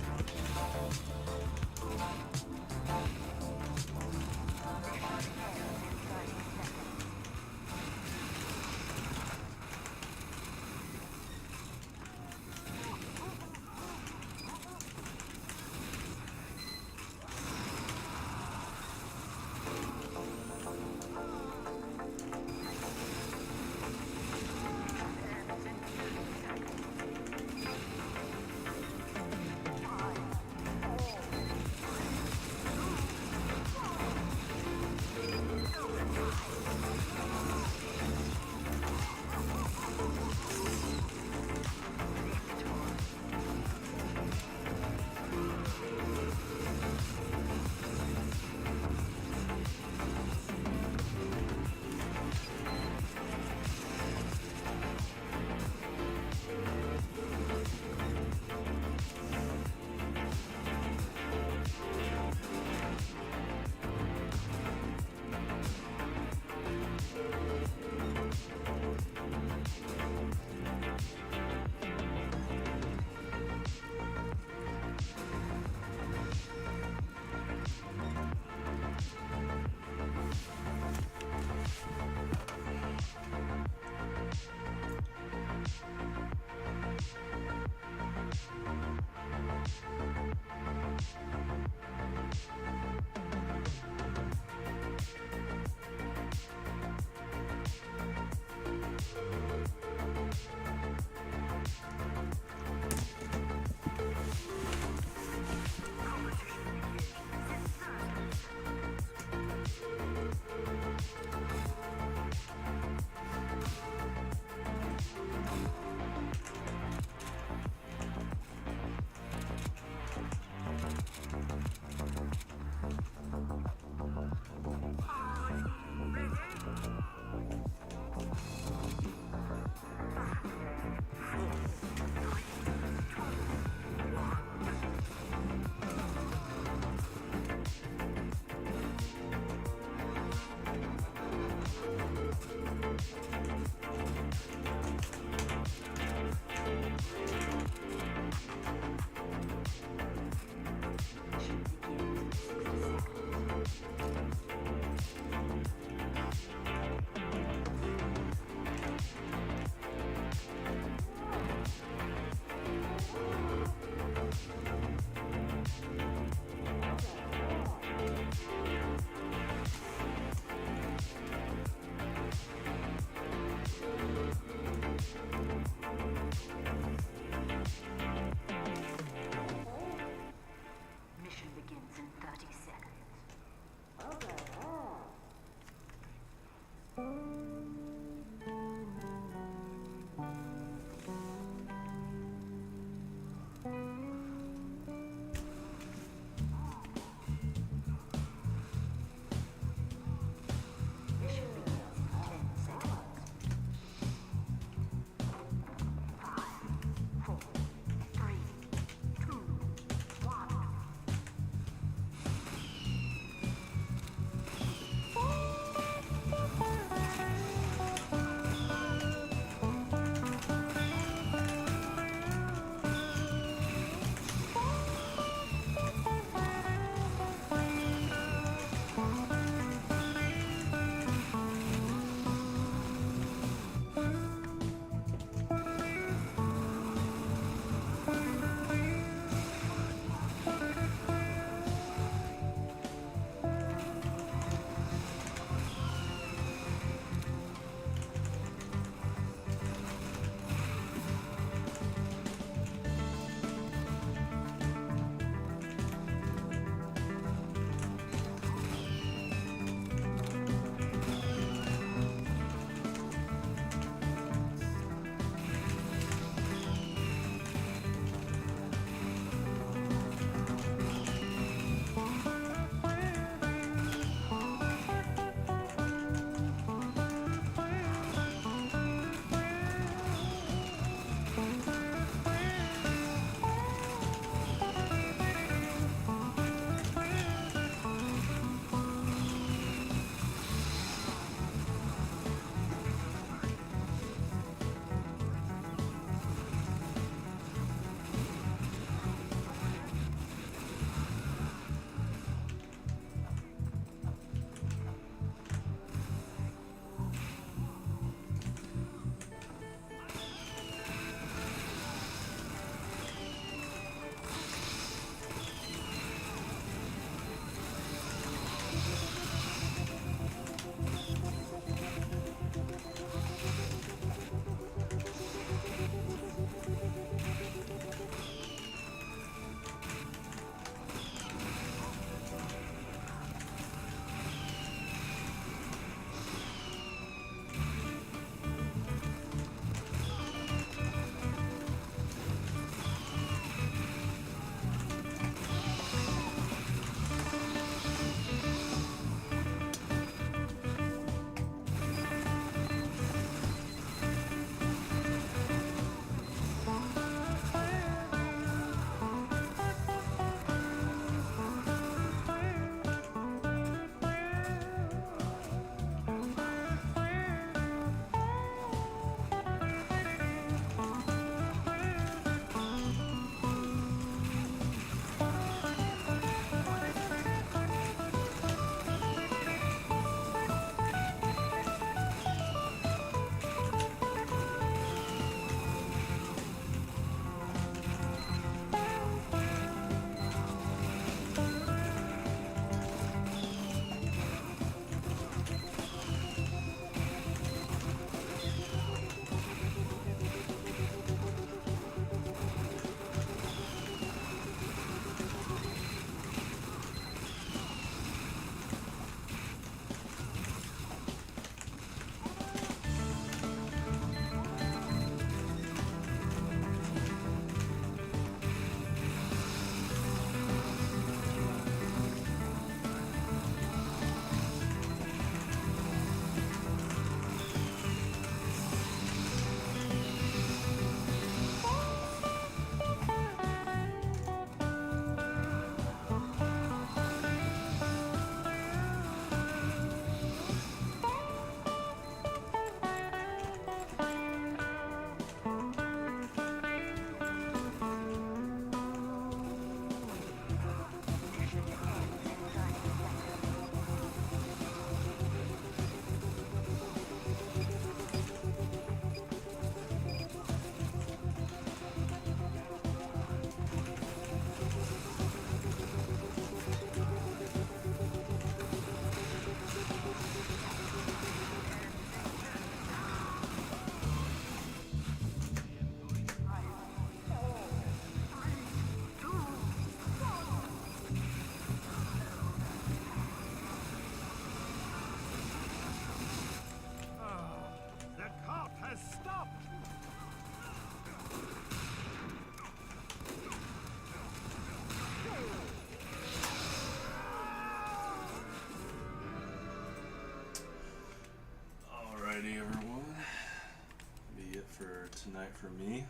tonight for me.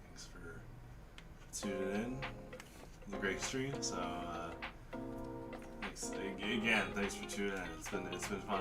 Thanks for tuning in. It was a great stream. So thanks again. Thanks for tuning in. It's been fun.